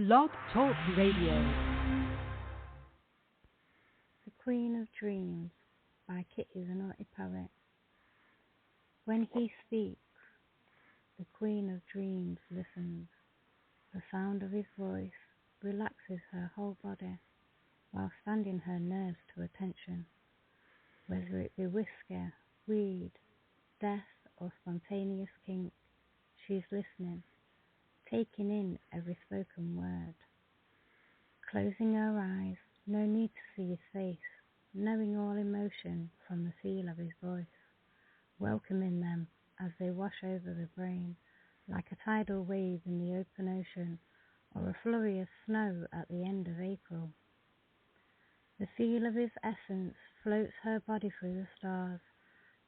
Blog Talk Radio. The Queen of Dreams by Kitty the Naughty Poet. When he speaks, the Queen of Dreams listens. The sound of his voice relaxes her whole body while standing her nerves to attention. Whether it be whisker, weed, death or spontaneous kink, she's listening, taking in every spoken word. Closing her eyes, no need to see his face, knowing all emotion from the feel of his voice, welcoming them as they wash over the brain, like a tidal wave in the open ocean, or a flurry of snow at the end of April. The feel of his essence floats her body through the stars.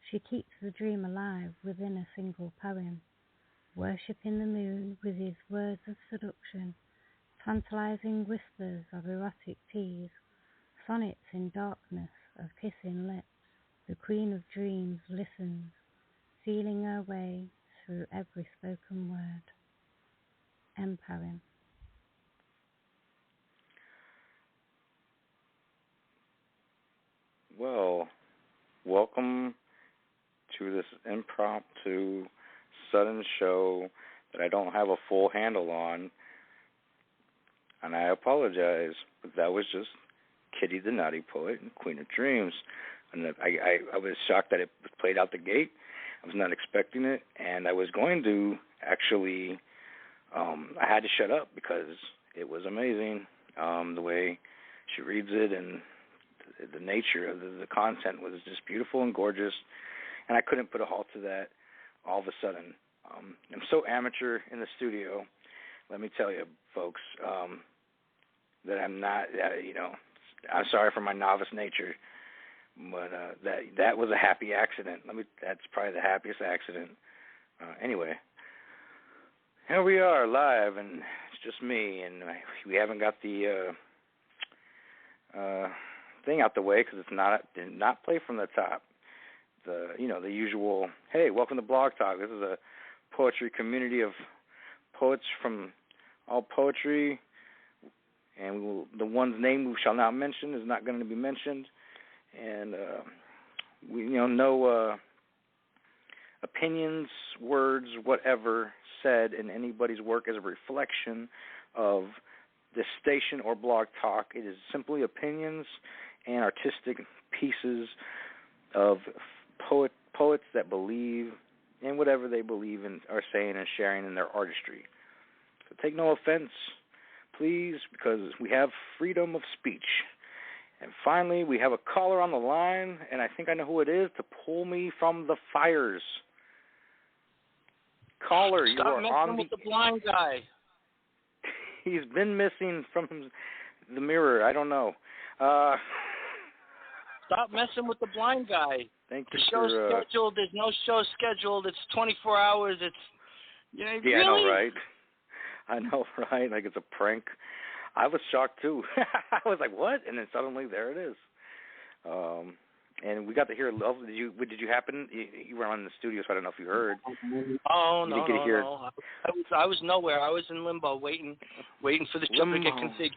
She keeps the dream alive within a single poem, worshipping the moon with his words of seduction, tantalizing whispers of erotic tease, sonnets in darkness of kissing lips. The Queen of Dreams listens, feeling her way through every spoken word. End poem. Well, welcome to this impromptu sudden show that I don't have a full handle on, and I apologize, but that was just Kitty the Naughty Poet and Queen of Dreams, and I was shocked that it played out the gate. I was not expecting it, and I was going to actually, I had to shut up because it was amazing, the way she reads it, and the nature of the content was just beautiful and gorgeous, and I couldn't put a halt to that all of a sudden. I'm so amateur in the studio, let me tell you, folks, that I'm not, I'm sorry for my novice nature, but that was a happy accident. That's probably the happiest accident. Anyway, here we are live, and it's just me, and we haven't got the thing out the way because did not play from the top. The usual, hey, welcome to Blog Talk. This is a poetry community of poets from all poetry, and the one's name we shall not mention is not going to be mentioned, and no opinions, words, whatever said in anybody's work is a reflection of this station or Blog Talk. It is simply opinions and artistic pieces of poets that believe in whatever they believe in, are saying and sharing in their artistry. So take no offense, please, because we have freedom of speech. And finally, we have a caller on the line, and I think I know who it is, to pull me from the fires. Caller, you are on with the blind guy. He's been missing from the mirror. I don't know. Stop messing with the blind guy. Thank you. The show's scheduled. There's no show scheduled. It's 24 hours. It's yeah, really? I know, right? I know, right? Like it's a prank. I was shocked too. I was like, "What?" And then suddenly there it is. And we got to hear love. Did you happen? You were on the studio, so I don't know if you heard. Oh no, no. I was nowhere. I was in limbo, waiting for the show to get configured.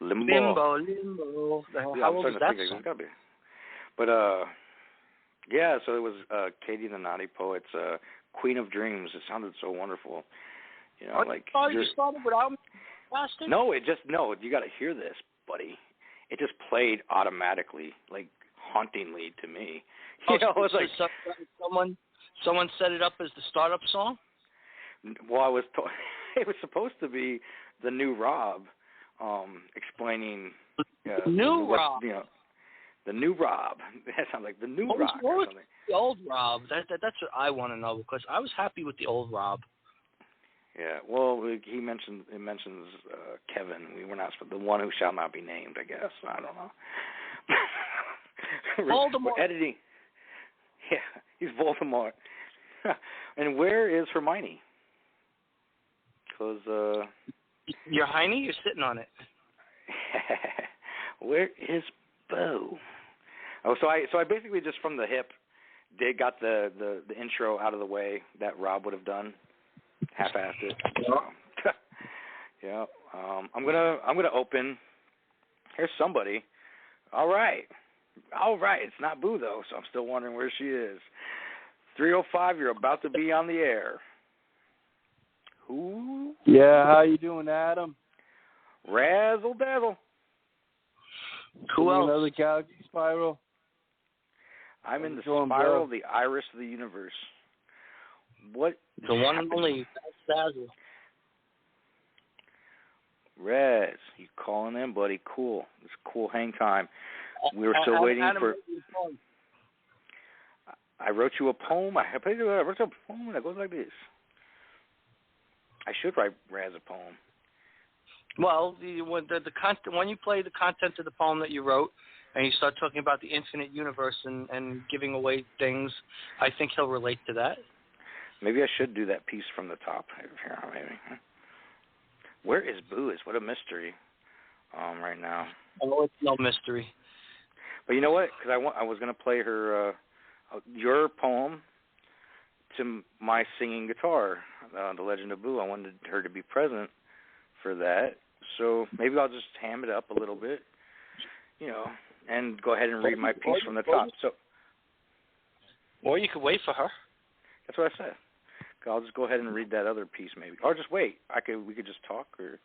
Limbo. How old is that song? But yeah. So it was Katie the Naughty Poet's Queen of Dreams. It sounded so wonderful. You started without me, bastard? No, you got to hear this, buddy. It just played automatically, like hauntingly to me. It's like someone set it up as the startup song. Well, it was supposed to be the new Rob, explaining the new Rob. The new Rob. That sounds like the new Rob or something. The old Rob. That's what I want to know, because I was happy with the old Rob. Yeah, well, it mentions Kevin. We were not the one who shall not be named, I guess. I don't know. Voldemort. Editing. Yeah, he's Voldemort. And where is Hermione? Because your Heine, you're sitting on it. Where is Bo? Oh, so I basically just from the hip got the intro out of the way that Rob would have done. Half-assed it. Yeah. I'm gonna open. Here's somebody. All right. It's not Boo though, so I'm still wondering where she is. 305, you're about to be on the air. Who? Yeah, how you doing, Adam? Razzle dazzle. Who else? Another galaxy spiral. I'm in the spiral of the iris of the universe. What? The one and only Dazzle. Razz, you calling in, buddy? Cool. It's cool hang time. We were still waiting for. I wrote you a poem. I wrote you a poem that goes like this. I should write Razz a poem. Well, the content, when you play the content of the poem that you wrote, and you start talking about the infinite universe and giving away things, I think he'll relate to that. Maybe I should do that piece from the top here. Maybe. Where is Boo? What a mystery. Right now. Oh, it's no mystery. But you know what? Because I was going to play her your poem to my singing guitar, The Legend of Boo. I wanted her to be present for that. So maybe I'll just ham it up a little bit, and go ahead and read my piece from the top. So, or you could wait for her. That's what I said. I'll just go ahead and read that other piece maybe. Or just wait. We could just talk or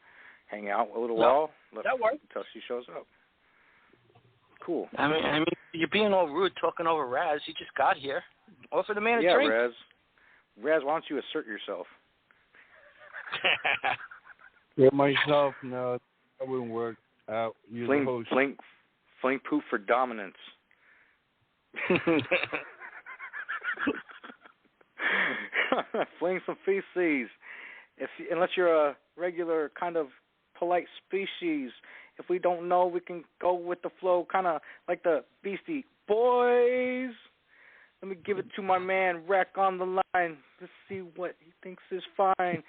hang out a little while. That works. Until she shows up. Cool. I mean, you're being all rude talking over Razz. He just got here. Offer the man a drink. Yeah, Razz, why don't you assert yourself? Get myself, no, that wouldn't work out. Fling poop for dominance. Fling some feces. Unless you're a regular kind of polite species, if we don't know, we can go with the flow, kind of like the Beastie Boys. Let me give it to my man Rack on the line. Let's see what he thinks is fine.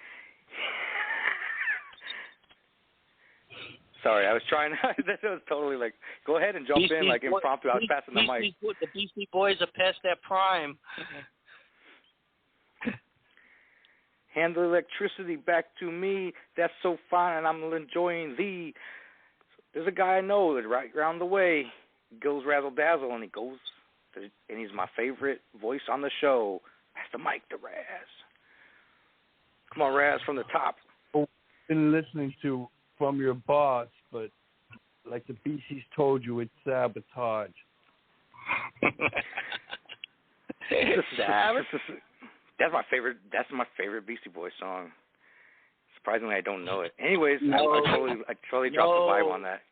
Sorry, I was trying. That was totally like, go ahead and jump in like impromptu. I was passing the mic. The Beastie Boys are past their prime. Hand the electricity back to me. That's so fine, and I'm enjoying thee. There's a guy I know that's right around the way. He goes razzle dazzle, and he's my favorite voice on the show. Pass the mic to Razz. Come on, Razz, from the top. I've been listening to From Your Boss, but like the BC's told you, it's sabotage. That's my favorite. That's my favorite Beastie Boys song. Surprisingly, I don't know it. Anyways, I totally dropped the vibe on that.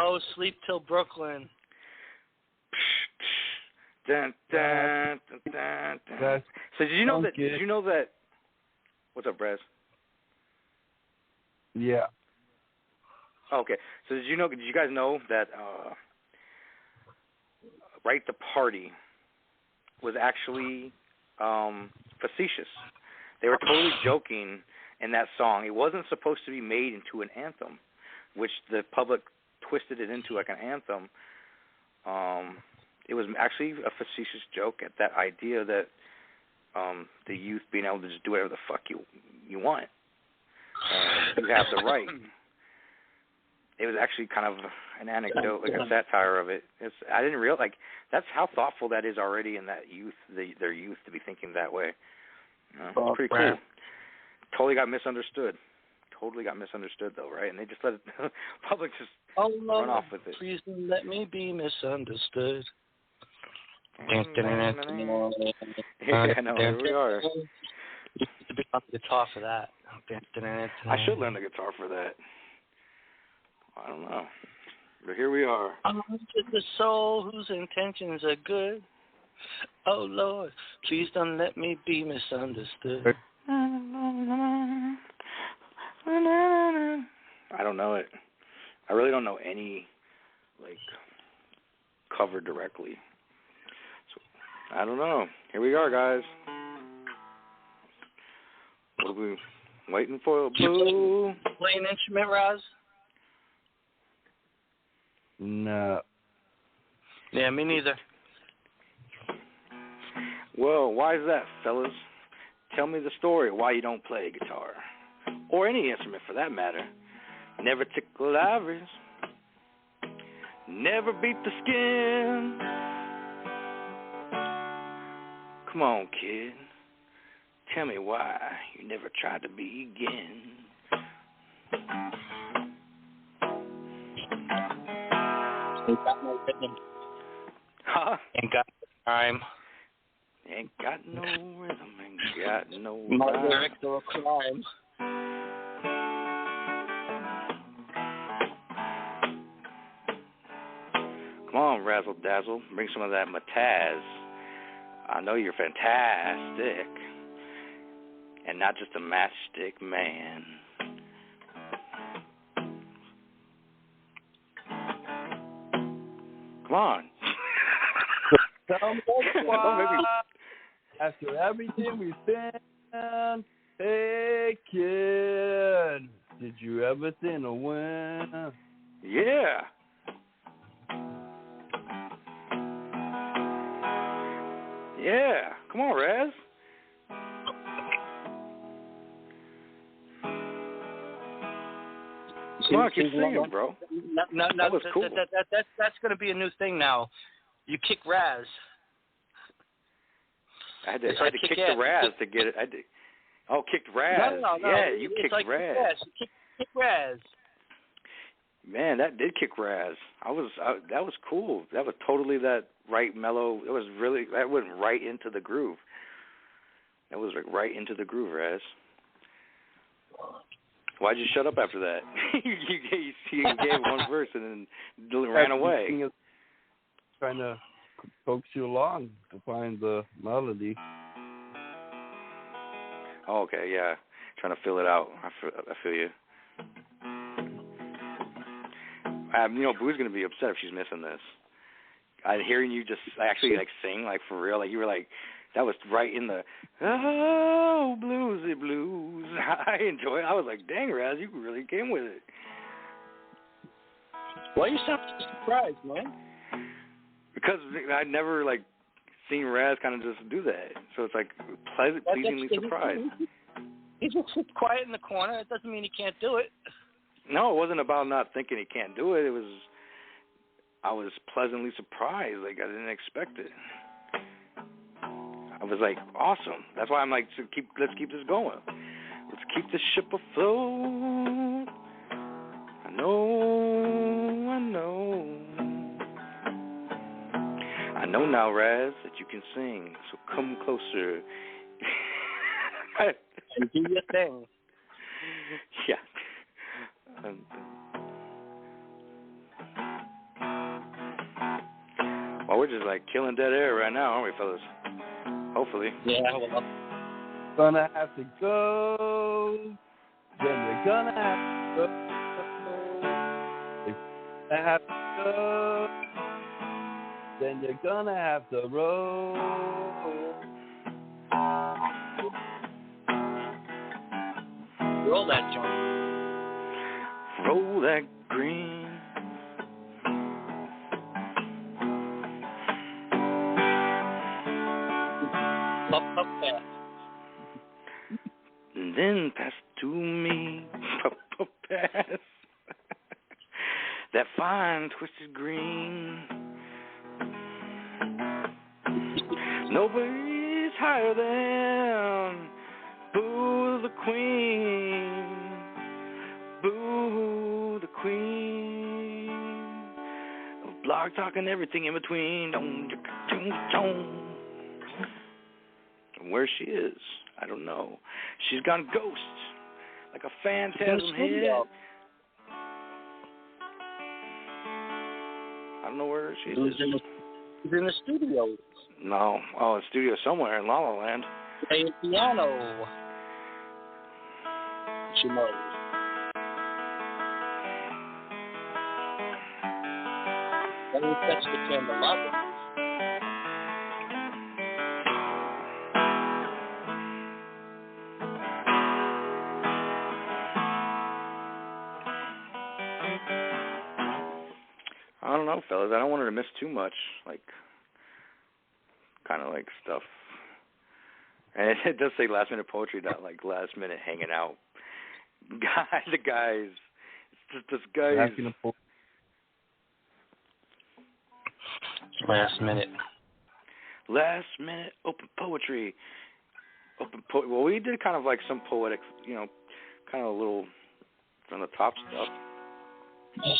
No, Sleep Till Brooklyn. Dun, dun, dun, dun, dun. So did you know that? What's up, Brez? Yeah. Okay. So did you guys know that Right to Party was actually facetious? They were totally joking in that song. It wasn't supposed to be made into an anthem, which the public twisted it into like an anthem. It was actually a facetious joke at that idea that the youth being able to just do whatever the fuck you want. You have the right. It was actually kind of an anecdote, like a satire of it. I didn't realize, like, that's how thoughtful that is already in that youth, their youth, to be thinking that way. It's pretty cool. Totally got misunderstood. Though, right? And they just let it, public just run off with it. Please don't let me be misunderstood. Yeah, I know. Here we are. You need to pick up the guitar for that. I should learn the guitar for that. I don't know. But here we are. I'm just a soul whose intentions are good. Oh, Lord, please don't let me be misunderstood. I don't know it. I really don't know any, like, cover directly. So, I don't know. Here we are, guys. What are we waiting for? Boo. Play an instrument, Razz? No. Yeah, me neither. Well, why is that, fellas? Tell me the story why you don't play guitar. or any instrument for that matter. Never tickle ivories, never beat the skin. Come on, kid, tell me why you never tried to begin. Ain't got no rhythm. Huh? Ain't got no time. Ain't got no rhythm, ain't got no My rhyme. lyrics are a crime. Come on, Razzle Dazzle, bring some of that mataz. I know you're fantastic, and not just a matchstick man. Come on. Tell me why. After everything we've been, hey kid, did you ever think of when? Yeah. Yeah. Come on, Raz. Come on, keep singing, bro. That was cool. That's going to be a new thing now. You kick Razz. I had to kick the Razz to get it. Kicked Razz. No. Yeah, you it's kicked like Razz. Kick Razz. Man, that did kick Razz. That was cool. That was totally that right mellow. It was really, that went right into the groove. That was like right into the groove, Razz. Why'd you shut up after that? you gave one verse and then ran away. Trying to coax you along to find the melody. Oh, okay, yeah. Trying to fill it out. I feel you. Boo's going to be upset if she's missing this. Hearing you just actually like sing, like for real, like you were like, that was right in the, oh, bluesy blues. I enjoy it. I was like, dang, Raz, you really came with it. Why are you so surprised, man? Because I'd never, like, seen Raz kind of just do that. So it's like pleasantly surprised. He just sits quiet in the corner. It doesn't mean he can't do it. No, it wasn't about not thinking he can't do it. I was pleasantly surprised. Like, I didn't expect it. I was like, awesome. That's why I'm like, let's keep this going. Let's keep the ship afloat. I know now, Raz, that you can sing. So come closer. And do your thing. Yeah. Well, we're just like killing dead air right now, aren't we, fellas? Hopefully. Yeah, well. Gonna have to go. Then you're gonna have to go. If you have to go, then you're gonna have to roll. Roll that joint. Roll that green. Up pass. And then pass to me. Up pass. That fine twisted green. Nobody's higher than Boo the Queen. Boo the Queen. Of blog talk and everything in between. Where she is, I don't know. She's gone ghost, like a phantasm head. I don't know where she is. She's in the studio. No. Oh, a studio somewhere in La La Land. Playing piano. She knows. Let me touch the candelabra. I don't know, fellas. I don't want her to miss too much, like, kind of like stuff. And it does say last minute poetry, not like last minute hanging out. The guys. It's just this guys. Last minute open poetry. Well, we did kind of like some poetic, kind of a little from the top stuff.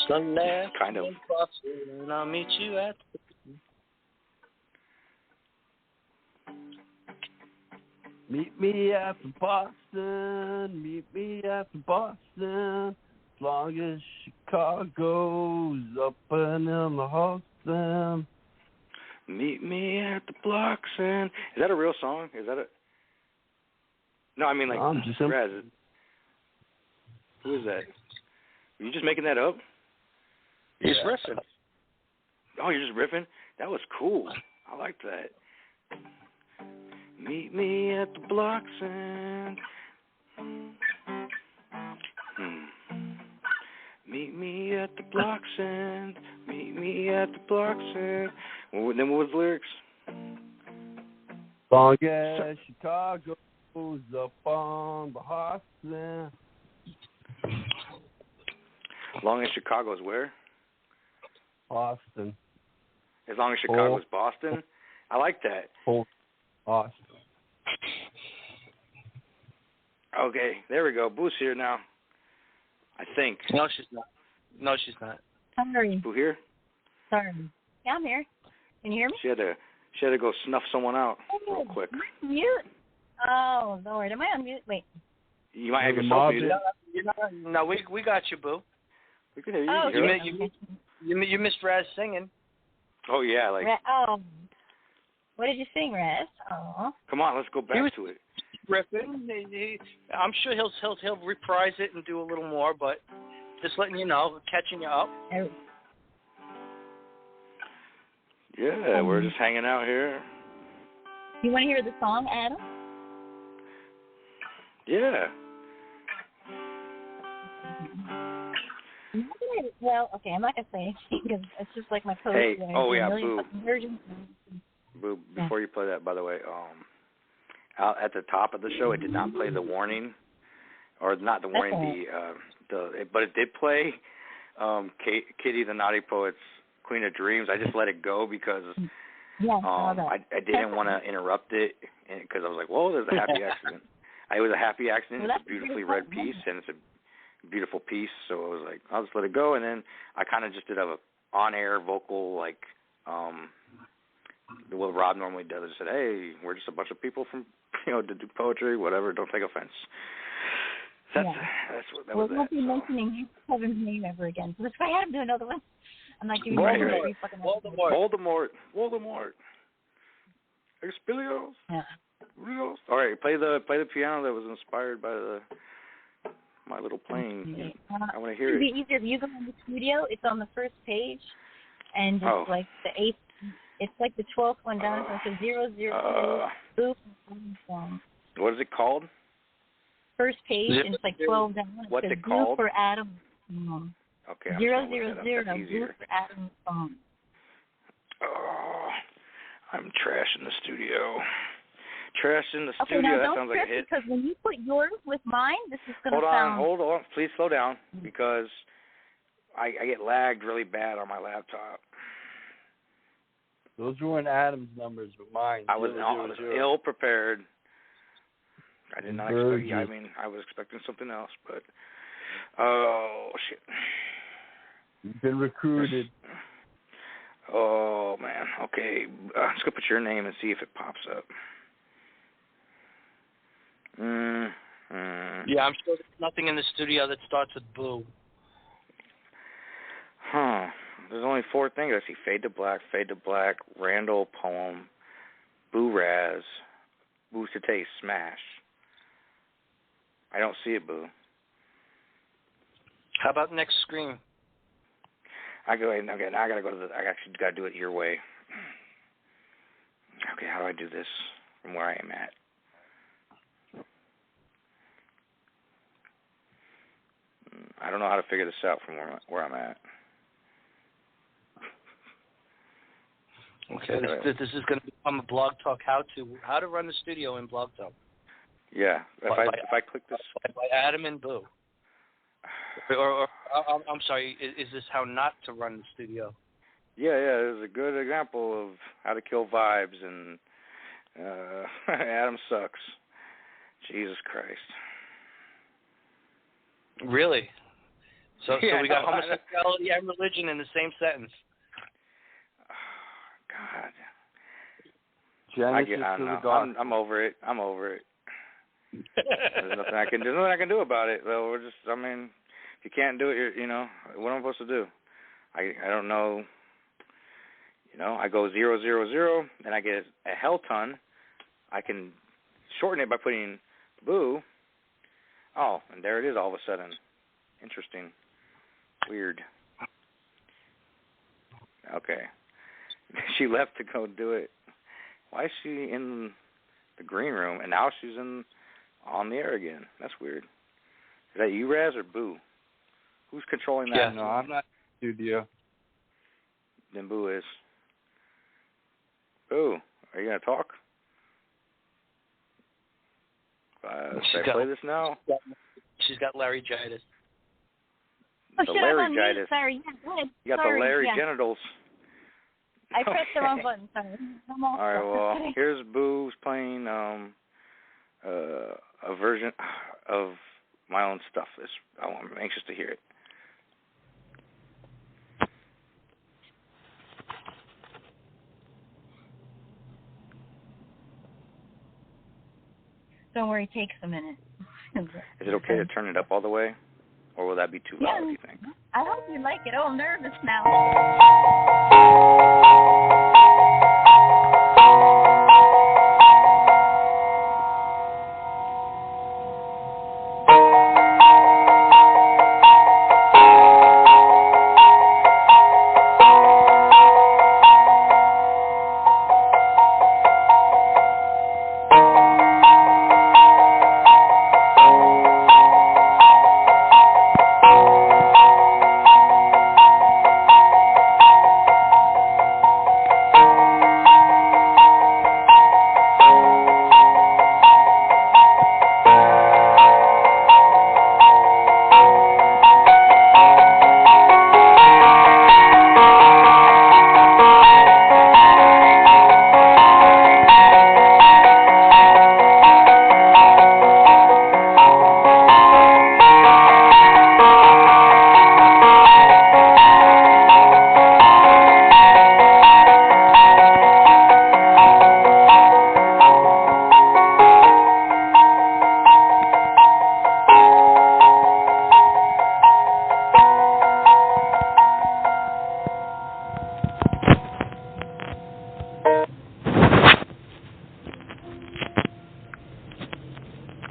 Sunday, kind of. And I'll meet you at. Meet me after Boston. Meet me after Boston. As long as Chicago's up and in the Austin. Meet me at the blocks and. Is that a real song? Is that a? No, I mean like. I'm just Razz. Who is that? Are you just making that up? He's riffing. Oh, you're just riffing? That was cool. I liked that. Meet me at the blocks and. Meet me at the blocks and. Meet me at the blocks and. Then what was the lyrics? Long as Chicago's up on the Austin. Long as Chicago's where? Austin. As long as Chicago's Boston? I like that. Austin. Okay, there we go. Boo's here now. I think. No, she's not. Sorry. Boo here? Sorry. Yeah, I'm here. Can you hear me? She had to go snuff someone out real quick. Mute. Oh, Lord. Am I on mute? Wait. You might have yourself muted. No, we got you, Boo. We can hear you. Oh, You missed Razz singing. Oh, yeah. What did you sing, Razz? Oh. Come on, let's go back to it. Ripping. I'm sure he'll reprise it and do a little more, but just letting you know, catching you up. Yeah, we're just hanging out here. You want to hear the song, Adam? Yeah. Well, okay, I'm not going to say anything because it's just like my post. Hey, Boo. Versions. Boo, before you play that, by the way, out at the top of the show, it did not play the warning, or not the warning, but it did play Kitty the Naughty Poet's Queen of Dreams. I just let it go because I didn't want to interrupt it because I was like, whoa, there's a happy accident. It was a happy accident. It's a beautifully read piece, and it's a beautiful piece, so I was like, I'll just let it go. And then I kind of just did a on-air vocal, like what Rob normally does. I said, hey, we're just a bunch of people from, to do poetry, whatever, don't take offense. That was won't be mentioning Kevin's name ever again. So that's why I had to do another one. I'm not giving you Voldemort. Expelliarmus. Yeah. All right, play the piano that was inspired by my little plane. I want to hear it. It'd be easier if you go in the studio. It's on the first page, and it's like the 8th. It's like the 12th one down. So it's a 002. What is it called? First page, and it's like 12 down. What's it called? For Adam. Okay. 000. Blue for Adam song. Oh, I'm trash in the studio. Trash in the Okay, studio. now That sounds like a hit. Because when you put yours with mine, this is going to sound... Hold on. Please slow down because I get lagged really bad on my laptop. Those weren't Adam's numbers, but mine. I was ill prepared. I did not expect. I mean, I was expecting something else, but oh shit! You've been recruited. Oh man. Okay, let's go put your name and see if it pops up. Yeah, I'm sure there's nothing in the studio that starts with Boo. Huh. There's only 4 things. I see Fade to Black, Randall Poem, Boo Razz, Boo to Taste, Smash. I don't see it, Boo. How about next screen? I gotta go to I actually gotta do it your way. Okay, how do I do this from where I am at? I don't know how to figure this out from where I'm at. Okay, this is going to become a Blog Talk how to run the studio in Blog Talk. Yeah, if I click this by Adam and Boo. Or I'm sorry, is this how not to run the studio? Yeah, it's a good example of how to kill vibes, and Adam sucks. Jesus Christ. Really? So we got no, homosexuality and religion in the same sentence. God. Genesis to the God. I'm over it. There's nothing I can do about it. Though if you can't do it, what am I supposed to do? I don't know. I go 0, 0, 0, and I get a hell ton. I can shorten it by putting boo. Oh, and there it is all of a sudden. Interesting. Weird. Okay. She left to go do it. Why is she in the green room, and now she's on the air again? That's weird. Is that you, Razz, or Boo? Who's controlling that? Yeah, no, I'm not in the studio. Then Boo is. Boo, are you going to talk? Should I play this now? She's got laryngitis. Oh, the shit, I'm on laryngitis. mute. Sorry. Yeah, go ahead. You got Sorry. the Larry Yeah. genitals. I pressed the wrong button. Sorry. All right, well, here's Boo's playing a version of my own stuff. I'm anxious to hear it. Don't worry, it takes a minute. Is it okay to turn it up all the way? Or will that be too loud, do you think? I hope you like it. Oh, I'm nervous now.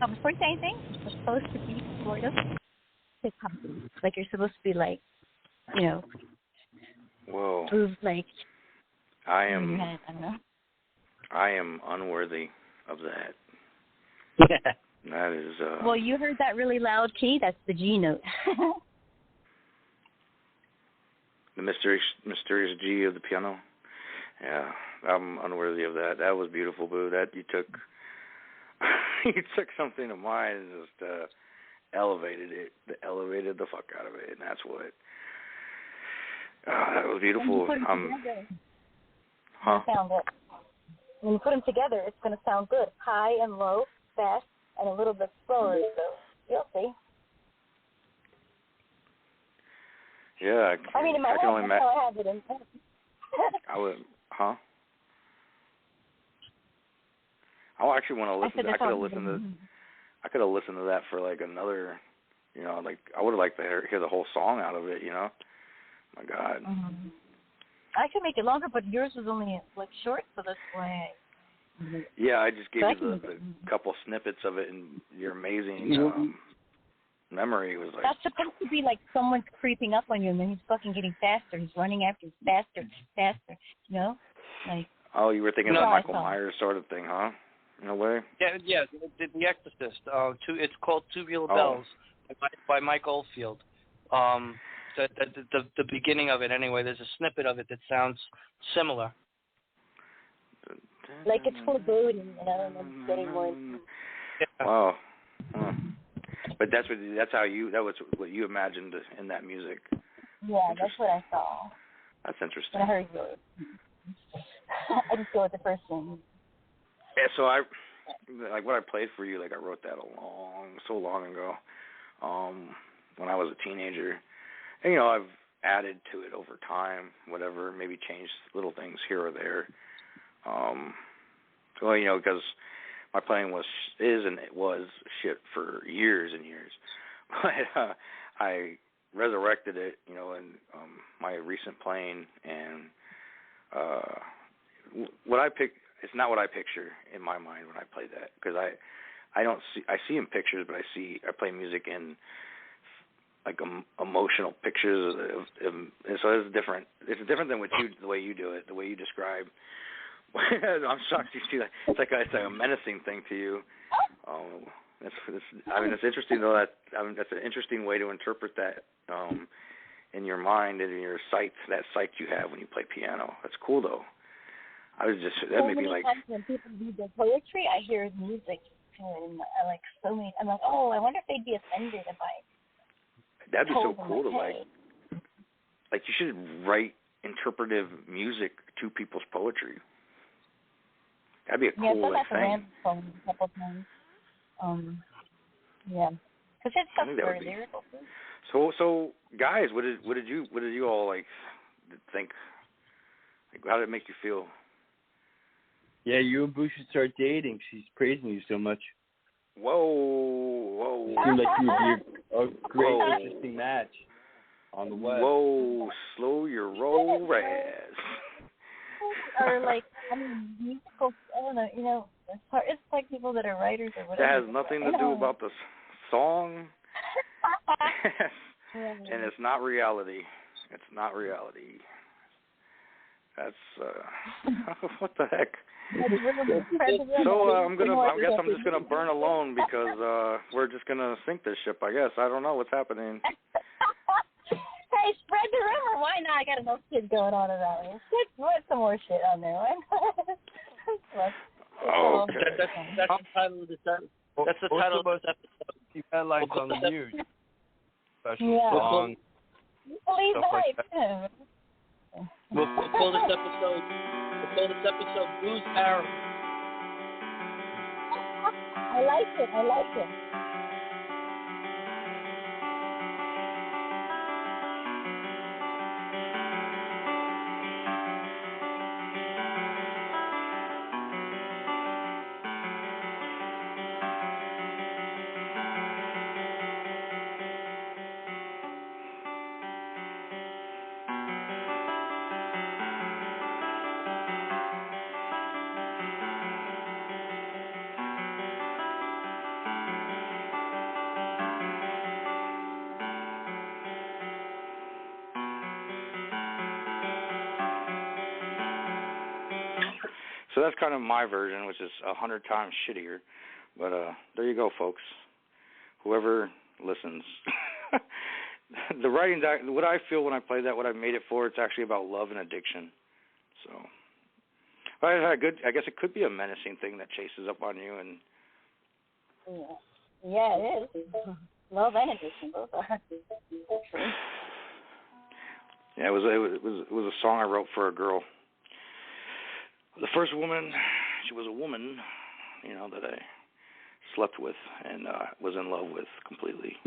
Before you say anything, you're supposed to be sort of like you're supposed to be like, Whoa. move like. I I am don't know. I am unworthy of that. That is Well, you heard that really loud key. That's the G note. the mysterious G of the piano. Yeah, I'm unworthy of that. That was beautiful, Boo. That you took something of mine and just elevated the fuck out of it, and that's what. That was beautiful. When you put them together, huh? sound good. When you put them together, it's going to sound good. High and low, fast, and a little bit slower. So you'll see. Yeah, I mean, in my head, that's how I have it in. I would, huh? I actually want to listen. I could have listened to that for like another, like I would have liked to hear the whole song out of it. My God. Mm-hmm. I could make it longer, but yours was only like short, so that's why. Yeah, I just gave you the couple snippets of it, and your amazing memory was like. That's supposed to be like someone's creeping up on you, and then he's fucking getting faster. He's running after you faster. Like. Oh, you were thinking of Michael Myers sort of thing, huh? In a way. Yeah. The Exorcist. It's called Tubular Bells by Mike Oldfield. The beginning of it, anyway. There's a snippet of it that sounds similar. Like it's foreboding, and I don't know getting more. Wow. But that was what you imagined in that music. Yeah, that's what I saw. That's interesting. When I heard yours. I just go with the first thing. Yeah, so what I played for you, like I wrote that so long ago, when I was a teenager. And, you know, I've added to it over time, whatever, maybe changed little things here or there. Well, you know, because my playing was shit for years and years. But I resurrected it, you know, in my recent playing, and what I pick, it's not what I picture in my mind when I play that, because I see in pictures, but I play music in like emotional pictures, and so it's different. It's different than the way you do it, the way you describe. I'm shocked you see that. It's like a menacing thing to you. It's interesting though. That's an interesting way to interpret that in your mind and in your sight. That sight you have when you play piano. That's cool though. That made me like. When people read their poetry, I hear music to it, and I'm like, oh, I wonder if they'd be offended if I. That'd be so cool to like you should write interpretive music to people's poetry. That'd be a cool thing. A couple of times. Yeah, because it's stuff very lyrical too. So guys, what did you all like think? Like, how did it make you feel? Yeah, you and Boo should start dating. She's praising you so much. Whoa. It seemed like you would be a great, interesting match on the web. Whoa, slow your roll, Razz. Or musical, I don't know, you know, it's like people that are writers or whatever. That has nothing to do about the song, and it's not reality. It's not reality. That's, what the heck? So I guess I'm just gonna burn alone because we're just gonna sink this ship. I guess I don't know what's happening. Hey, spread the rumor. Why not? I got enough shit going on around here. Put some more shit on there. Okay. That's the title of this episode. That's the title of this episode. Keep headlines on the news. Special Yeah. song. Believe the hype. We'll call this episode. Booze Barrel. I like it. So that's kind of my version, which is 100 times shittier. But there you go, folks. Whoever listens. The writing, what I feel when I play that, what I made it for, it's actually about love and addiction. So, I guess it could be a menacing thing that chases up on you. And yeah, it is. Love and addiction, both are. Yeah, it was a song I wrote for a girl. The first woman, she was a woman, you know, that I slept with and was in love with completely.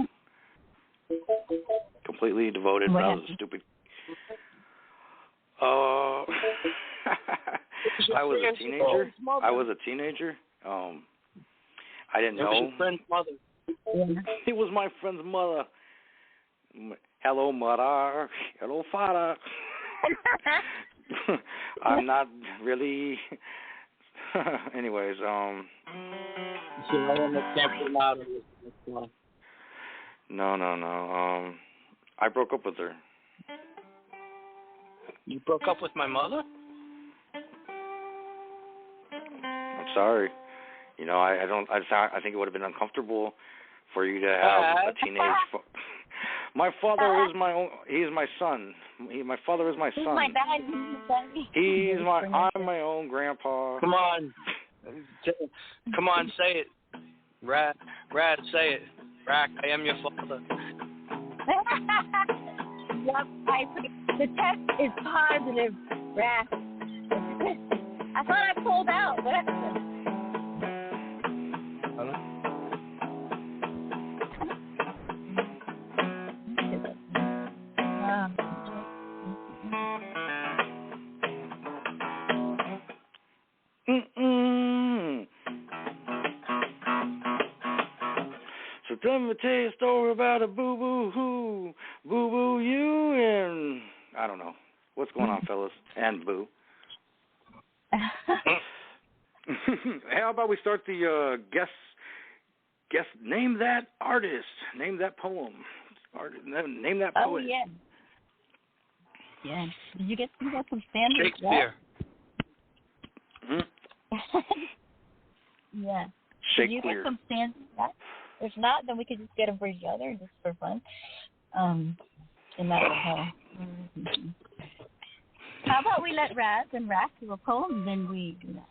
Completely devoted, but I was a stupid. I was a teenager. I didn't know. It was your friend's mother. He was my friend's mother. Hello, mother. Hello, father. I'm not really. Anyways, No. I broke up with her. You broke up with my mother? I'm sorry. You know, I think it would have been uncomfortable for you to have a teenage. My father is my own. He's my son. My father is my son. He's my dad. I'm my own grandpa. Come on, say it. Rad, say it. Rack, I am your father. Yep, the test is positive, Rack. I thought I pulled out. What happened? So let me tell you a story about a boo-boo who, boo-boo you, and I don't know. What's going on, fellas? And boo. How about we start the guess, name that artist, name that poem, name that poet. Oh, yeah. Yeah. Did you get some standards? Shakespeare. Yeah. Shakespeare. Did you get some standards? If not, then we could just get them for each other just for fun. And that would help. How about we let Razz and Rack do a poem, and then we do that?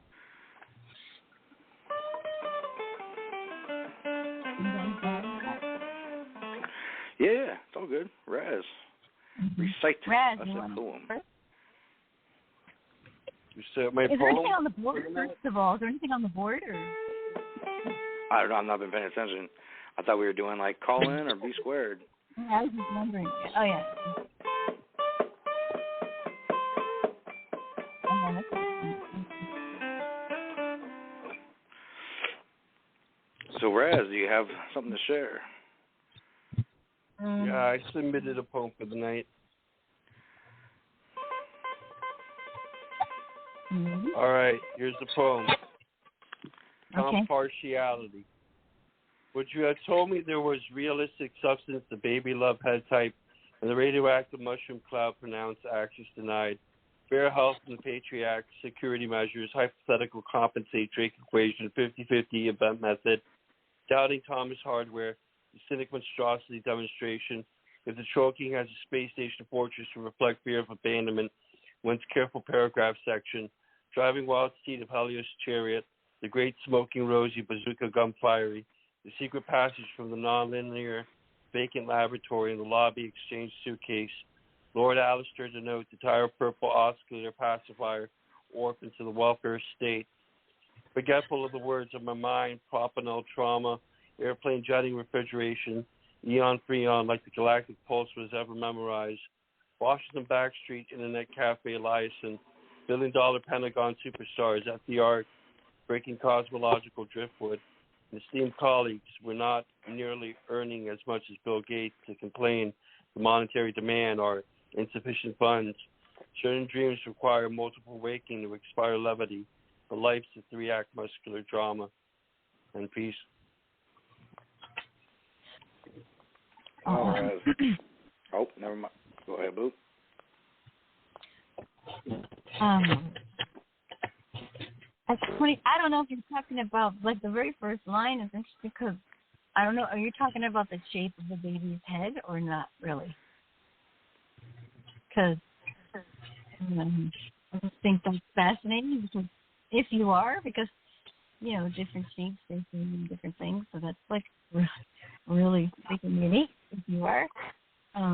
Yeah, it's all good. Razz. Recite Razz, us you a want poem. first? You said my Is there poem? anything on the board, first of all? Is there anything on the board? Or? I don't know. I've not been paying attention. I thought we were doing like call in or B squared. Yeah, I was just wondering. Oh, yeah. So, Razz, do you have something to share? Yeah, I submitted a poem for the night. Mm-hmm. All right, here's the poem. Okay. Partiality. Would you have told me there was realistic substance, the baby love head type, and the radioactive mushroom cloud pronounced access denied, fair health and the Patriot security measures, hypothetical compensate Drake equation, 50-50 event method, doubting Thomas hardware, the cynic monstrosity demonstration, if the choking has a space station fortress to reflect fear of abandonment, one's careful paragraph section, driving wild seat of Helios chariot, the great smoking rosy bazooka gum fiery, the secret passage from the nonlinear vacant laboratory in the lobby exchange suitcase, Lord Alistair denote the tire purple oscillator pacifier, orphan to the welfare state, forgetful of the words of my mind, propanol trauma, airplane jetting refrigeration, eon freon like the galactic pulse was ever memorized, Washington Backstreet Internet Cafe Liaison, $1 billion Pentagon superstars at the art, breaking cosmological driftwood. Esteemed colleagues, we're not nearly earning as much as Bill Gates to complain the monetary demand or insufficient funds. Certain dreams require multiple waking to expire levity. The life's a 3-act muscular drama. And peace. Oh, never mind. Go ahead, Boo. That's funny. I don't know if you're talking about, like, the very first line is interesting because, I don't know, are you talking about the shape of the baby's head or not really? Because I just think that's fascinating because if you are, because, you know, different shapes, they mean different things, so that's, like, really freaking unique if you are. What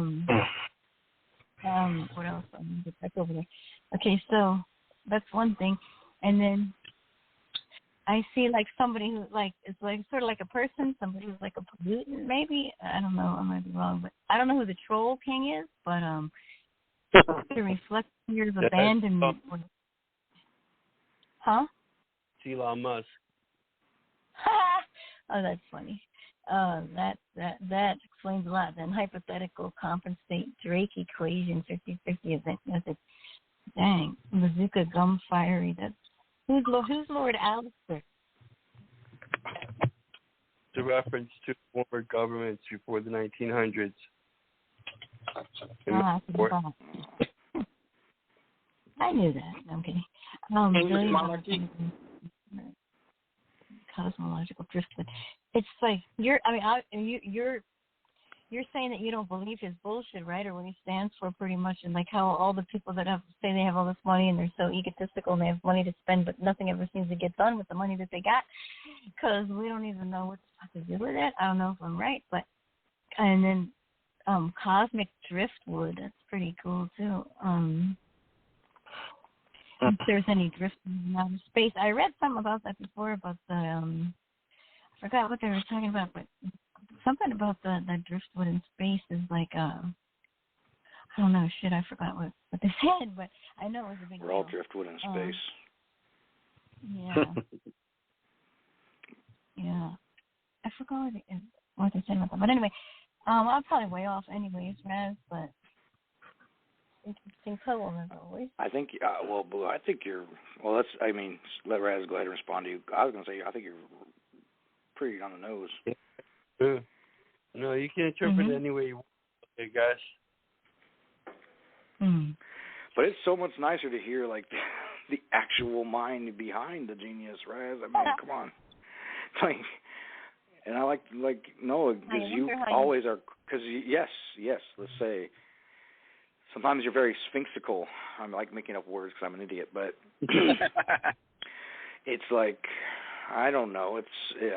else? I'm going to get back over there. Okay, so that's one thing. And then I see like somebody who like is like sort of like a person, somebody who's like a pollutant maybe. I don't know, I might be wrong, but I don't know who the troll king is, but the reflect years of abandonment. Huh? Elon Musk. Oh, that's funny. That explains a lot. Then hypothetical compensate Drake equation 50-50 event method. Dang, bazooka gum fiery. That's who's Lord Alistair? It's a reference to former governments before the 1900s. I knew that. I'm kidding. Cosmological driftwood. It's like you're you're saying that you don't believe his bullshit, right, or what he stands for, pretty much, and like how all the people that say they have all this money and they're so egotistical and they have money to spend, but nothing ever seems to get done with the money that they got, because we don't even know what the fuck to do with it. I don't know if I'm right, but and then cosmic driftwood, that's pretty cool too. If there's any drifting out of space, I read something about that before about the I forgot what they were talking about, but something about the driftwood in space is like I don't know, shit, I forgot what they said, but I know it was a big We're all deal. driftwood in space. Yeah. Yeah. I forgot what they said about that. But anyway, I'm probably way off anyways, Raz, but interesting poem as always. I think, Boo, I think you're, let Raz go ahead and respond to you. I was going to say, I think you're pretty on the nose. Yeah. No, you can interpret it any way you want, okay, guys. But it's so much nicer to hear, like, the actual mind behind the genius, Raz. I mean, come on. Like, and I like Noah, because you always are, because, yes, let's say, sometimes you're very sphinxical. I'm like making up words because I'm an idiot, but it's like, I don't know.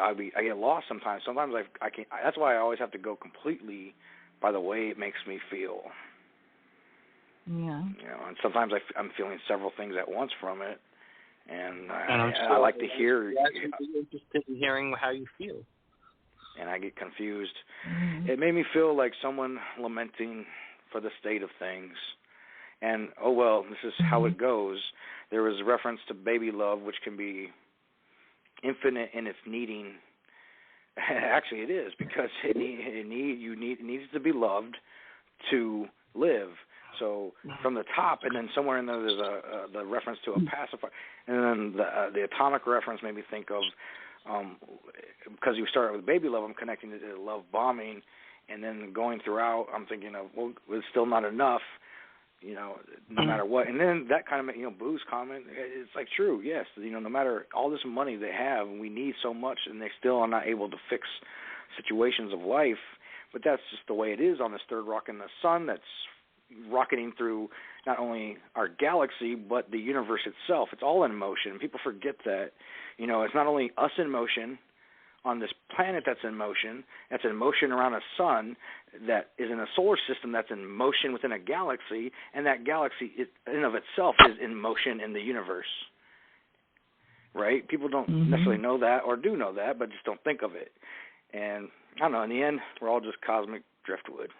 I get lost sometimes. Sometimes I can't. That's why I always have to go completely by the way it makes me feel. Yeah. And sometimes I'm feeling several things at once from it, and I like to hear. I'm interested in hearing how you feel. And I get confused. It made me feel like someone lamenting for the state of things. And, oh, well, this is how it goes. There was a reference to baby love, which can be infinite in its needing. Actually, it is, because it needs to be loved to live. So from the top, and then somewhere in there, there's the reference to a pacifier. And then the atomic reference made me think of, because you started with baby love, I'm connecting it to love bombing. And then going throughout, I'm thinking of, well, it's still not enough, no matter what. And then that kind of, Boo's comment, it's like true, yes. No matter all this money they have, we need so much, and they still are not able to fix situations of life. But that's just the way it is on this third rock in the sun that's rocketing through not only our galaxy, but the universe itself. It's all in motion. People forget that. It's not only us in motion on this planet that's in motion around a sun that is in a solar system that's in motion within a galaxy, and that galaxy in of itself is in motion in the universe. Right? People don't necessarily know that, or do know that, but just don't think of it. And I don't know, in the end, we're all just cosmic driftwood.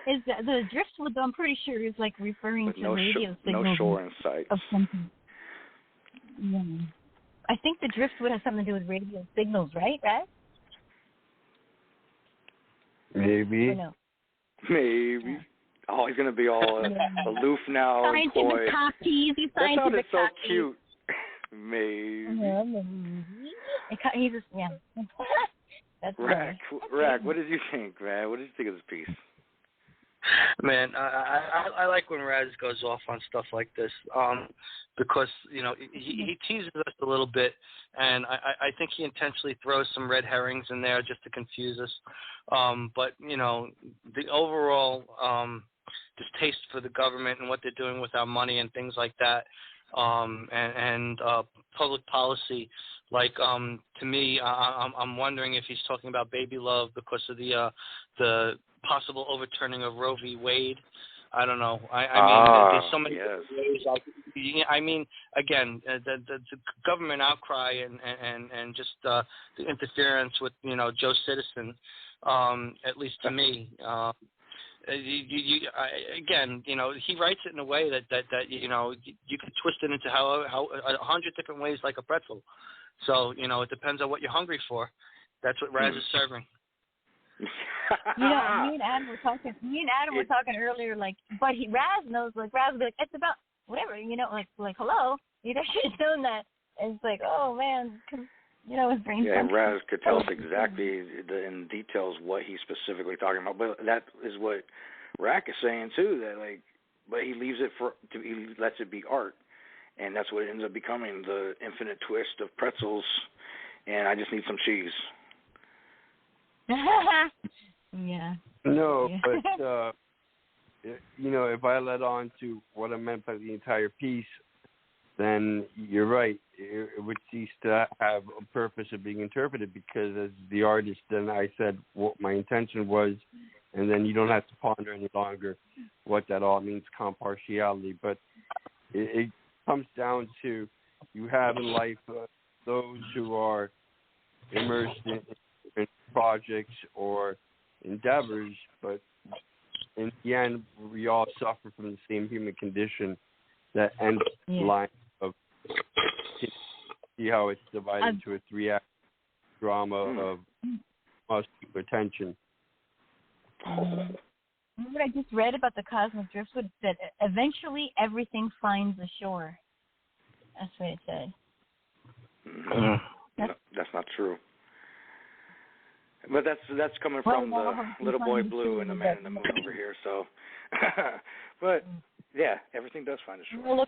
Is the driftwood, I'm pretty sure, is like referring to radio signals. No shore in sight. Of something. Yeah. I think the driftwood has something to do with radio signals, right? Maybe. Or no? Maybe. Yeah. Oh, he's going to be all aloof now and coy. Scientific copies. That sounded so cute. Maybe. He's just, yeah. That's Rack, what did you think, man? What did you think of this piece? Man, I like when Raz goes off on stuff like this, because he teases us a little bit, and I think he intentionally throws some red herrings in there just to confuse us. But the overall distaste for the government and what they're doing with our money and things like that, and public policy. Like, to me, I'm wondering if he's talking about baby love because of the possible overturning of Roe v. Wade. I don't know. I mean, there's so many ways. I mean, again, the government outcry and just the interference with Joe Citizen, at least to me. Again, he writes it in a way that you can twist it into how 100 different ways, like a pretzel. So it depends on what you're hungry for. That's what Raz is serving. Me and Adam were talking earlier, like, but Raz knows, like, Raz will be like, it's about whatever, like hello, you guys should have known that. And it's like, oh man, his brain's and Raz could tell us exactly in details what he's specifically talking about. But that is what Rack is saying too. That but he leaves it he lets it be art, and that's what it ends up becoming, the infinite twist of pretzels. And I just need some cheese. Yeah. No, Yeah. but if I led on to what I meant by the entire piece, then you're right. It would cease to have a purpose of being interpreted, because as the artist, then I said what my intention was, and then you don't have to ponder any longer what that all means, compartiality. But it comes down to, you have in life those who are immersed in projects or endeavors, but in the end, we all suffer from the same human condition, that end line of, see how it's divided into a 3-act drama of muscular tension. What I just read about the cosmic driftwood, that eventually everything finds a shore. That's what it said. No, that's not true. But that's coming from the little boy blue and the man in the moon over here. So, but yeah, everything does find a shore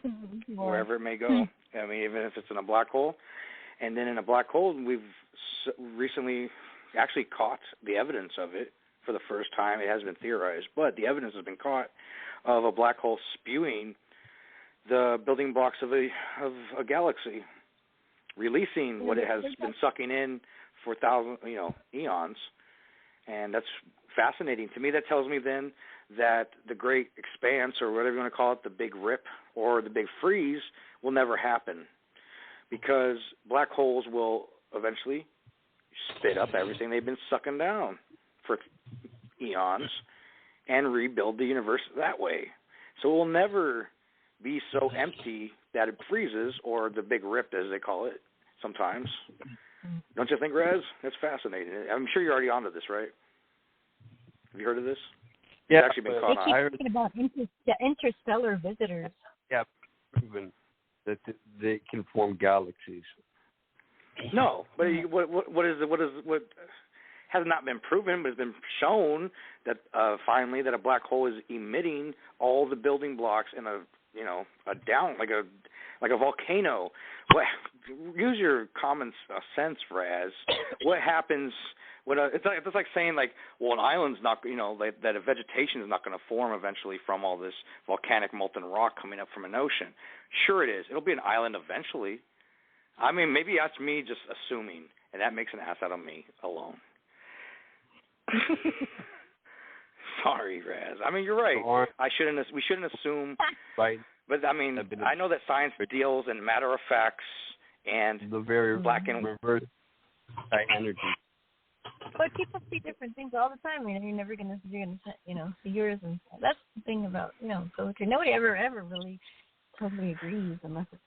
wherever it may go. I mean, even if it's in a black hole. And then in a black hole, we've recently actually caught the evidence of it for the first time. It has been theorized, but the evidence has been caught of a black hole spewing the building blocks of a galaxy, releasing what it has been sucking in for eons. And that's fascinating to me. That tells me then that the great expanse, or whatever you want to call it, the big rip or the big freeze, will never happen, because black holes will eventually spit up everything they've been sucking down for eons and rebuild the universe that way. So it will never be so empty that it freezes, or the big rip, as they call it sometimes. Don't you think, Razz? That's fascinating. I'm sure you're already onto this, right? Have you heard of this? Yeah, it's actually been caught on. They keep talking about interstellar visitors. Yeah, proven that they can form galaxies. No, but what has not been proven, but has been shown that finally that a black hole is emitting all the building blocks in a down like a volcano. Use your common sense, Razz. What happens when it's like saying an island's not that a vegetation is not going to form eventually from all this volcanic molten rock coming up from an ocean. Sure, it is. It'll be an island eventually. I mean, maybe that's me just assuming, and that makes an ass out of me alone. Sorry, Razz. I mean, you're right. We shouldn't assume. Right. But I mean, I know that science deals in matter of facts and the very black and reverse energy. But people see different things all the time. You're never gonna see yours, and that's the thing about poetry. Nobody ever really totally agrees unless it's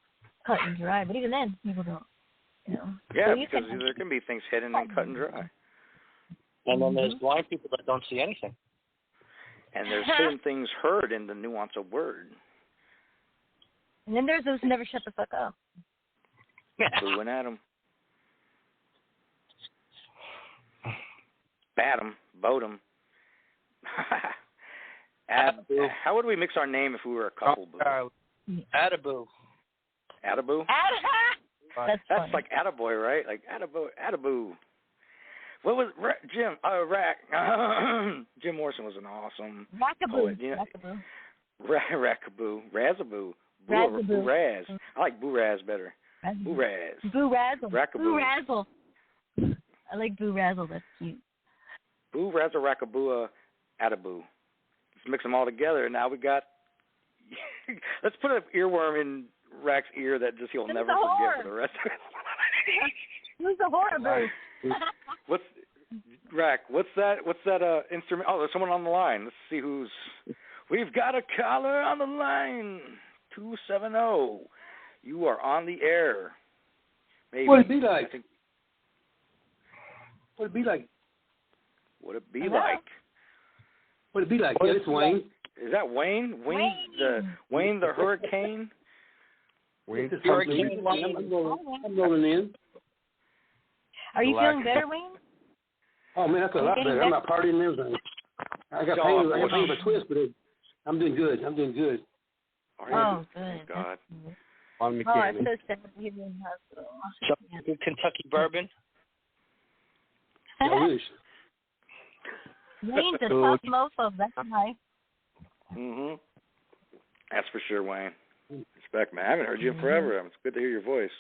cut and dry. But even then, people don't. Yeah, so because there can be things hidden and cut and dry. And then there's blind people that don't see anything. And there's hidden things heard in the nuance of word. And then there's those who never shut the fuck up. Blue and Adam. Bad'em, Bodum. How would we mix our name if we were a couple? Adaboo. Adaboo? That's like Attaboy, right? Like Adaboo. What was Jim? Jim Morrison was an awesome poet. Rackaboo. Razzaboo. Boo Razz. I like Boo Razz better. Boo Razz. Boo Razzle. Rackaboo. Boo Razzle. I like Boo Razzle. That's cute. Boo Razzle Rackaboo Adaboo. Let's mix them all together. And now we got. Let's put an earworm in Rack's ear that just he'll never forget for the rest of it. Who's the horror What's Rack? What's that instrument? Oh, there's someone on the line. Let's see who's. We've got a caller on the line. 270. You are on the air. Maybe. What'd it be like? What'd it be like? What'd it be like? What'd it be like? Yeah, it's Wayne. Is that Wayne? Wayne the Hurricane? Wayne the Hurricane. I'm rolling in. Are you feeling better, Wayne? Oh man, that's a lot better. I'm not partying and everything. I got pain. I got pain of a twist, but I'm doing good. Oh, good. Thank God. I'm so sad to hear you in the hospital. Kentucky bourbon. I wish. Wayne's a tough mofo. That's why. That's for sure, Wayne. Respect, man. I haven't heard you in forever. It's good to hear your voice.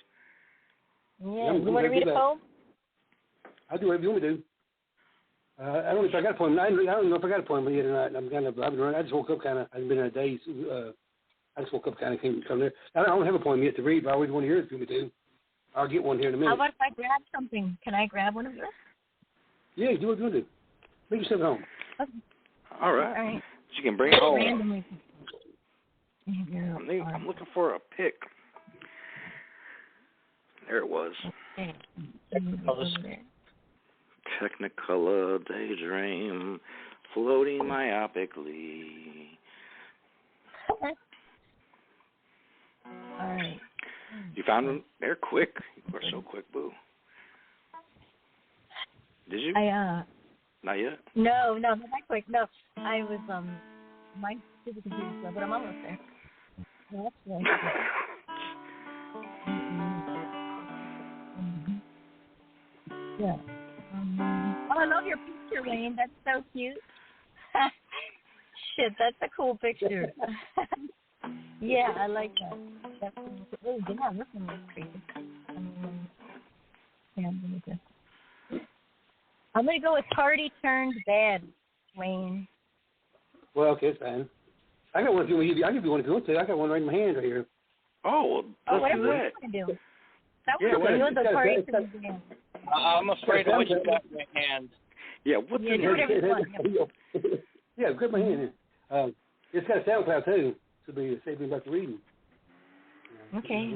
Yeah. You want to read a poem? I'll do whatever you want me to do. I don't know if I got a poem. I don't know if I got a poem yet or not. I've been running. I just woke up kind of. I've been in a daze. I just woke up kind of came from there. I don't have a poem yet to read, but I always want to hear it if you want me to. I'll get one here in a minute. How about if I grab something? Can I grab one of yours? Yeah, do what you want to do. Make yourself home. Okay. All right. You can bring it home. Randomly. I'm looking for a pick. There it was. Okay. Technicolor daydream, floating myopically. All right. You found them? They're quick. You are so quick, Boo. Did you? Not yet? No, not that quick. No, I was, my super computer slow, but I'm almost there. No, that's really good. Yeah. I love your picture, Wayne. That's so cute. Shit, that's a cool picture. Yeah, I like that. That's oh, damn, this one looks creepy. I'm gonna go with Party Turned Bad, Wayne. Well, okay, it's fine. I got one if you want. I give you one if you want to. I got one right in my hand right here. Oh, well, let's do that. That was the Party Turned Bad. I'm afraid of what you got in your hand. Yeah, what's in your hand? Yeah, grab my hand here. It's got a SoundCloud too. So be save me about the reading. Okay.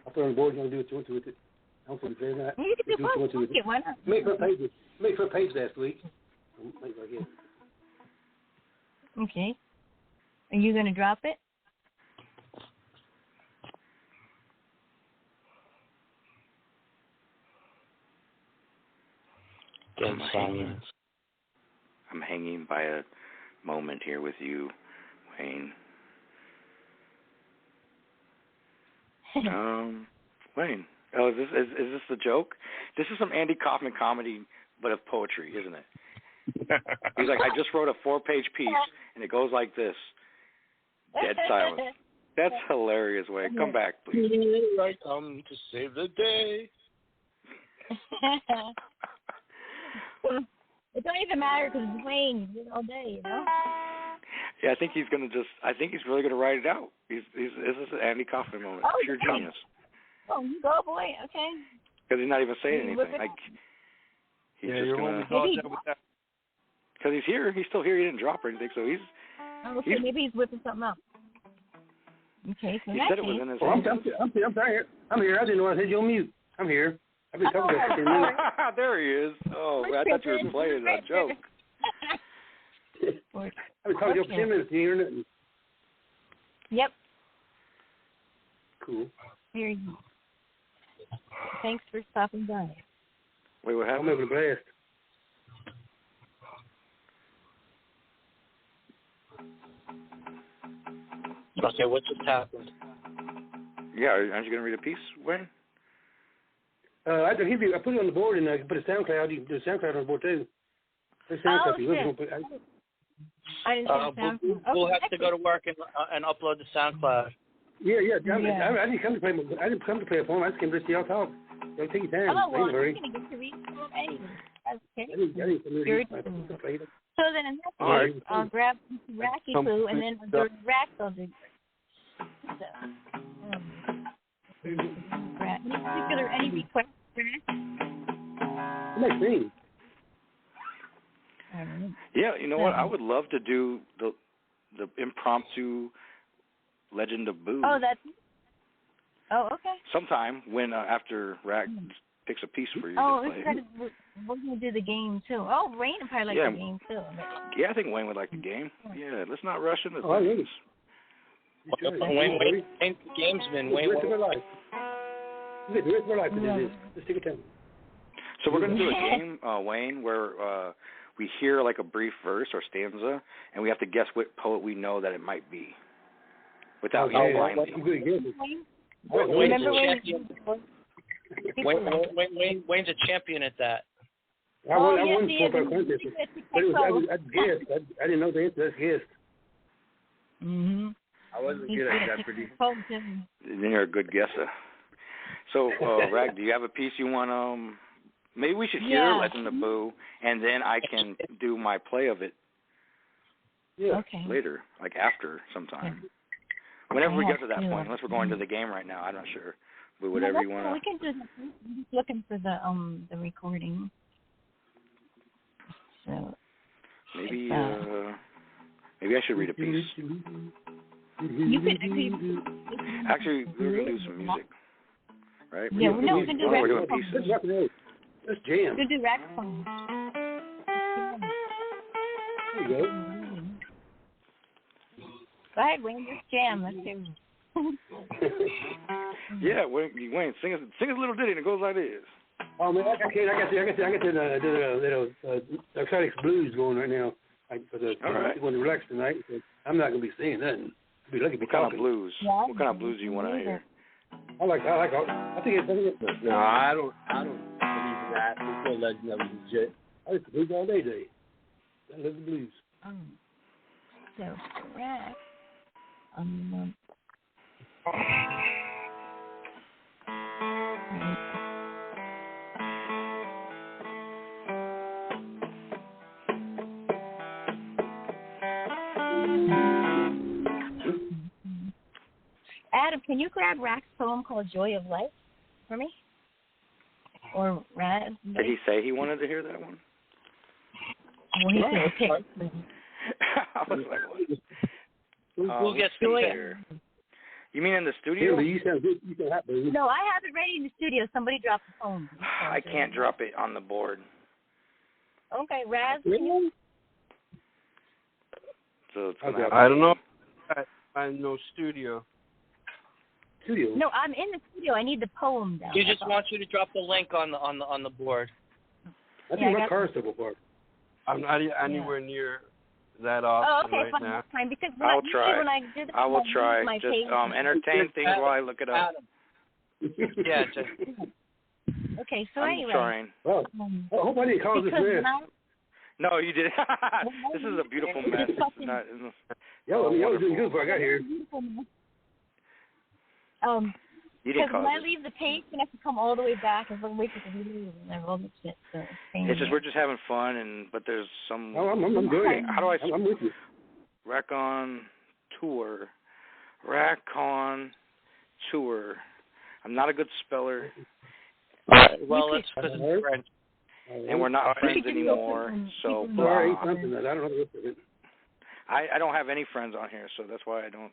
I'll put it on the board. You can do what you want to with it. I don't think it's that. You can do what you want to. Why not? Make for a page last week. Okay. Are you going to drop it? I'm hanging by a moment here with you, Wayne. Wayne. Oh, is this the joke? This is some Andy Kaufman comedy, but of poetry, isn't it? He's like, I just wrote a 4-page piece, and it goes like this. Dead silence. That's hilarious, Wayne. Come back, please. Here I come to save the day. It don't even matter because it's Wayne. You do it all day, you know? Yeah, I think he's really gonna write it out. This is an Andy Kaufman moment. Pure genius. Oh, you go, boy. Okay. Because he's not even saying anything. He's just gonna. Because he's here. He's still here. He didn't drop or anything. So he's. Oh, okay. Maybe he's whipping something up. Okay. So he said it was in his hand. I'm here. I didn't know I had you on mute. I'm here. I've been talking about it for a minute. There he is. Oh, I thought you were playing a joke. I've been talking to you for 10 minutes. You hear nothing. Yep. Cool. Here you go. Thanks for stopping by. Wait, what happened? I'm having a blast. Okay, what just happened? Yeah, aren't you going to read a piece, Wayne? I put it on the board and I put a SoundCloud. You can do a SoundCloud on the board too. SoundCloud. I didn't SoundCloud. We'll have to go to work and upload the SoundCloud. Yeah. I didn't come to play a poem. I just came to see y'all talk. Don't take your time. Oh, well, you're going to get to read the poem anyway. Okay. So then in that case, I'll grab Racky Poo and then the Rack I'll do. Any requests? Next thing. Yeah, you know what? I would love to do the impromptu Legend of Boo. Oh, okay. Sometime when after Rack picks a piece for you to play. We're going to do the game too. Oh, Wayne would probably like the game too. Yeah, I think Wayne would like the game. Yeah, let's not rush into things. Wayne, gamesman. Wayne, the rest of our life. The rest of our life to do this. Let's take it down. So we're going to do a game, Wayne, where we hear like a brief verse or stanza, and we have to guess what poet we know that it might be, without blindly. Wayne's a champion at that. I won 4 contests, but it was, I guessed. I didn't know the answer. I guessed. Mm-hmm. I wasn't good at Jeopardy. Then you're a good guesser. So, Rag, do you have a piece you want? Maybe we should hear Liquidamage, and then I can do my play of it. Yeah. Okay. Later, like after sometime. Whenever we get to that point, unless we're going to the game right now, I'm not sure. But whatever you want. We can do that. I'm just looking for the recording. So maybe maybe I should read a piece. You could actually we were gonna do some music, right? Yeah, we can do we're doing pieces. Let's jam. We can do Raconteur. There you go. Go ahead, Wayne. Just jam. Let's do. Yeah, Wayne, sing us a little ditty and it goes like this. Oh man, I got the Narcotics Blues going right now. For the going to relax tonight. So I'm not gonna be singing nothing. I'll be lucky to be talking. What kind of blues? Yeah, what kind of blues do you want to hear? I think it's. No, I don't believe in that. There's no legend of it legit. I listen to blues all day. I love the blues. So correct. Adam, can you grab Rack's poem called Joy of Life for me? Or Raz? Did he say he wanted to hear that one? Well, he said pick. I was like, what? Who gets Joy? You mean in the studio? You sound good. No, I have it ready in the studio. Somebody dropped the poem. I can't drop it on the board. Okay, Raz, can you? So it's gonna I don't know. I'm no studio. No, I'm in the studio. I need the poem down. He just wants you to drop the link on the board. I think my car's still apart. I'm not anywhere near that often right fine, now. Fine, because I'll try. When I did I will try. Just entertain things while I look it up. Yeah, just. Okay, so I'm anyway. trying. Well, I hope I didn't cause this mess. No, you didn't. This is a beautiful mess. I was doing good before I got here. Because when I leave the page, I have to come all the way back and wait for the video and all that shit. So it's just we're just having fun, but there's some. Oh, I'm doing it. How do I? I'm with you. Raconteur. I'm not a good speller. Well, that's because it's French. And we're not friends anymore, so blah. I don't know what it. I don't have any friends on here, so that's why I don't.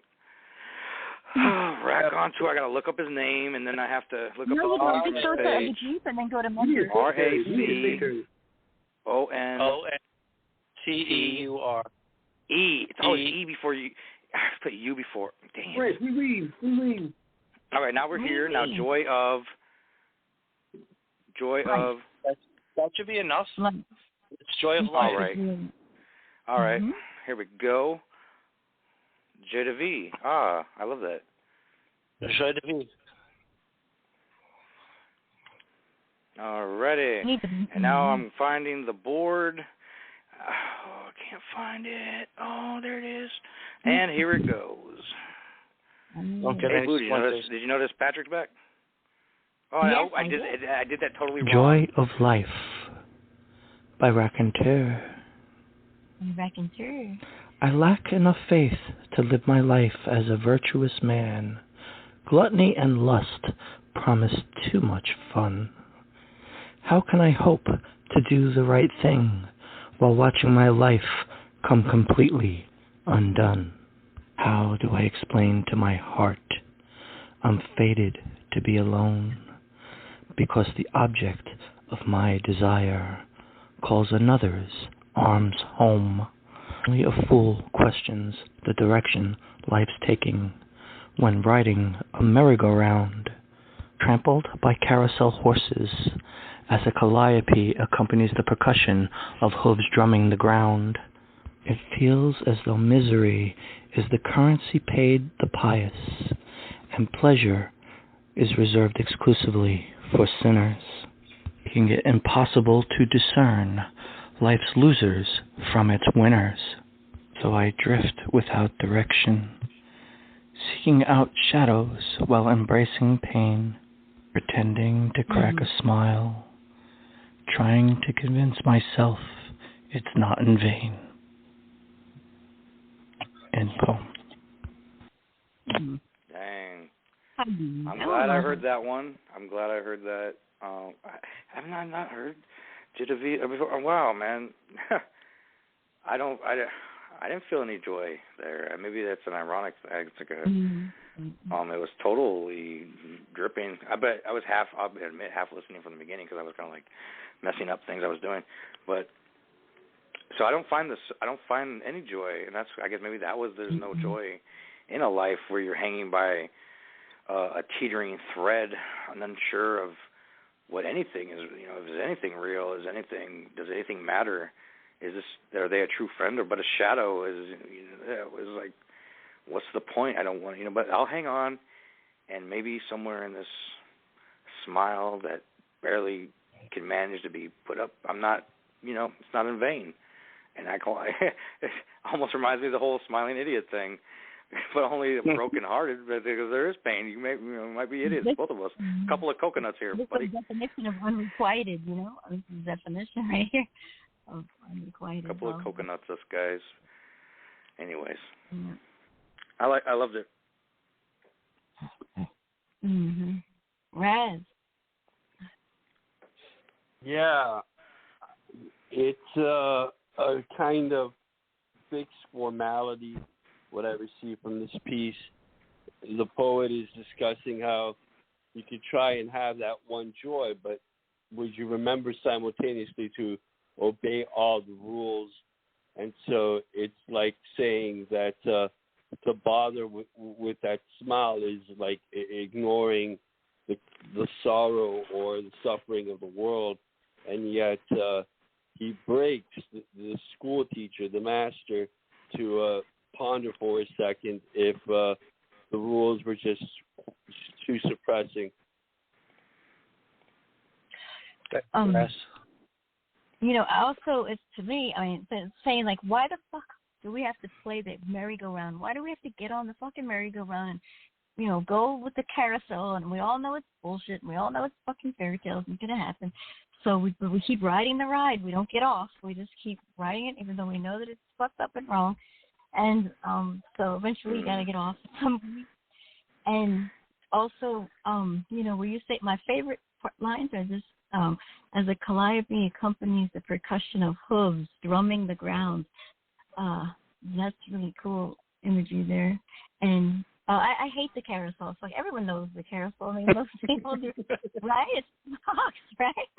Raconteur, I gotta look up his name, and then I have to look up his page. And then go to members. RACONTEUR. E. It's always E before you. I have to put U before. Damn. Right, we read. All right, now we're here. Now, joy of. That should be enough. It's joy of life. All right. Here we go. J to V. I love that. Joy to V. Alrighty. And now I'm finding the board. Oh, I can't find it. Oh, there it is. And here it goes. Okay. Hey, Boo, did you notice Patrick's back? Oh, yes, I did that totally wrong. Joy of Life by Raconteur. Raconteur. I lack enough faith to live my life as a virtuous man. Gluttony and lust promise too much fun. How can I hope to do the right thing while watching my life come completely undone? How do I explain to my heart I'm fated to be alone, because the object of my desire calls another's arms home? Only a fool questions the direction life's taking when riding a merry-go-round, trampled by carousel horses, as a calliope accompanies the percussion of hooves drumming the ground. It feels as though misery is the currency paid the pious, and pleasure is reserved exclusively for sinners. making it impossible to discern life's losers from its winners. So I drift without direction, seeking out shadows while embracing pain, pretending to crack a smile, trying to convince myself it's not in vain. End poem. Dang. I'm glad I heard that one. I'm glad I heard that. I've not heard Genevieve before. Wow, man. I didn't feel any joy there. Maybe that's an ironic thing. It was totally dripping. I'll admit, half listening from the beginning because I was kind of like messing up things I was doing. But so I don't find any joy, and I guess maybe there's no joy in a life where you're hanging by a teetering thread, and unsure of what anything is. If there's anything real, does anything matter? Are they a true friend or but a shadow? It was like, what's the point? I don't want but I'll hang on, and maybe somewhere in this smile that barely can manage to be put up, I'm not, it's not in vain. And it almost reminds me of the whole smiling idiot thing, but only broken-hearted, because there is pain. You might be idiots, both of us. A couple of coconuts here, buddy. This is the definition of unrequited, This is the definition right here of unrequited. A couple of coconuts, us guys. Anyways, I loved it. Razz. Yeah, it's a kind of fixed formality, what I received from this piece. The poet is discussing how you could try and have that one joy, but would you remember simultaneously to obey all the rules? And so it's like saying that to bother with that smile is like ignoring the sorrow or the suffering of the world. And yet he breaks the school teacher, the master, to ponder for a second if the rules were just too suppressing. Also, it's to me, it's saying, like, why the fuck do we have to play the merry-go-round? Why do we have to get on the fucking merry-go-round and, go with the carousel? And we all know it's bullshit. And we all know it's fucking fairy tales. It's going to happen. So we keep riding the ride. We don't get off. We just keep riding it, even though we know that it's fucked up and wrong. And so eventually you got to get off at some point. And also, where you say my favorite lines are just, as a calliope accompanies the percussion of hooves drumming the ground. That's really cool imagery there. And I hate the carousel. It's like everyone knows the carousel. Most people do, right? It's box, right?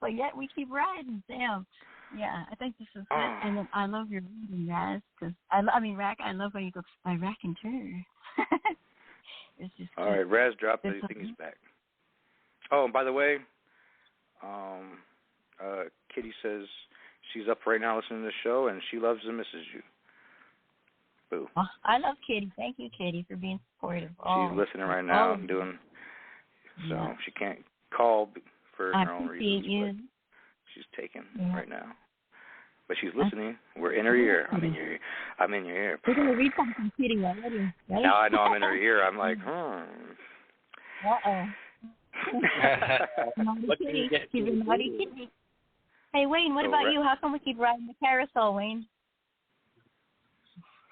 But yet we keep riding. Damn. Yeah, I think this is good. And then I love your reading, Razz, because Rack, I love how you go by Raconteur. It's just all right, Razz dropped it. I think he's back. Oh, and by the way, Kitty says she's up right now listening to the show, and she loves and misses you. Boo. Oh, I love Kitty. Thank you, Kitty, for being supportive. She's listening right now and doing, so she can't call for her own reasons. You. She's taken right now. But she's listening. We're in her ear. I'm in your ear. We're going to read something from Kitty already. Right? Now I know I'm in her ear. I'm like, Uh-oh. Naughty Kitty. She's a naughty Kitty. Hey, Wayne, what about you? How come we keep riding the carousel, Wayne?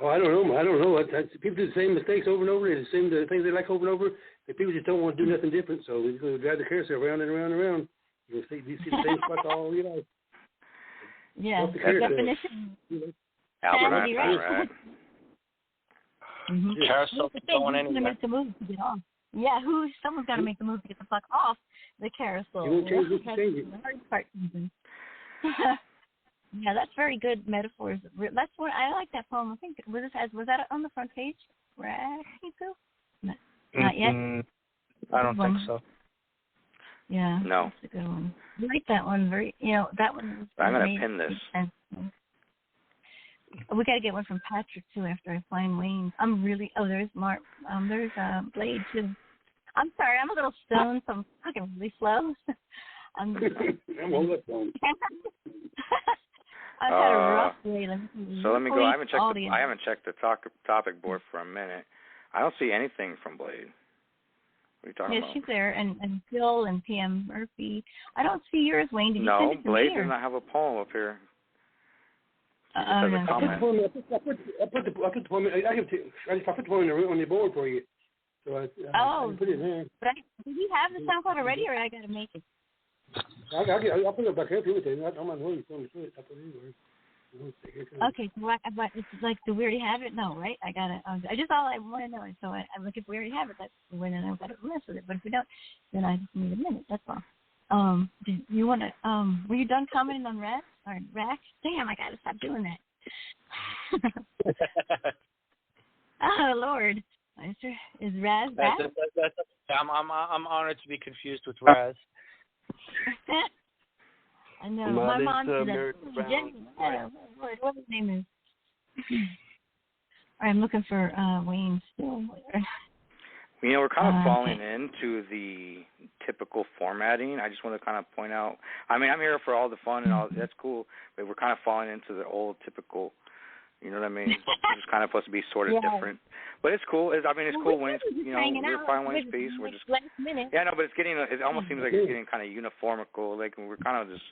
Oh, I don't know. People do the same mistakes over and over. It's the same things they like over and over. The people just don't want to do nothing different, so they're going to drive the carousel around and around and around. You see the same spots all your life. Yeah, the definition. Albert Einstein, right? Carousel going anywhere. Make the move to get off. Yeah, someone's got to make the move to get the fuck off the carousel. You won't change it, change it. The hard part. Yeah, that's very good metaphors. That's what I like that poem. I think was that on the front page? Right? Not yet. I don't think so. Yeah. No. That's a good one. I like that one. That one. I'm gonna pin this. We gotta get one from Patrick too after I find Wayne's. There's Mark. There's Blade too. I'm sorry, I'm a little stoned, so I'm fucking really slow. I'm on that phone. I've had a rough day. So let me go. I haven't checked the topic board for a minute. I don't see anything from Blade. What are you talking about? Yeah, she's there, and Phil and PM Murphy. I don't see yours, Wayne. Did you no, send it to Blade me, does not have a poem up here. He just has no. a comment. I put the poem. I put the poem on the board for you. So I put it in there. But do we have the SoundCloud already, or I got to make it? I'll put it back here if you want to. I'm on hold. I'll put it anywhere. Okay, so but it's like, do we already have it? No, right? I got it. I just all I want to know. So I'm like, if we already have it, that's when I've got to mess with it. But if we don't, then I just need a minute. That's all. Do you want to? Were you done commenting on Raz or Rack? Damn, I got to stop doing that. Oh Lord, is Raz back? I'm honored to be confused with Raz. I know. My mom said what his name is. I'm looking for Wayne still. You know, we're kind of falling into the typical formatting. I just want to kind of point out. I mean, I'm here for all the fun and all. That's cool, but we're kind of falling into the old typical. You know what I mean? It's kind of supposed to be sort of different, but it's cool. It's cool when it's, you know, we're finding Wayne's piece. We're just yeah, no, but it's getting. It almost seems like it's getting kind of uniformical. Like we're kind of just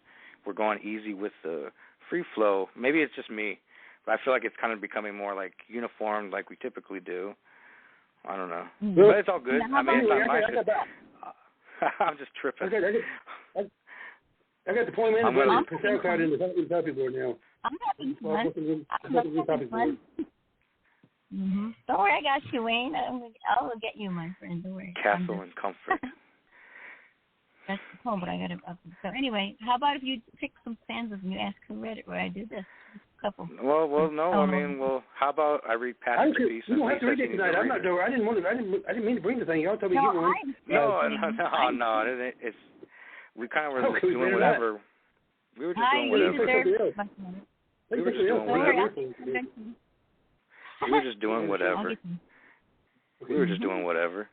we're going easy with the free flow. Maybe it's just me, but I feel like it's kind of becoming more like uniform, like we typically do. I don't know, but it's all good. I mean, it's not my I'm just tripping. I got the poem in the SoundCloud in the topic board now. I'm having fun. Don't worry, I got you, Wayne. I'll get you, my friend. Don't worry. Castle and Comfort. That's the poem, but I got it up. So anyway, how about if you pick some stanzas and you ask who read it, where I did this? A couple. Well, no. I mean, how about I read past the piece? You don't have to read it tonight. I'm not doing. I didn't mean to bring the thing. Y'all told me to get one. No. It's we kind of were just doing whatever. We were just doing whatever. We were just doing whatever. We were just doing whatever. We were just doing whatever.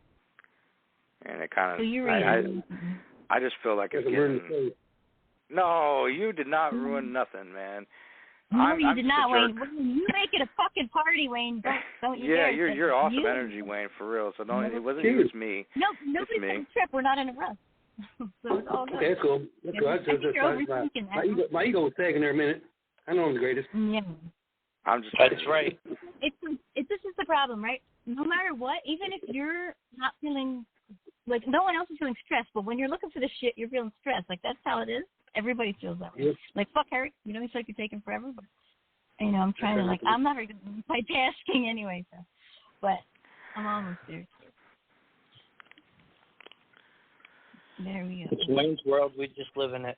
And it kind of, I just feel like it's getting. No, you did not ruin nothing, man. No, you did not, Wayne. You make it a fucking party, Wayne. Don't you yeah, dare. you're awesome energy, Wayne, for real. So don't. It wasn't you, it's me. No, nobody's on a trip. We're not in a rush. So it's all good. Okay, that's cool. That's cool. My ego was tagging there a minute. I know I'm the greatest. Yeah. I'm just. That's right. This is the problem, right? No matter what, even if you're not feeling like no one else is feeling stressed, but when you're looking for the shit, you're feeling stressed. Like that's how it is. Everybody feels that way. Yep. Like fuck Harry, you know, it's like you're taking forever, but you know, I'm trying to like I'm not very good at multitasking anyway, so but I'm almost there. There we go. It's Wayne's world. We just live in it.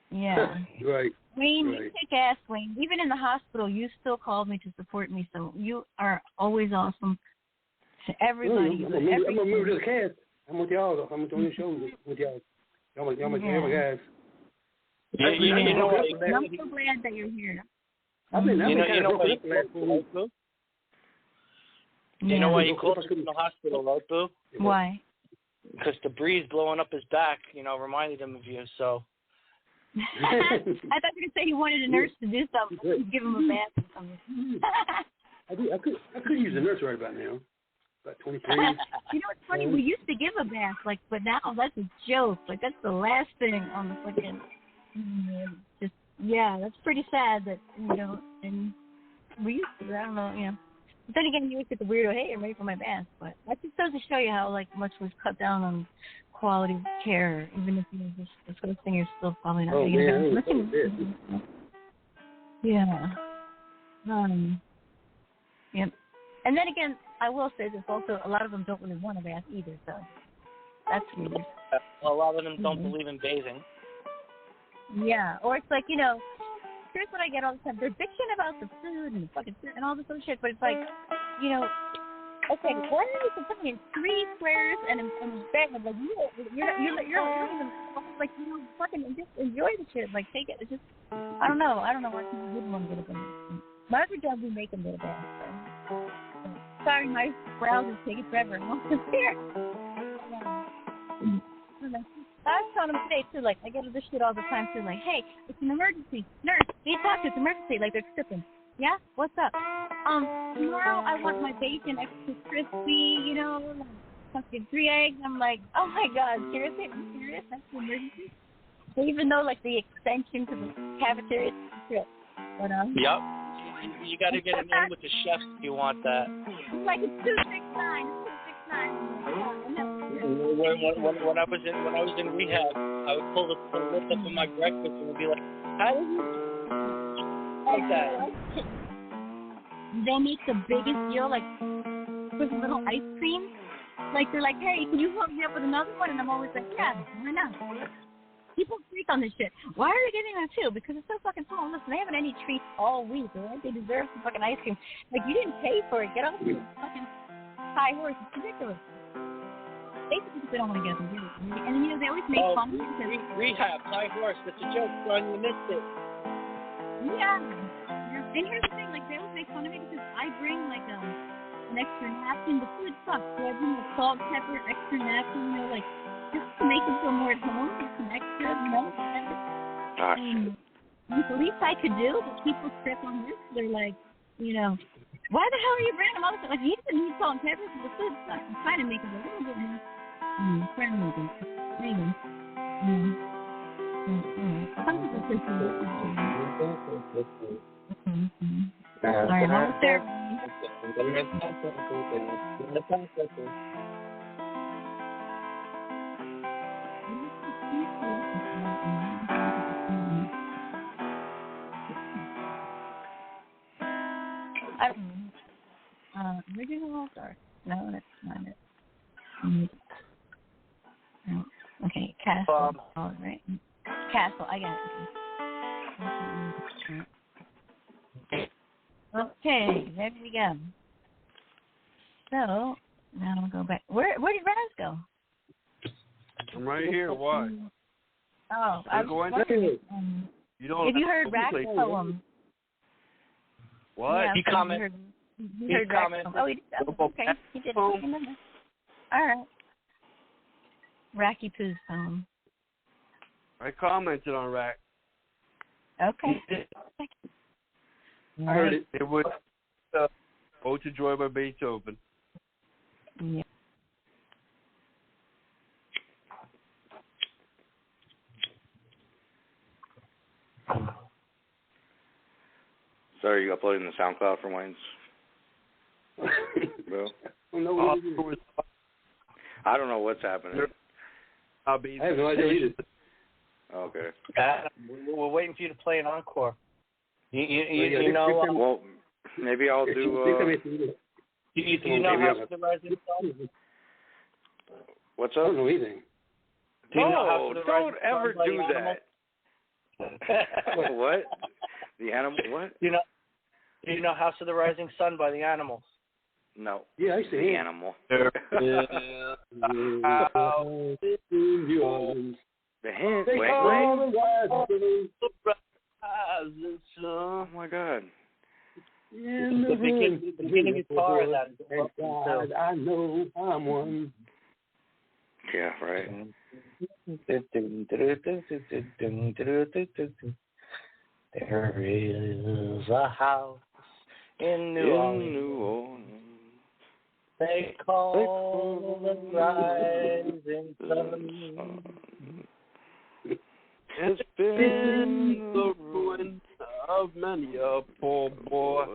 Yeah. Right. Wayne, you kick ass, Wayne. Even in the hospital, you still called me to support me, so you are always awesome to everybody. I'm gonna move to the cast. I'm with y'all. I'm doing the show with y'all. Y'all my guys. I'm so glad that you're here. I've been kind of broken up the last 4 weeks. You know why you called us from the hospital, right, Boo? Why? Because the breeze blowing up his back, you know, reminded him of you, so. I thought you were going to say he wanted a nurse to do something, give him a bath or something. I could use a nurse right about now. About 23. You know what's funny? We used to give a bath, like, but now that's a joke. Like, that's the last thing on the fucking. Just that's pretty sad that you know. And we used to. I don't know, you know. But then again, you look at the weirdo. Hey, I'm ready for my bath. But that just goes to show you how like much we've cut down on quality of care, even if you know this sort of thing is still probably not. Yeah. Yep. And then again, I will say this also, a lot of them don't really want a bath either, so that's weird. A lot of them don't believe in bathing. Yeah, or it's like, you know, here's what I get all the time. They're bitching about the food and the fucking food and all this other shit, but it's like, you know, okay, why are you complaining? 3 squares and a bed? Like, you're not even, like, you know, fucking just enjoy the shit. Like, take it. It's just, I don't know why people wouldn't want to get a bath. My other job, we make them get a bath, so. Sorry, my browser's taking forever. I'm almost here. I was telling them today too. Like I get this shit all the time too. Like, hey, it's an emergency, nurse. We need to talk to. It's an emergency. Like they're tripping. Yeah, what's up? Tomorrow I want my bacon extra crispy. You know, like fucking 3 eggs. I'm like, oh my god, seriously? Are you serious? That's an emergency. So even though like the extension to the cafeteria is a trip, but Yep. You got to get it in with the chefs if you want that. Like it's 269. It's 269. When I was in rehab, I would pull the list up on my breakfast and would be like, how did you like that? They make the biggest deal, like with little ice cream. Like they're like, hey, can you hook me up with another one? And I'm always like, yeah, why not? People freak on this shit. Why are they getting that too? Because it's so fucking small. Listen, they haven't any treats all week, alright? They deserve some fucking ice cream. Like, you didn't pay for it. Get off your fucking high horse. It's ridiculous. Basically, they don't want to get them. And then, they always make fun of it. Rehab, high horse. That's a joke, son. You missed it. Yeah. And here's the thing. Like, they always make fun of me because I bring, like, an extra napkin. The food sucks. So I bring, like, salt, pepper, extra napkin, like, just to make them feel more at home, get some extra, whatever. The least I could do, but people trip on this. They're like, why the hell are you bringing them all this? Like, you even need salt and pepper for the food stuff. I'm trying to make it a little bit more friendly. Anyway. Some people say so. All right, almost there. Original or no, that's not it. No. Okay, Castle. All right. Castle, I got it. Okay, there we go. So now I'll go back. Where did Razz go? I'm right here. Why? Oh, I was wondering. You don't. If you heard Rack's poem. What? Yeah, he commented. He commented. Oh, he did. Okay, he did. All right. Racky Poo's poem. I commented on Rack. Okay. I heard it. It was Ode to Joy by Beethoven. Yeah. So are you uploading the SoundCloud for Wayne's? Bro? I don't know what's happening. I have no idea either. Okay. We're waiting for you to play an encore. You know. Well, maybe I'll do. Do you know House of the Rising Sun? What's up? I don't know anything. No, don't ever do that. What? The animal? What? Do you know House of the Rising Sun by the Animals? No. Yeah, I see the animal. The hint. Wait. Oh my God. The beginning guitar of that. I know I'm one. Yeah, right. There is a house in New Orleans. They call the rising sun. It's been the ruin of many a poor boy.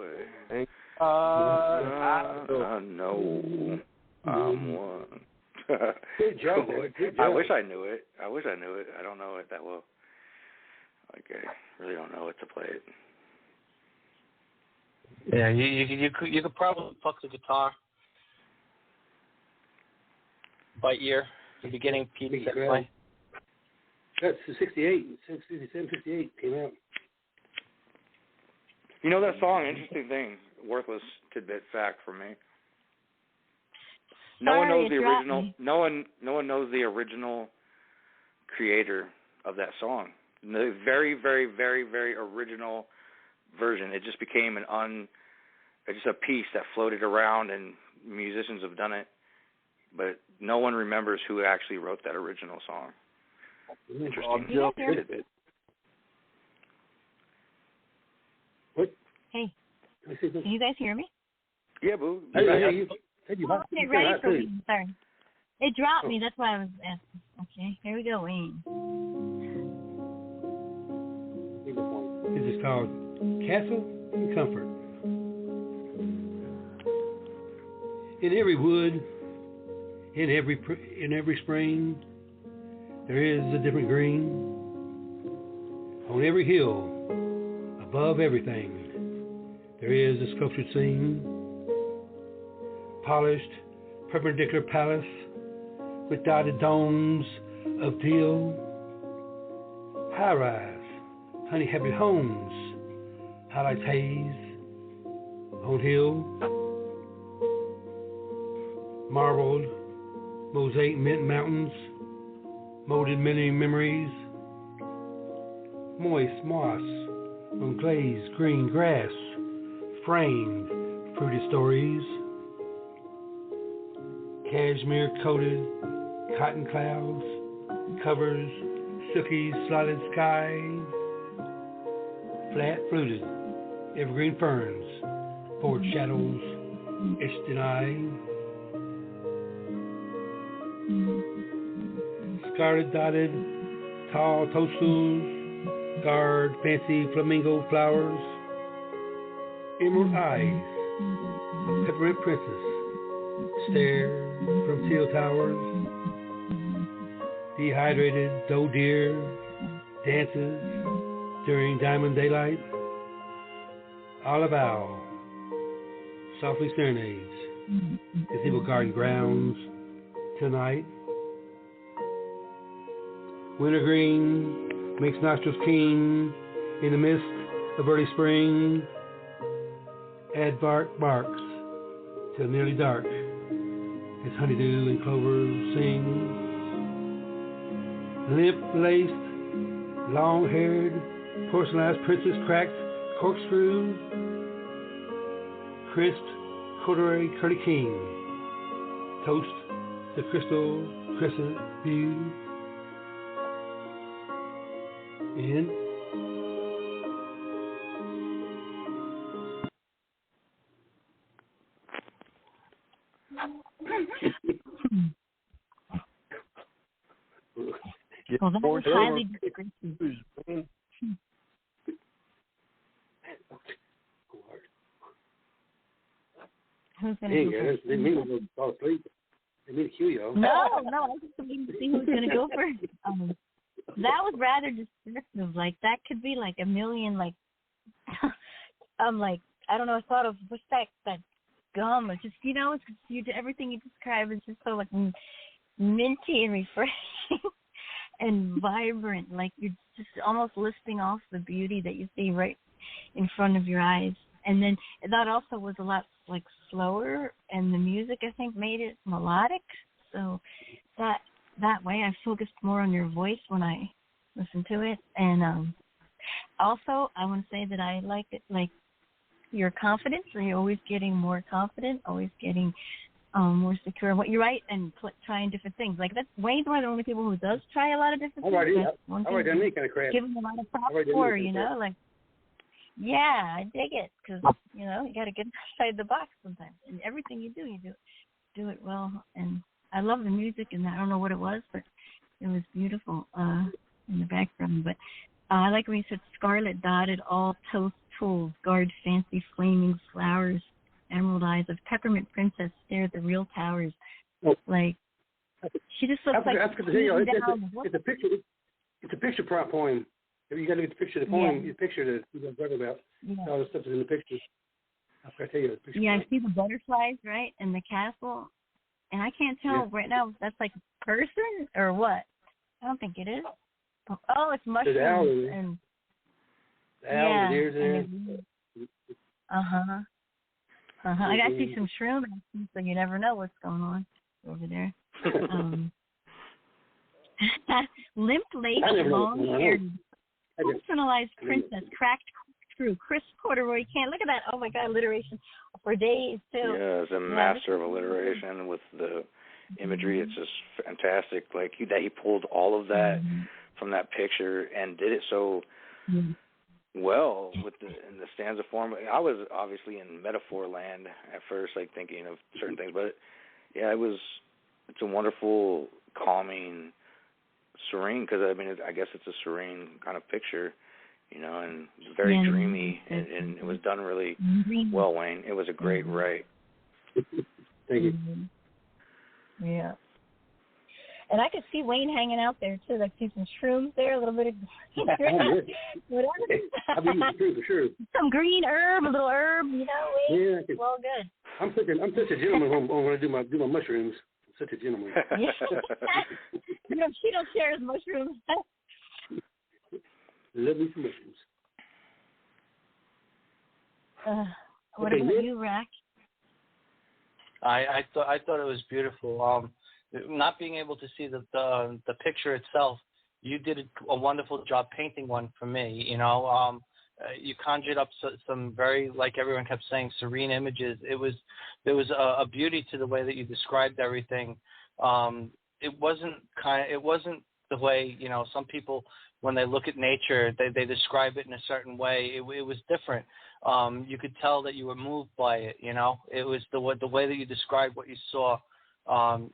And I know I'm one. Good job, boy. Good job. I wish I knew it. I don't know it that well. Like, I really don't know what to play it. Yeah, you could probably pluck the guitar by ear. The beginning piece that play. That's 68. 68 came out. You know that song? Interesting thing. Worthless tidbit fact for me. No one knows the original. No one knows the original creator of that song. The very, very, very, very original version. It just became just a piece that floated around, and musicians have done it, but no one remembers who actually wrote that original song. Interesting. You guys hear me? What? Hey, can you guys hear me? Yeah, boo. Hey, you Okay, ready for Wayne. Sorry. It dropped me. That's why I was asking. Okay, here we go, Wayne. This is called Castle and Comfort. In every wood, in every spring, there is a different green. On every hill, above everything, there is a sculptured scene. Polished, perpendicular palace with dotted domes of deal. High-rise, honey-happy homes, highlights haze on hill. Marbled, mosaic mint mountains, molded many memories. Moist moss on glazed green grass, framed fruited stories. Cashmere coated cotton clouds, covers silky slotted sky. Flat fluted evergreen ferns, forward shadows etched in eye. Scarlet dotted, tall toadstools, guard fancy flamingo flowers. Emerald eyes, peppermint princess, stare from teal towers. Dehydrated doe deer dances during diamond daylight. Olive owl softly serenades gazebo garden grounds tonight. Wintergreen makes nostrils keen in the mist of early spring. Add barks till nearly dark as honeydew and clover sing. Limp-laced, long-haired, porcelainized princess cracked corkscrew. Crisp corduroy curly king. Toast the crystal crescent view. And well, that was highly descriptive. Who's going to go first? They mean to fall asleep. They mean to kill you. No, I was just waiting to see who's going to go first. That was rather descriptive. Like, that could be like a million, like, like, I don't know, I thought of, what's that gum? It's just, it's everything you describe is just so, like, minty and refreshing and vibrant. Like, you're just almost listing off the beauty that you see right in front of your eyes. And then that also was a lot, like, slower, and the music, I think, made it melodic. So that way I focused more on your voice when I listened to it. And also, I want to say that I like it, like, your confidence. So you're always getting more confident, always getting more secure in what you write, and trying different things. Like, that's Wayne's one of the only people who does try a lot of different things. That's one thing give him a lot of props for, like, yeah, I dig it, because, you got to get outside the box sometimes. And everything you do it well. And I love the music, and I don't know what it was, but it was beautiful in the background. But I like when you said scarlet dotted, all toast tools, guard fancy flaming flowers, emerald eyes of peppermint princess stare at the real towers. Like, she just looks like it's a picture. It's a picture prop poem. You got to get the picture of the poem. Yeah. The picture that you're talking about. Yeah. All the stuff is in the picture. I forgot to tell you the picture. Yeah, I see the butterflies, right, and the castle, and I can't tell right now if that's like a person or what. I don't think it is. Oh, it's mushrooms the owl, and the owl, the ears there. I got to see some shroom action, so you never know what's going on over there. Limp-laced, long-haired, personalized princess, cracked through crisp corduroy can. Look at that! Oh my God, alliteration for days too. Yeah, as a master of alliteration with the imagery. It's just fantastic. Like that he pulled all of that from that picture and did it so well in the stanza form. I was obviously in metaphor land at first, like thinking of certain things, but yeah, it's a wonderful, calming, serene, because I guess it's a serene kind of picture, and very dreamy, and it was done really well, Wayne. It was a great write. Thank you. Yeah. And I could see Wayne hanging out there too. Like see some shrooms there, a little bit of whatever. I'll be true for sure. Some green herb, a little herb, Wayne. Yeah, it's all good. I'm such a gentleman when I do my mushrooms. I'm such a gentleman. She don't share his mushrooms. Love me some mushrooms. What about you, Rack? I thought it was beautiful. Not being able to see the picture itself, you did a wonderful job painting one for me. You conjured up some very, like everyone kept saying, serene images. There was a beauty to the way that you described everything. It wasn't the way some people, when they look at nature, they describe it in a certain way. It was different. You could tell that you were moved by it. It was the way that you described what you saw.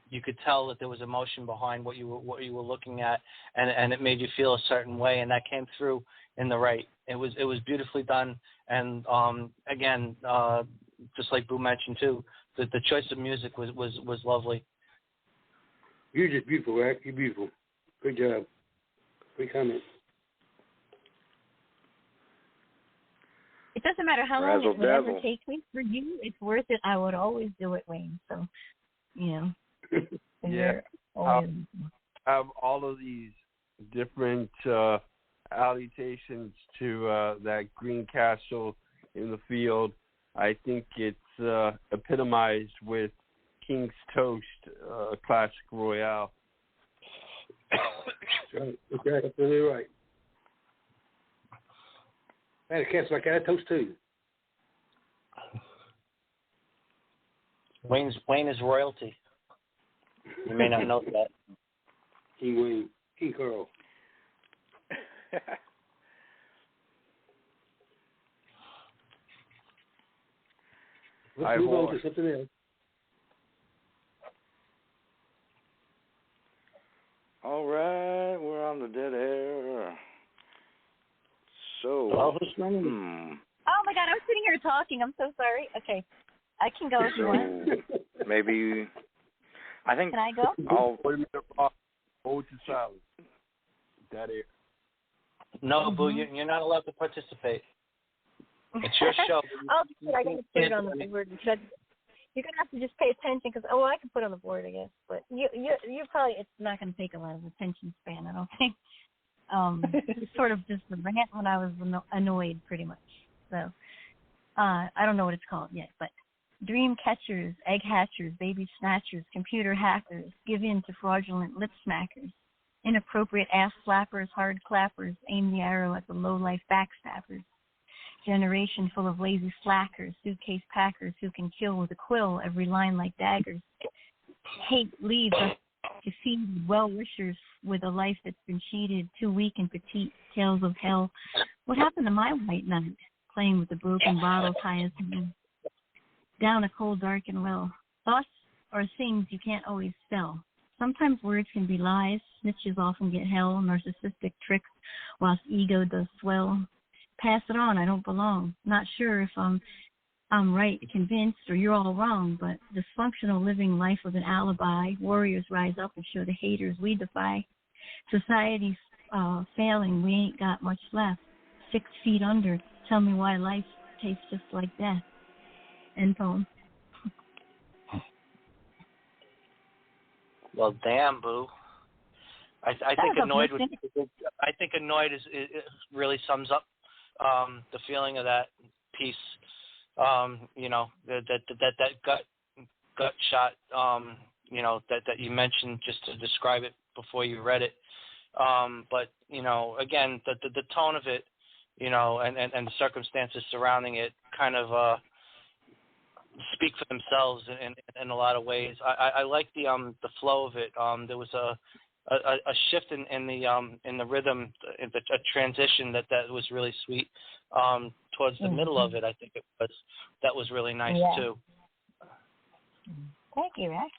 You could tell that there was emotion behind what you were looking at, and it made you feel a certain way, and that came through in the right. It was beautifully done, and again, just like Boo mentioned too, the choice of music was lovely. You're just beautiful, Rack. You're beautiful. Great job. Great comment. It doesn't matter how long it would ever take me. For you, it's worth it. I would always do it, Wayne. So. Yeah. Always. Have all of these different allitations to that green castle in the field. I think it's epitomized with King's Toast, classic royale. That's right. That's really right. I had a castle like that. I had toast too. Wayne is royalty. You may not know that. King Wayne. King Carl. Let's move on to something else. All right, we're on the dead air. So, Oh my God, I was sitting here talking. I'm so sorry. Okay. I can go if you want. Maybe, I think. Can I go? I'll hold to silence. That air. No, Boo, you're not allowed to participate. It's your show. I got to put it on the board. You're gonna have to just pay attention because I can put it on the board, I guess. But you probably, it's not gonna take a lot of attention span, I don't think. It's sort of just a rant when I was annoyed, pretty much. So I don't know what it's called yet, but. Dream catchers, egg hatchers, baby snatchers, computer hackers, give in to fraudulent lip smackers, inappropriate ass flappers, hard clappers, aim the arrow at the low-life backstabbers, generation full of lazy slackers, suitcase packers who can kill with a quill every line like daggers, hate leaves us to feed well-wishers with a life that's been cheated, too weak and petite, tales of hell. What happened to my white knight, playing with the broken bottles high as hell? Down a cold, dark, and well. Thoughts are things you can't always spell. Sometimes words can be lies. Snitches often get hell. Narcissistic tricks whilst ego does swell. Pass it on, I don't belong. Not sure if I'm right, convinced, or you're all wrong, but dysfunctional living life with an alibi. Warriors rise up and show the haters we defy. Society's failing, we ain't got much left. 6 feet under, tell me why life tastes just like death. End poem. Well, damn, Boo. I think annoyed is really sums up the feeling of that piece. That gut shot. That you mentioned just to describe it before you read it. But again, the tone of it, and the circumstances surrounding it, kind of speak for themselves in a lot of ways. I like the flow of it. There was a shift in the rhythm, a transition that was really sweet. Towards the middle of it, I think it was. That was really nice too. Thank you, Rex.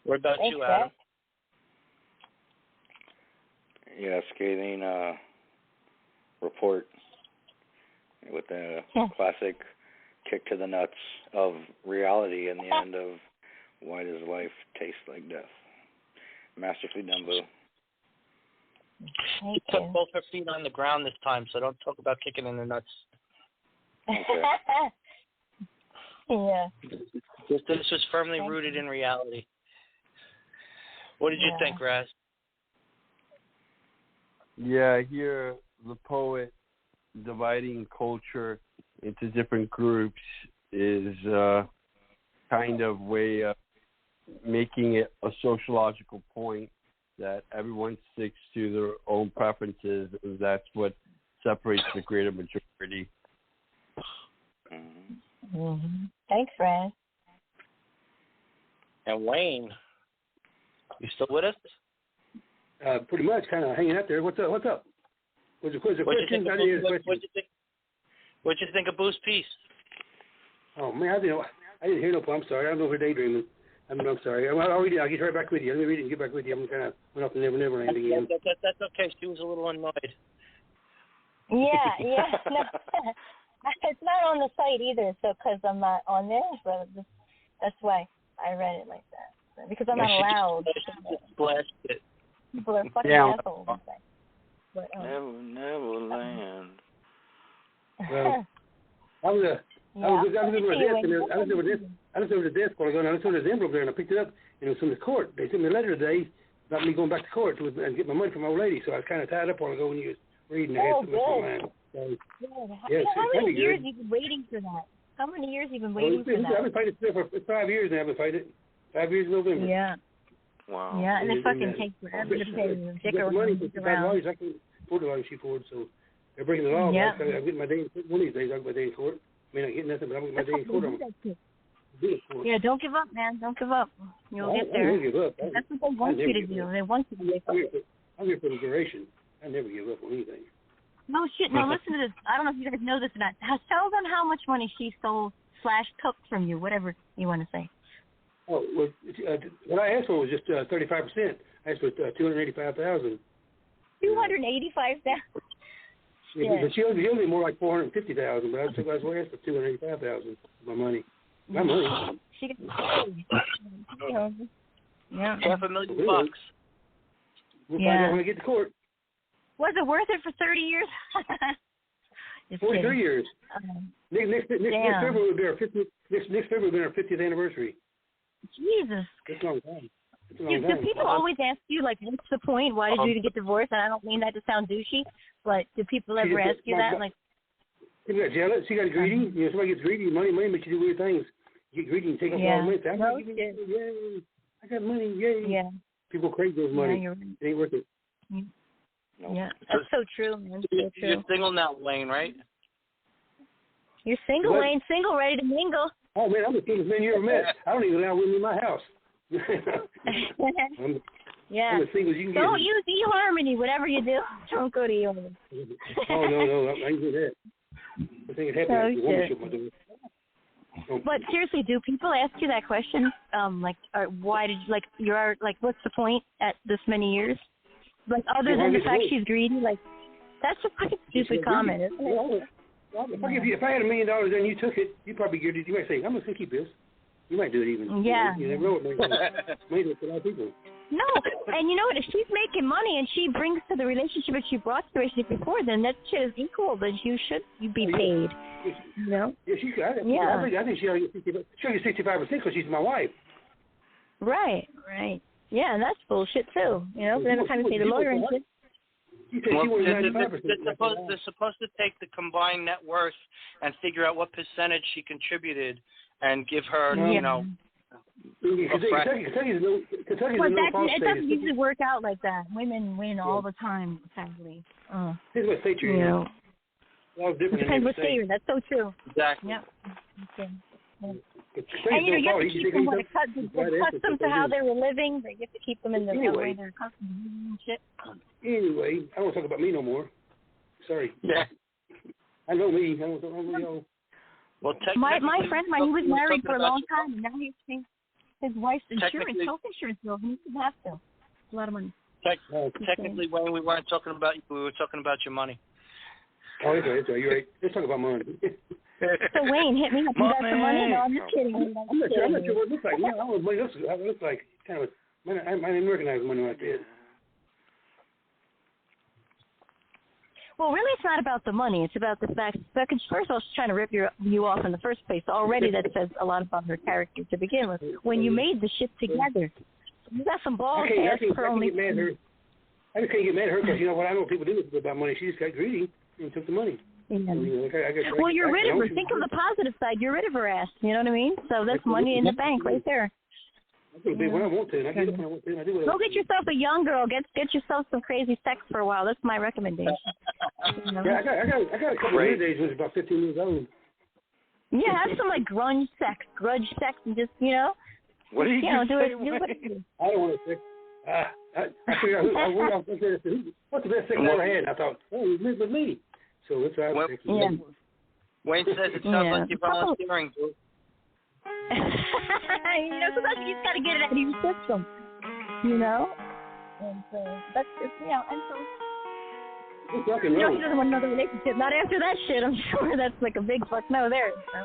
What about you, Adam? Yeah, scathing report with the classic kick to the nuts of reality and the end of why does life taste like death. Masterfully done, Boo. She took both her feet on the ground this time, so don't talk about kicking in the nuts. Okay. Yeah. This was firmly rooted in reality. What did you think, Razz? Yeah, I hear the poet dividing culture into different groups is kind of way of making it a sociological point that everyone sticks to their own preferences, and that's what separates the greater majority. Mm-hmm. Thanks, Razz. And Wayne, you still with us? Pretty much, kind of hanging out there. What's up? Was the question? What'd you think of Boo's piece? Oh man, I didn't hear no point. I'm sorry. I don't know if we're daydreaming. I'm sorry. I'll read it. I'll get right back with you. Let me read it and get back with you. I'm kind of went off the Never Land again. That's okay. She was a little annoyed. Yeah. No, it's not on the site either. So because I'm not on there, so that's why I read it like that. Because I'm not allowed. Blast it. People are fucking assholes. But, Neverland. Well, I was over the desk while ago, and I was over the envelope there, and I picked it up, and it was from the court. They sent me a letter today about me going back to court and get my money from my old lady, so I was kind of tied up while ago when you was reading. I had so much on mine. So, how many years have you been waiting for that? How many years have you been waiting for that? I've been fighting it for 5 years now. I've been fighting it. 5 years in November. Yeah. Wow. Yeah, and it fucking takes forever to pay the sticker around. I can afford the she forward, so they're breaking the law. Yeah. I'm getting my day in court. One of these days I'll get my day in court. I may not get nothing, but I'll get my day in court. Yeah, don't give up, man. Don't give up. You'll get there. I don't give up. That's what they want you to do. They want you to give up. I'm here for the duration. I never give up on anything. No shit. Now listen to this. I don't know if you guys know this or not. Tell them how much money she stole / took from you, whatever you want to say. Oh, well, what I asked for was just 35%. I asked for $285,000. $285,000. Yeah, but she owed me more like $450,000. But I was asked for $285,000. My money. She got $500,000. We'll find out when we get to court. Was it worth it for 30 years? 43 years. Next February will be our 50th anniversary. Jesus. It's a long time. Do people always ask you, like, what's the point? Why did you get divorced? And I don't mean that to sound douchey, but do people ever ask you that? Like, she got jealous. She got greedy. You know, somebody gets greedy. Money makes you do weird things. You get greedy and take off all the money. Yay! I got money. Yay! Yeah. People crave those money. Yeah, right. It ain't worth it. Yeah, that's so true, man. So true. You're single now, Wayne, right? You're single, Wayne. Single, ready to mingle. Oh, man, I'm the singlest man you ever met. I don't even allow women in my house. I'm as single as you can get. Don't use eHarmony, whatever you do. Don't go to eHarmony. Oh, no, I ain't do that. I think it happened. But seriously, do people ask you that question? Why did you, what's the point at this many years? Like, other than the fact she's greedy, like, that's a fucking stupid comment, isn't it? If I had $1 million and you took it, you'd probably get it. You might say, I'm just going to keep this. You might do it even. Yeah. You never know what money is for a lot of people. No, and you know what? If she's making money and she brings to the relationship that she brought to the relationship before, then that shit is equal. Then you should be paid. You know? Yeah, I think she'll get 65% because she's my wife. Right. Yeah, and that's bullshit too. You know, but every time you pay the lawyer and shit. They're supposed to take the combined net worth and figure out what percentage she contributed and give her, Kentucky's it doesn't usually work out like that. Women win all the time, sadly. Here's what state you're in. It depends what state you're in. That's so true. Exactly. Yep. Okay. And you have to keep them accustomed to how they were living. You have to keep them in the way they're accustomed to living and shit. Anyway, I don't want to talk about me no more. Sorry. Yeah. I know me. I don't know. Well, my friend, he was married for a long time, and now he's paying his wife's insurance, health insurance bill. He doesn't have to. It's a lot of money. Technically, Wayne, we weren't talking about you. We were talking about your money. Oh, that's right. You're right. Let's talk about money. So, Wayne, hit me up. You got some money? No, I'm just kidding. I'm not sure what it looks like. I don't know what money looks like. Kind of, I didn't recognize money like that. Well, really, it's not about the money. It's about the fact that, first of all, she's trying to rip you off in the first place. Already that says a lot about her character to begin with. When you made the shit together, you got some balls to ask for only... I just can't get mad at her because, you know what, I know what people do about money. She just got greedy and took the money. Yeah. Well, you're rid of her. Think of the positive side. You're rid of her ass. You know what I mean? So that's money in the bank right there. I can do when I want to, and I get up when I want to, and I do what I want to. Go get yourself a young girl. Get yourself some crazy sex for a while. That's my recommendation. Yeah, I got a couple of days when I was about 15 years old. Yeah, have some like grudge sex, and just What do you do it. I don't want to sex. I figured out what's the best sex I ever had. And I thought, it was with me. So let's try sex. Yeah. Wayne says it sounds like you're volunteering. Sometimes you just got to get it out of your system, And so that's just, and so. She doesn't want another relationship. Not after that shit. I'm sure that's like a big fuck no there. So,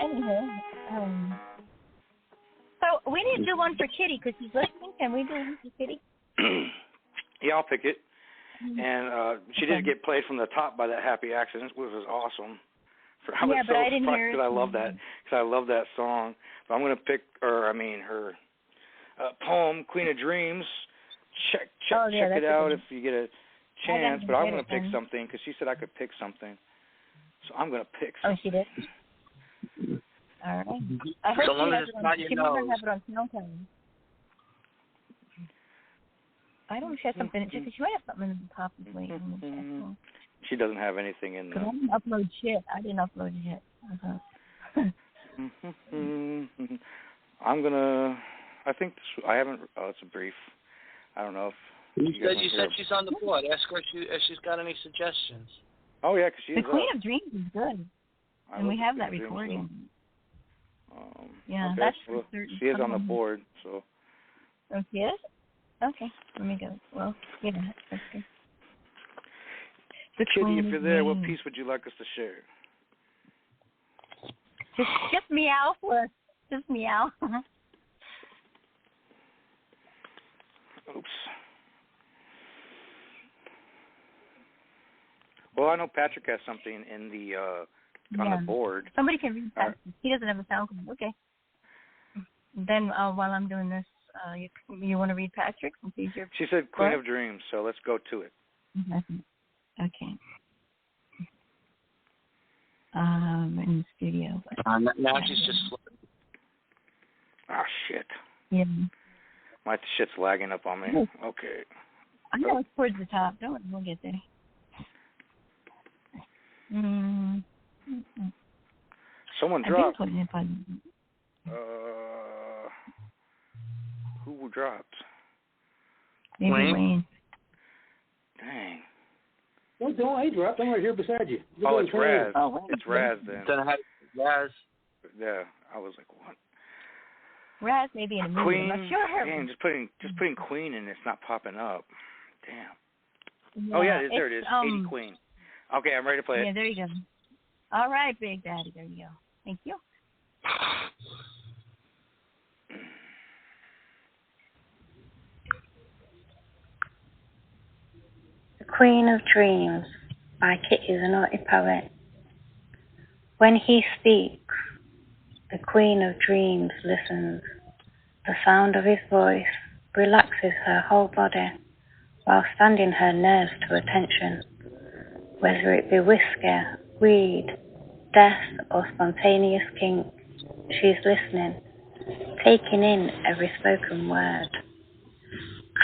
anyway, so we need to do one for Kitty because she's listening. Can we do one for Kitty? Yeah, I'll pick it. And she did get played from the top by that Happy Accident, which was awesome. But I didn't hear it. Because I love that. Because I love that song. But I'm going to pick, her poem, Queen of Dreams. Check it out if you get a chance. But I'm going to pick something because she said I could pick something. So I'm going to pick something. Oh, she did? All right. I hope she might have it on SoundCloud. I don't know if she has something in it, because she might have something in the top of the way. She doesn't have anything in there. I didn't upload shit. I'm going to, I think I haven't, it's a brief. I don't know if. You said she's on the board. Ask her if she's got any suggestions. Oh, yeah, because she's The Queen of Dreams is good. And we have that recording. Okay, that's well, she is on the board, so. Oh, she is? Okay, let me go. Well, that's good. Kitty, if you're there, what piece would you like us to share? Just meow for us. Just meow. Oops. Well, I know Patrick has something in the on the board. Somebody can read that. He doesn't have a sound. Okay. Then while I'm doing this, you want to read Patrick's? She said Queen of Dreams, so let's go to it. Okay. In the studio. Now she's just. Oh, shit. Yeah. My shit's lagging up on me. Okay. I know it's towards the top. We'll get there. Someone dropped. Who dropped? Maybe Wayne. Dang. Don't I dropped? I'm right here beside you. It's Razz. It's Razz then. Razz. Yeah, I was like, what? Razz maybe in a movie. Queen. I'm not sure. Damn, just putting Queen in, it's not popping up. Damn. Yeah, oh yeah, there it is. 80 Queen. Okay, I'm ready to play it. Yeah, there you go. All right, Big Daddy. There you go. Thank you. The Queen of Dreams by Kitty the Naughty Poet. When he speaks, the Queen of Dreams listens. The sound of his voice relaxes her whole body while standing her nerves to attention. Whether it be whiskey, weed, death or spontaneous kink, she's listening, taking in every spoken word.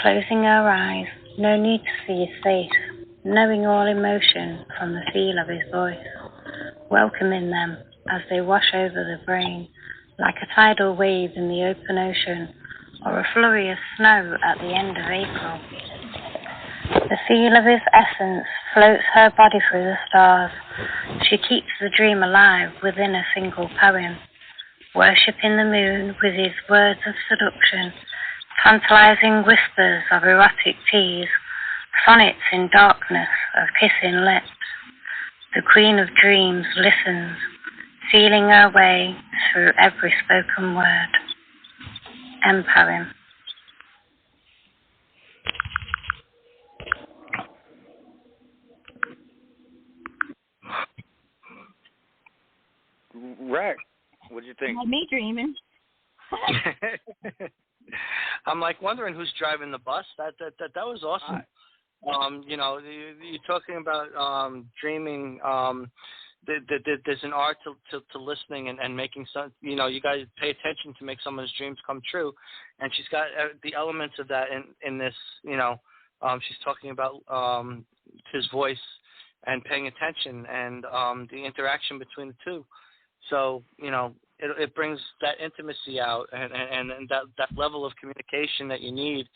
Closing her eyes, no need to see his face, knowing all emotion from the feel of his voice, welcoming them as they wash over the brain, like a tidal wave in the open ocean, or a flurry of snow at the end of April. The feel of his essence floats her body through the stars. She keeps the dream alive within a single poem, worshipping the moon with his words of seduction, tantalizing whispers of erotic tease, sonnets in darkness of kissing lips. The Queen of Dreams listens, feeling her way through every spoken word. End poem. Rack, what'd you think? Me dreaming. I'm like wondering who's driving the bus. That was awesome. You know, you're talking about dreaming. There's an art to listening and making some. You know, you guys pay attention to make someone's dreams come true, and she's got the elements of that in this. You know, she's talking about his voice and paying attention and the interaction between the two. So, you know, it brings that intimacy out and that level of communication that you need.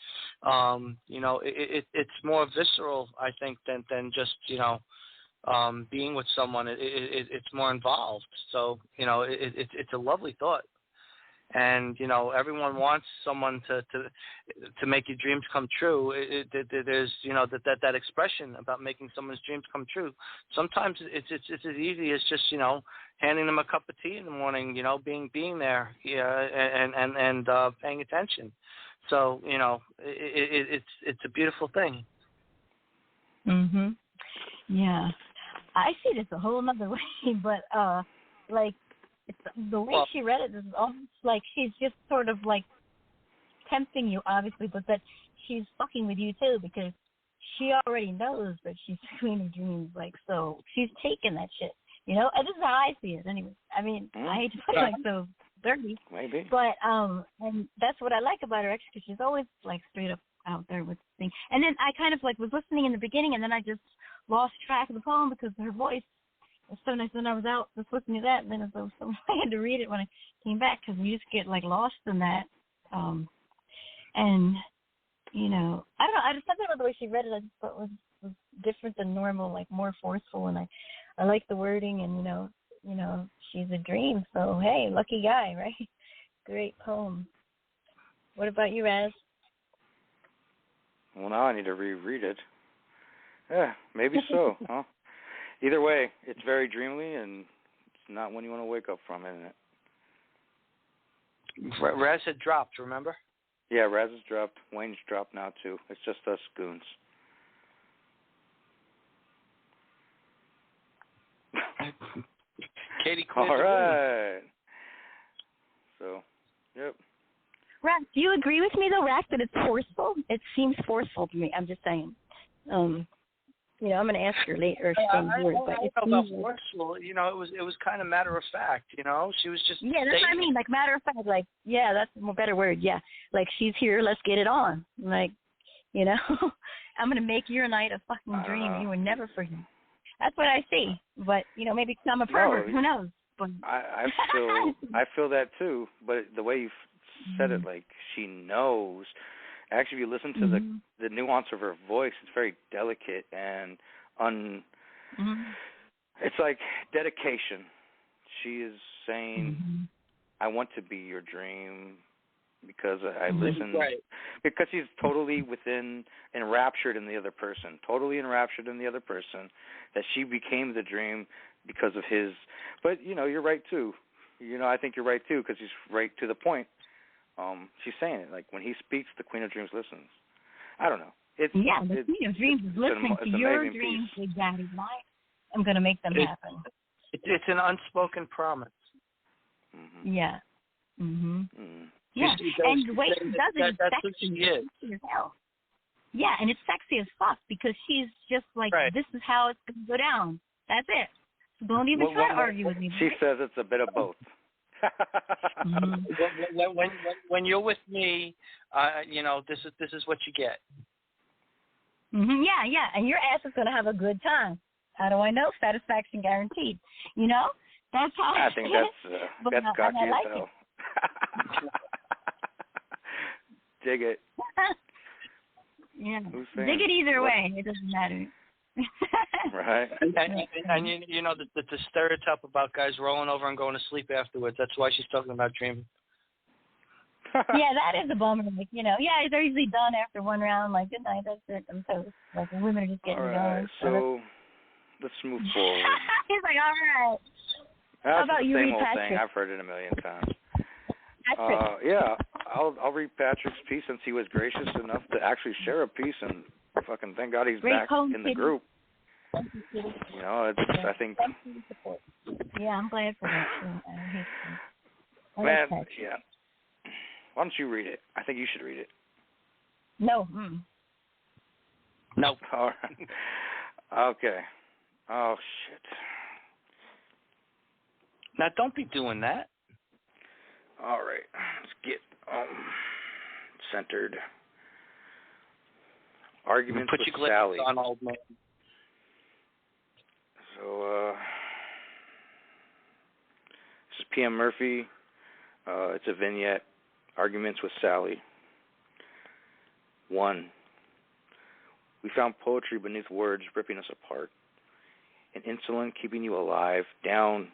You know, it's more visceral, I think, than just, you know, being with someone. It's more involved. So, you know, it's a lovely thought. And, you know, everyone wants someone to make your dreams come true. There's, you know, that expression about making someone's dreams come true. Sometimes it's as easy as just, you know, handing them a cup of tea in the morning, you know, being there, and paying attention. So, you know, it's a beautiful thing. Mhm. Yeah, I see this a whole other way, but like. It's, the way she read it is almost like she's just sort of like tempting you, obviously, but that she's fucking with you too because she already knows that she's the Queen of Dreams. Like, so she's taking that shit, you know. And this is how I see it, anyway. I mean, I hate to put it like so dirty, Maybe, but and that's what I like about her, because she's always like straight up out there with the thing. And then I kind of like was listening in the beginning, and then I just lost track of the poem because her voice. It's so nice when I was out just listening to that, and then as though I had to read it when I came back because you just get like lost in that. And you know, I don't know. I just something about the way she read it. I just thought was different than normal, like more forceful, and I like the wording. And you know, she's a dream. So hey, lucky guy, right? Great poem. What about you, Razz? Well, now I need to reread it. Yeah, maybe so. Huh? Either way, it's very dreamy, and it's not when you want to wake up from, isn't it? Razz had dropped, remember? Yeah, Razz has dropped. Wayne's dropped now, too. It's just us goons. Katie cleared All the right. room. So, yep. Rack, do you agree with me, though, Rack, that it's forceful? It seems forceful to me. I'm just saying. You know, I'm going to ask her later. I don't know about forceful. You know, it was kind of matter of fact. You know, she was just. Yeah, that's what I mean. Like matter of fact. Like, yeah, that's a better word. Yeah, like she's here. Let's get it on. Like, you know, I'm going to make your night a fucking dream. You will never forget. That's what I see. But you know, maybe because I'm a pervert. Who knows? But I feel that too. But the way you said it, like she knows. Actually, if you listen to the nuance of her voice, it's very delicate and it's like dedication. She is saying, I want to be your dream because I listen. Right. Because she's totally enraptured in the other person, that she became the dream because of his. But, you know, you're right, too. You know, I think you're right, too, because he's right to the point. She's saying it, like when he speaks, the Queen of Dreams listens. I don't know. The Queen of Dreams is listening to your dreams, Big Daddy. I'm going to make them happen. It's an unspoken promise. Mm-hmm. Yeah. Mm-hmm. Yeah, and the way she does it is sexy as hell. Yeah, and it's sexy as fuck because she's just like, This is how it's going to go down. That's it. So don't even try to argue with me. She says it's a bit of both. When you're with me, you know, this is what you get. Yeah, and your ass is gonna have a good time. How do I know? Satisfaction guaranteed. You know, That's how I think that's cocky as like hell. Dig it. Yeah. Dig it either way. It doesn't matter. Right. And you know the stereotype about guys rolling over and going to sleep afterwards. That's why she's talking about dreaming. Yeah, that is a bummer. Like, you know, yeah, they're usually done after one round. Like, good night, that's it. I'm toast. Like, the women are just getting all right, going. so let's move forward. He's like, all right. That's How about the you same read old Patrick? thing. I've heard it a million times. Patrick. Yeah, I'll read Patrick's piece since he was gracious enough to actually share a piece, and fucking thank God he's back in the group. You know, I think. Yeah, I'm glad for that. Man, yeah. Why don't you read it? I think you should read it. No. No. All right. Okay. Oh, shit. Now, don't be doing that. All right. Let's get centered. Arguments Put with your Sally. on, old man. So, this is PM Murphy. It's a vignette. Arguments with Sally. 1. We found poetry beneath words ripping us apart. An insulin keeping you alive. Down.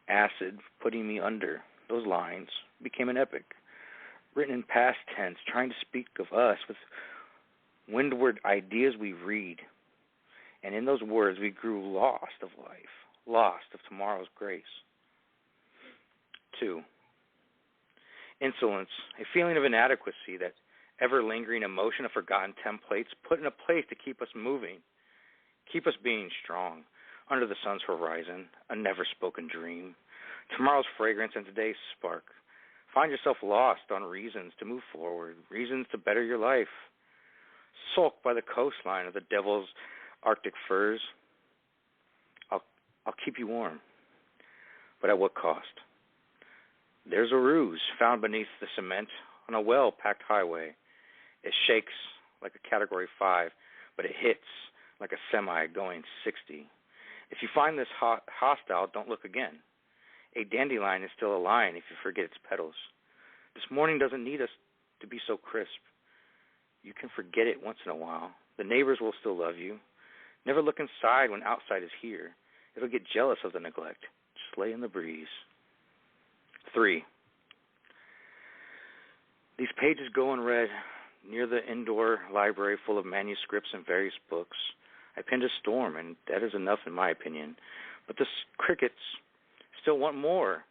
Acid putting me under. Those lines became an epic. Written in past tense, trying to speak of us with windward ideas we read. And in those words, we grew lost of life. Lost of tomorrow's grace. 2. Insolence, a feeling of inadequacy, that ever-lingering emotion of forgotten templates put in a place to keep us moving, keep us being strong, under the sun's horizon, a never-spoken dream, tomorrow's fragrance and today's spark. Find yourself lost on reasons to move forward, reasons to better your life. Sulk by the coastline of the devil's Arctic furs. I'll keep you warm, but at what cost? There's a ruse found beneath the cement on a well-packed highway. It shakes like a Category 5, but it hits like a semi going 60. If you find this hostile, don't look again. A dandelion is still a lion if you forget its petals. This morning doesn't need us to be so crisp. You can forget it once in a while. The neighbors will still love you. Never look inside when outside is here. It'll get jealous of the neglect. Just lay in the breeze. 3. These pages go unread near the indoor library full of manuscripts and various books. I penned a storm, and that is enough in my opinion. But the crickets still want more.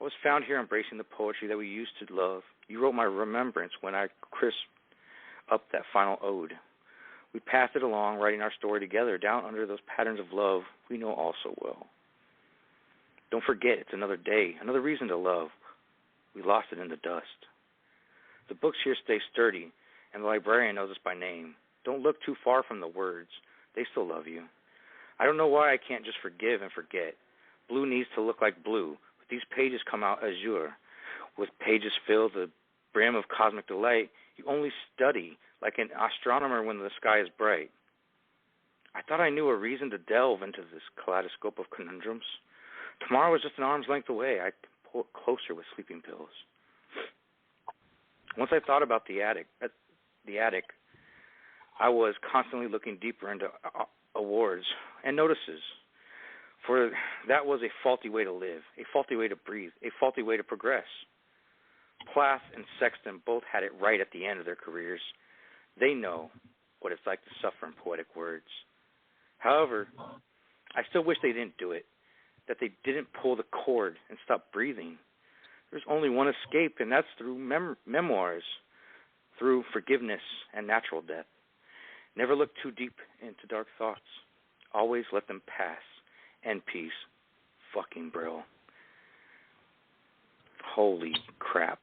I was found here embracing the poetry that we used to love. You wrote my remembrance when I crisped up that final ode. We passed it along, writing our story together down under those patterns of love we know all so well. Don't forget, it's another day, another reason to love. We lost it in the dust. The books here stay sturdy, and the librarian knows us by name. Don't look too far from the words. They still love you. I don't know why I can't just forgive and forget. Blue needs to look like blue. But these pages come out azure. With pages filled to the brim of cosmic delight, you only study like an astronomer when the sky is bright. I thought I knew a reason to delve into this kaleidoscope of conundrums. Tomorrow is just an arm's length away. I can pull it closer with sleeping pills. Once I thought about the attic, I was constantly looking deeper into awards and notices. For that was a faulty way to live, a faulty way to breathe, a faulty way to progress. Plath and Sexton both had it right at the end of their careers. They know what it's like to suffer in poetic words. However, I still wish they didn't do it, that they didn't pull the cord and stop breathing. There's only one escape, and that's through memoirs, through forgiveness and natural death. Never look too deep into dark thoughts. Always let them pass. And peace. Fucking Brill. Holy crap.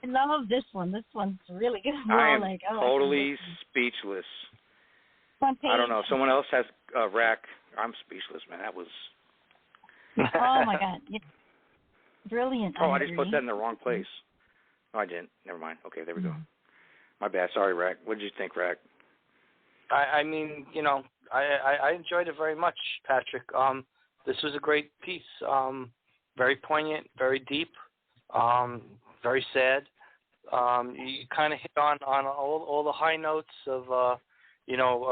I love this one. This one's really good. I am totally speechless. I don't know. If someone else has a rack, I'm speechless, man. That was... Oh, my God. Yeah. Brilliant. Oh, I just put that in the wrong place. No, I didn't. Never mind. Okay, there we go. My bad. Sorry, Rack. What did you think, Rack? I mean, you know, I enjoyed it very much, Patrick. This was a great piece. Very poignant, very deep, very sad. You kind of hit on all the high notes of a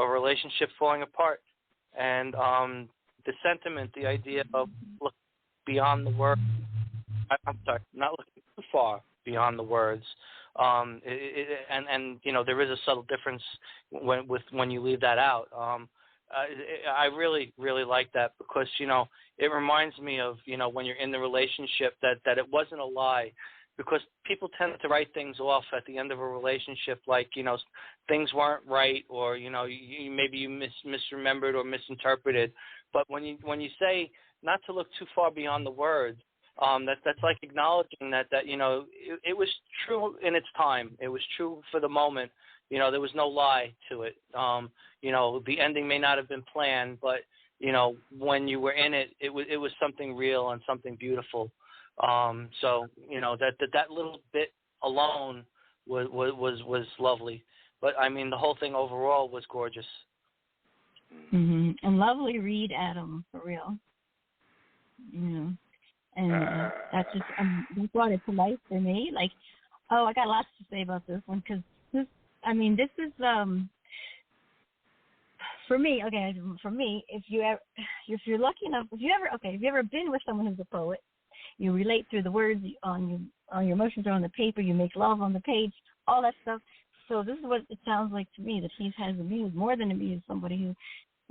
relationship falling apart, and the sentiment, the idea of look beyond the words. I'm sorry, not looking too far beyond the words. And there is a subtle difference when you leave that out. I really, really like that because, it reminds me of, when you're in the relationship that it wasn't a lie, because people tend to write things off at the end of a relationship like, things weren't right, or, maybe you misremembered or misinterpreted. But when you say not to look too far beyond the words, that's like acknowledging that it was true in its time. It was true for the moment. There was no lie to it. The ending may not have been planned, but when you were in it, it was something real and something beautiful. So that little bit alone was lovely. But I mean, the whole thing overall was gorgeous. Mm-hmm. And lovely read, Adam, for real. And that just brought it to life for me. Like, I got lots to say about this one because this is for me. Okay, for me, if you're lucky enough, if you ever been with someone who's a poet, you relate through the words on your emotions are on the paper. You make love on the page, all that stuff. So this is what it sounds like to me, that he has a muse, more than a muse, somebody who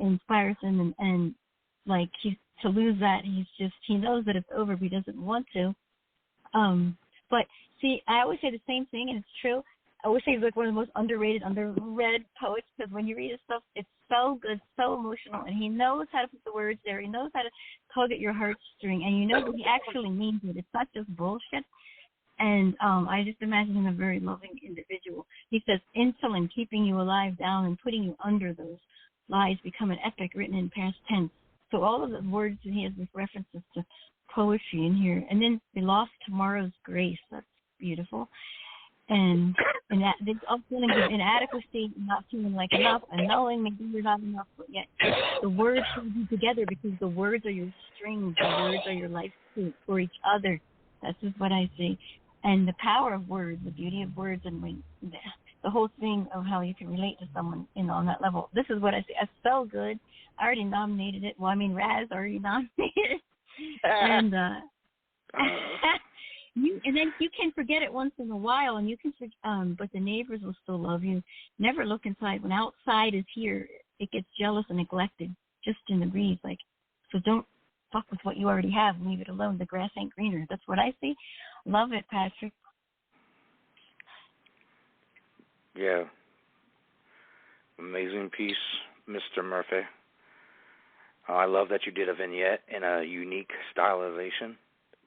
inspires him and like to lose that, he knows that it's over, but he doesn't want to. But see, I always say the same thing, and it's true. I always say he's like one of the most underrated, underread poets, because when you read his stuff, it's so good, so emotional, and he knows how to put the words there. He knows how to tug at your heartstring, and you know that he actually means it. It's not just bullshit. And I just imagine him a very loving individual. He says, insulin, keeping you alive down and putting you under those lies, become an epic written in past tense. So all of the words that he has with references to poetry in here. And then we lost tomorrow's grace. That's beautiful. And that this feeling of inadequacy, not feeling like enough, and knowing maybe you're not enough, but yet the words hold you together because the words are your strings, the words are your life for each other. That's just what I see. And the power of words, the beauty of words, and the whole thing of how you can relate to someone on that level. This is what I see. It's so good. I already nominated it. Well, Razz already nominated it. And and then you can forget it once in a while, and you can, but the neighbors will still love you. Never look inside. When outside is here, it gets jealous and neglected just in the breeze. Like, so don't fuck with what you already have. Leave it alone. The grass ain't greener. That's what I see. Love it, Patrick. Yeah. Amazing piece, Mr. Murphy. I love that you did a vignette in a unique stylization.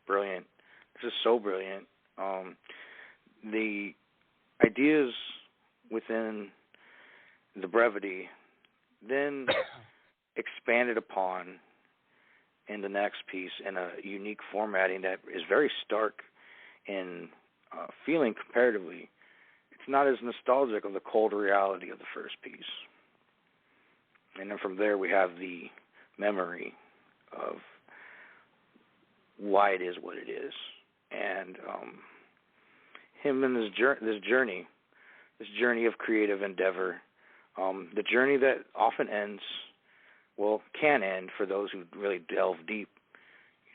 Brilliant. This is so brilliant. The ideas within the brevity then expanded upon in the next piece in a unique formatting that is very stark in feeling comparatively. It's not as nostalgic of the cold reality of the first piece. And then from there we have the memory of why it is what it is. And him and this journey of creative endeavor, the journey that often ends, can end for those who really delve deep.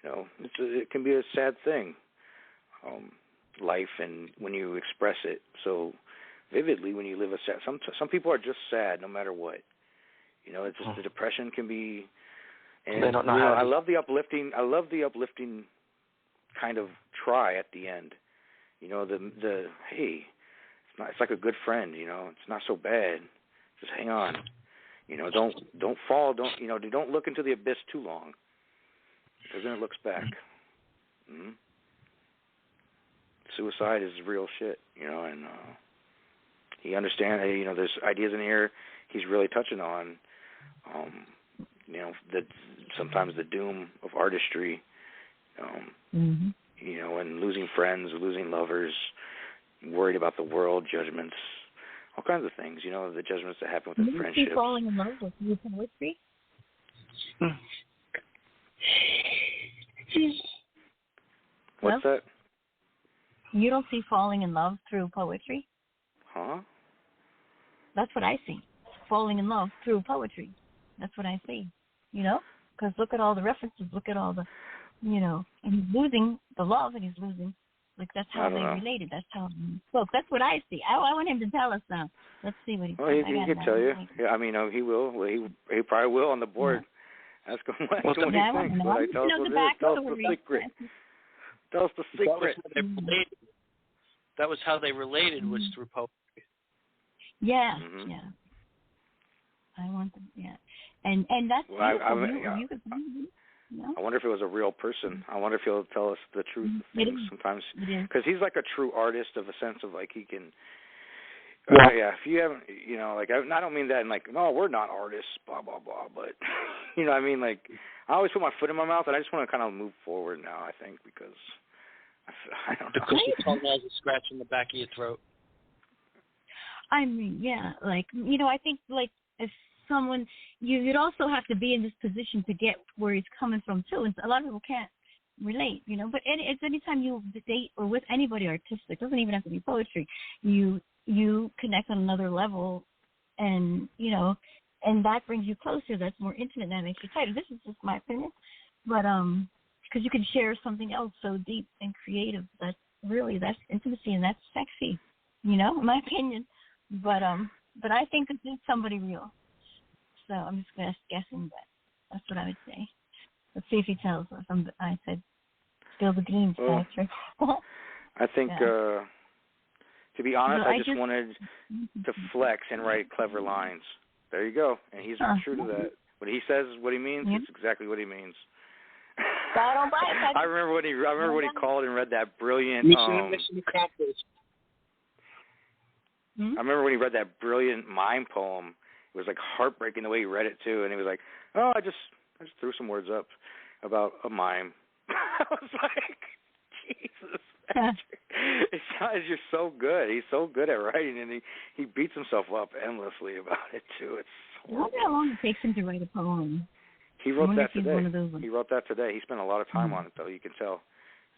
It can be a sad thing, life, and when you express it so vividly, when you live a sad. Some people are just sad no matter what. It's just the depression can be. And they don't know I love the uplifting. I love the uplifting kind of try at the end. The hey, it's like a good friend. It's not so bad. Just hang on. Don't fall. Don't look into the abyss too long, because then it looks back. Mm-hmm. Suicide is real shit. And he understands. There's ideas in here he's really touching on. Sometimes the doom of artistry, and losing friends, losing lovers, worried about the world, judgments, all kinds of things, you know, the judgments that happen within You friendships. see falling in love with poetry? What's that? You don't see falling in love through poetry? Huh? That's what I see. Falling in love through poetry. That's what I see. You know? Because look at all the references. Look at all the, you know, and he's losing the love and he's losing. Like, that's how they related. That's how he spoke. That's what I see. I want him to tell us now. Let's see what he says. Well, he can tell you. Yeah, I mean, he will. Well, he probably will on the board. Yeah. Ask him what he thinks. Tell us what it is. Tell us the secret. Tell us the secret. That was how they related, was through poetry. Yeah, Mm-hmm. yeah. I want them, yeah. And that's beautiful. I wonder if it was a real person. I wonder if he'll tell us the truth of things sometimes. Because he's like a true artist of a sense of like he can. Yeah, if you haven't, you know, like I don't mean that in like, no, we're not artists, blah, blah, blah. But, you know what I mean? Like, I always put my foot in my mouth and I just want to kind of move forward now, I think, because I don't know. Because your tongue has a scratch in the back of your throat. I mean, yeah, like, you know, I think, like, if someone, you'd also have to be in this position to get where he's coming from, too. And a lot of people can't relate, you know. But it's anytime you date or with anybody artistic, it doesn't even have to be poetry, you connect on another level and, you know, and that brings you closer. That's more intimate and that makes you tighter. This is just my opinion. But, because you can share something else so deep and creative. That's intimacy and that's sexy, you know, in my opinion. But I think this is somebody real. So I'm just guessing, but that's what I would say. Let's see if he tells us. I said, spill the beans, Patrick. I think, to be honest, I just wanted to flex and write clever lines. There you go. And he's true to that. When he says what he means, it's exactly what he means. I remember when he called and read that brilliant. Mission accomplished. I remember when he read that brilliant mime poem. It was like heartbreaking the way he read it too, and he was like, "Oh, I just threw some words up about a mime." I was like, "Jesus, you're so good. He's so good at writing, and he beats himself up endlessly about it too. It's I wonder how long it takes him to write a poem. He wrote that today. He wrote that today. He spent a lot of time on it, though. You can tell.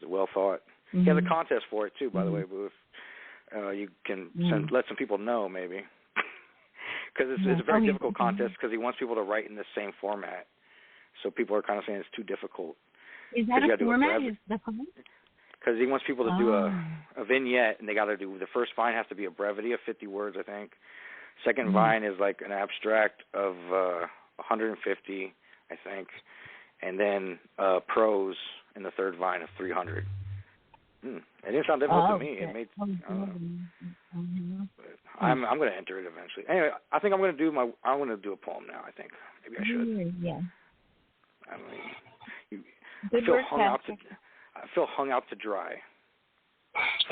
It's well thought. He has a contest for it too, by the way, Boo. If you can let some people know, maybe. Because it's a very difficult contest because he wants people to write in the same format. So people are kind of saying it's too difficult. Is that a format? Because he wants people to do a vignette, and they got to do the first vine has to be a brevity of 50 words, I think. Second vine is like an abstract of 150, I think, and then prose in the third vine of 300. It didn't sound difficult to me. It made. I'm going to enter it eventually. Anyway, I think I'm going to do a poem now. I think maybe I should. Yeah. I mean, I feel hung out to dry.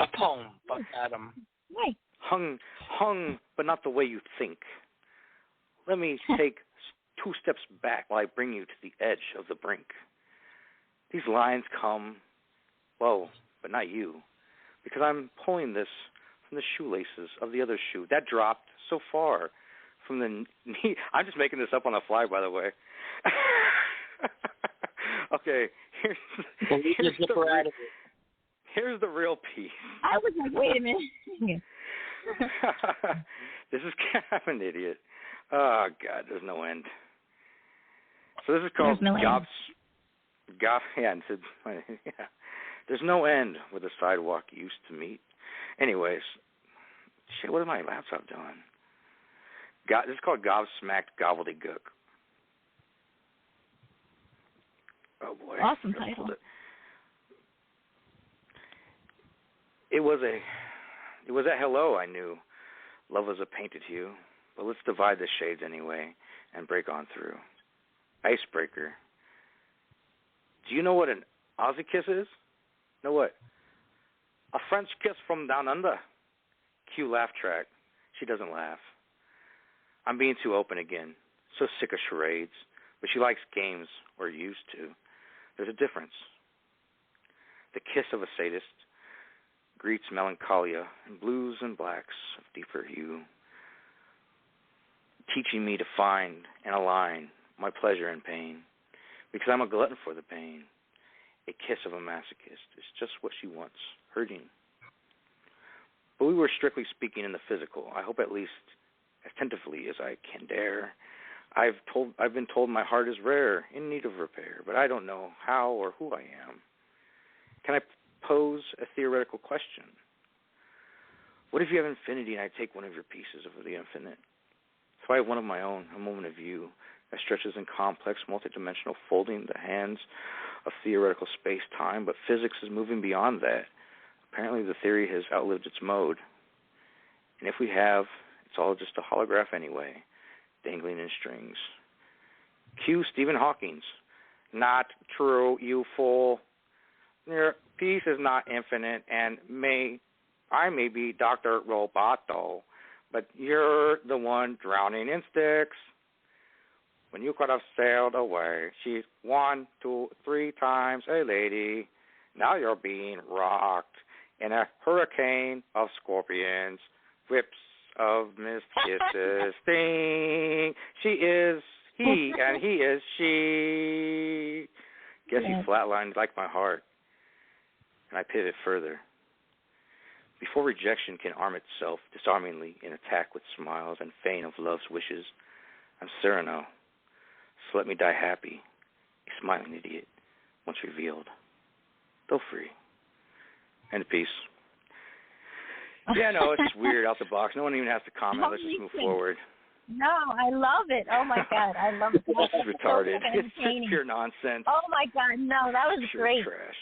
A poem, but Adam. Why? Hung, but not the way you think. Let me take 2 steps back while I bring you to the edge of the brink. These lines come, whoa, but not you, because I'm pulling this from the shoelaces of the other shoe. That dropped so far from the knee. I'm just making this up on the fly, by the way. Okay, here's the real piece. I was like, wait a minute. This is I'm an idiot. Oh, God, there's no end. So this is called There's no end where the sidewalk used to meet. Anyways, shit, what is my laptop doing? This is called Gobsmacked Gobbledygook. Oh, boy. Awesome title. It was at hello I knew. Love was a painted hue. But let's divide the shades anyway and break on through. Icebreaker. Do you know what an Aussie kiss is? Know what? A French kiss from down under. Cue laugh track. She doesn't laugh. I'm being too open again. So sick of charades. But she likes games, or used to. There's a difference. The kiss of a sadist greets melancholia in blues and blacks of deeper hue. teaching me to find and align my pleasure and pain, because I'm a glutton for the pain. A kiss of a masochist is just what she wants, hurting. But we were strictly speaking in the physical. I hope at least as tentatively as I can dare. I've been told my heart is rare, in need of repair, but I don't know how or who I am. Can I pose a theoretical question? What if you have infinity and I take one of your pieces of the infinite? So I have one of my own, a moment of view that stretches in complex, multidimensional folding the hands of theoretical space-time, but physics is moving beyond that. Apparently the theory has outlived its mode. And if we have, it's all just a holograph anyway, dangling in strings. Cue Stephen Hawking's. Not true, you fool. Your piece is not infinite, and I may be Dr. Roboto, but you're the one drowning in sticks. When you could have sailed away, she's 1, 2, 3 times a lady. Now you're being rocked in a hurricane of scorpions, whips of missed kisses. Sting. She is he, and he is she. Guess you flatlined like my heart. And I pivot further. Before rejection can arm itself disarmingly in attack with smiles and feign of love's wishes, I'm Cyrano. So let me die happy, a smiling idiot, once revealed, though free. End of piece. Yeah, no, it's just weird, out the box. No one even has to comment. Let's just move forward. No, I love it. Oh, my God. I love it. This is retarded. It's pure nonsense. Oh, my God. No, that was pure great. Trash.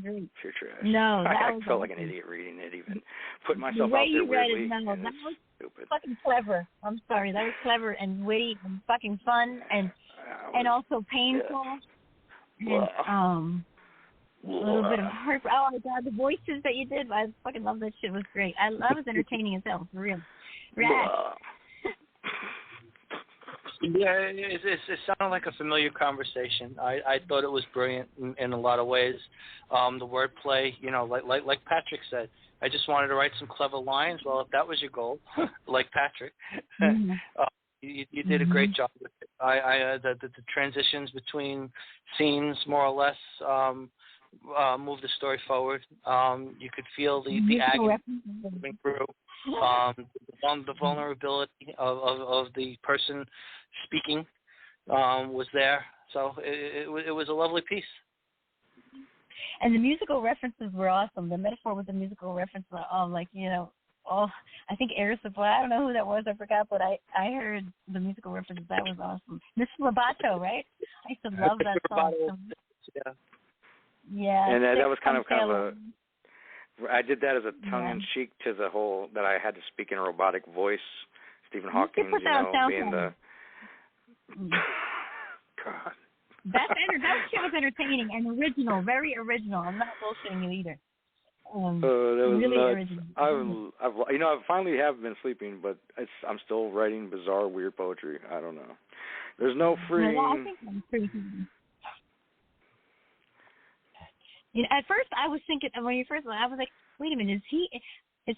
Pure trash. No, that I was felt like an idiot reading it, even. Putting myself out there weirdly. No, that was stupid. fucking clever. I'm sorry. That was clever and witty and fucking fun and also painful. And, a little bit of heart. Oh, my God. The voices that you did, I fucking love that shit. It was great. I was entertaining as hell, for real. Rad. Yeah, it sounded like a familiar conversation. I thought it was brilliant in a lot of ways. The wordplay, like Patrick said, I just wanted to write some clever lines. Well, if that was your goal, like Patrick, you did a great job with it. The transitions between scenes, more or less, moved the story forward. You could feel the agony moving through. The vulnerability of the person speaking was there, so it was a lovely piece. And the musical references were awesome. The metaphor with the musical references, I think Air Supply. I don't know who that was. I forgot, but I heard the musical references. That was awesome. Miss Lobato, right? I used to love that song. Yeah. Yeah. And that was kind of a. I did that as a tongue-in-cheek to the whole that I had to speak in a robotic voice. Stephen Hawking, being the. God. That shit was entertaining and original, very original. I'm not bullshitting you either. That was really nuts. original. I finally have been sleeping, but I'm still writing bizarre, weird poetry. I don't know. There's no free. Yeah, I think I'm pretty cool. At first, I was thinking when you first, I was like, "Wait a minute, is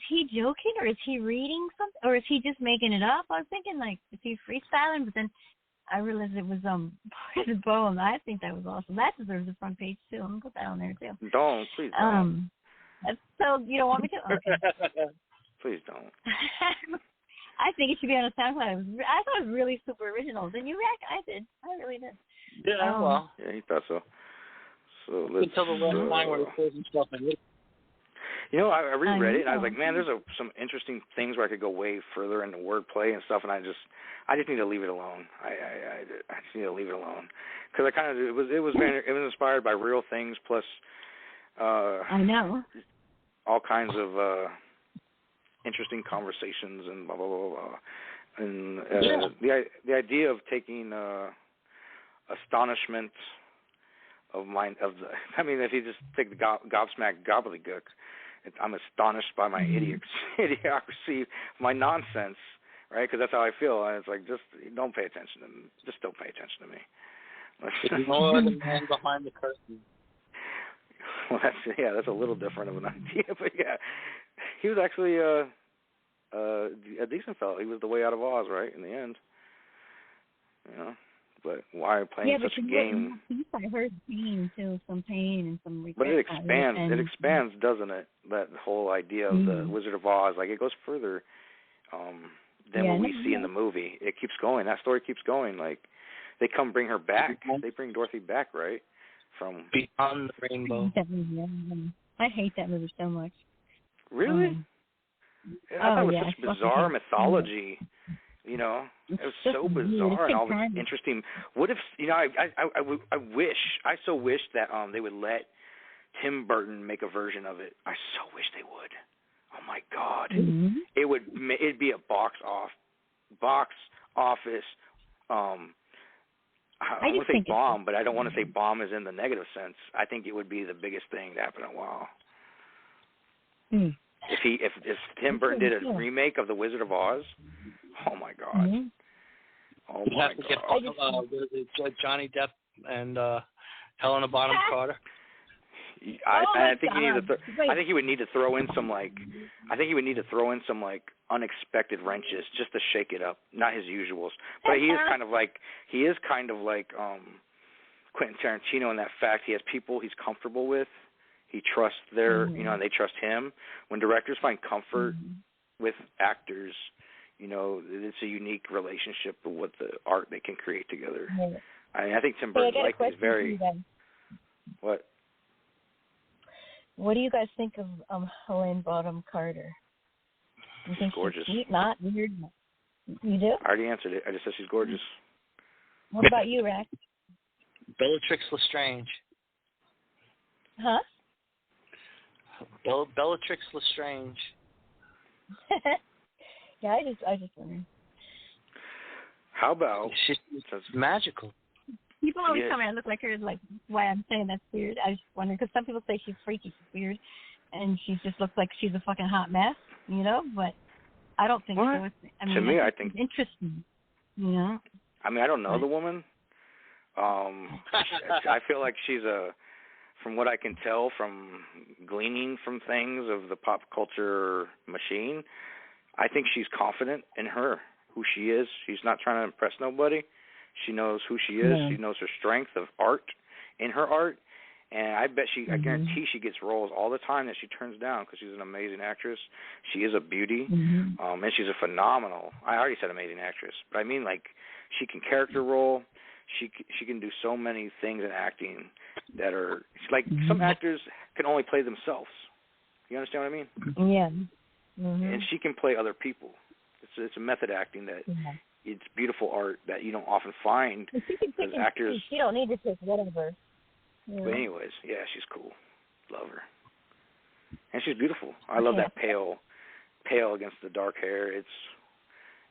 he joking or is he reading something or is he just making it up?" I was thinking like, is he freestyling? But then I realized it was part of the poem. I think that was awesome. That deserves a front page too. I'm gonna put that on there too. Please don't. So you don't want me to? Okay. Please don't. I think it should be on a SoundCloud. I thought it was really super original. Didn't you react? I did. I really did. Yeah, well. Yeah, he thought so. So let's. Until the last line where he pulls himself in. I reread it and I was like, man, there's some interesting things where I could go way further into wordplay and stuff, and I just need to leave it alone. I just need to leave it alone because it was inspired by real things plus. I know. All kinds of interesting conversations and blah blah blah blah, and the idea of taking astonishment of mind of the. I mean, if you just take the gobsmack gobbledygook, I'm astonished by my idiocracy, my nonsense, right? Because that's how I feel. And it's like, just don't pay attention to me. Just don't pay attention to me. Ignore the man behind the curtain. Well, that's a little different of an idea, but yeah, he was actually a decent fellow. He was the way out of Oz, right? In the end. you know. But why playing such a game? I heard pain too, some pain and some regret. But it expands. It expands, doesn't it? That whole idea of the Wizard of Oz, like it goes further than what we see in the movie. It keeps going. That story keeps going. Like they come bring her back. They bring Dorothy back, right? From Beyond the Rainbow. I hate that movie so much. Really? I thought it was such bizarre mythology. You know, it was so bizarre and all this interesting. What if, you know, I so wish that they would let Tim Burton make a version of it. I so wish they would. Oh my God, it'd be a box office. I would say bomb, but I don't want to say bomb as in the negative sense. I think it would be the biggest thing to happen in a while. If Tim Burton did a remake of The Wizard of Oz, oh my God. Oh my God. Johnny Depp and Helena Bonham Carter. I think he would need to throw in some unexpected wrenches just to shake it up. Not his usuals, but he is kind of like Quentin Tarantino in that fact he has people he's comfortable with. He trusts and they trust him. When directors find comfort with actors, you know, it's a unique relationship of what the art they can create together. I think Tim Burton's is very. What? What do you guys think of Helena Bonham Carter? You think gorgeous. She's sweet, not weird? You do? I already answered it. I just said she's gorgeous. What about you, Rack? Bellatrix Lestrange. Huh? Bellatrix Lestrange. Yeah, I just wondering. How about she's magical? People always tell me I look like her. Like, why I'm saying that's weird. I was just wondering because some people say she's freaky, she's weird, and she just looks like she's a fucking hot mess, you know. But I don't think so. I mean, to me, I think it's interesting, you know. I mean, I don't know the woman. I feel like she's from what I can tell from gleaning from things of the pop culture machine, I think she's confident in who she is. She's not trying to impress nobody. She knows who she is. Yeah. She knows her strength of art in her art. And I guarantee she gets roles all the time that she turns down because she's an amazing actress. She is a beauty. And she's a phenomenal, I already said amazing actress, but I mean like she can character role. She can do so many things in acting that are like some actors can only play themselves. You understand what I mean? Yeah. And she can play other people. It's a method acting that it's beautiful art that you don't often find as actors. She don't need to take whatever. Yeah. But anyways, yeah, she's cool. Love her. And she's beautiful. I love that pale against the dark hair.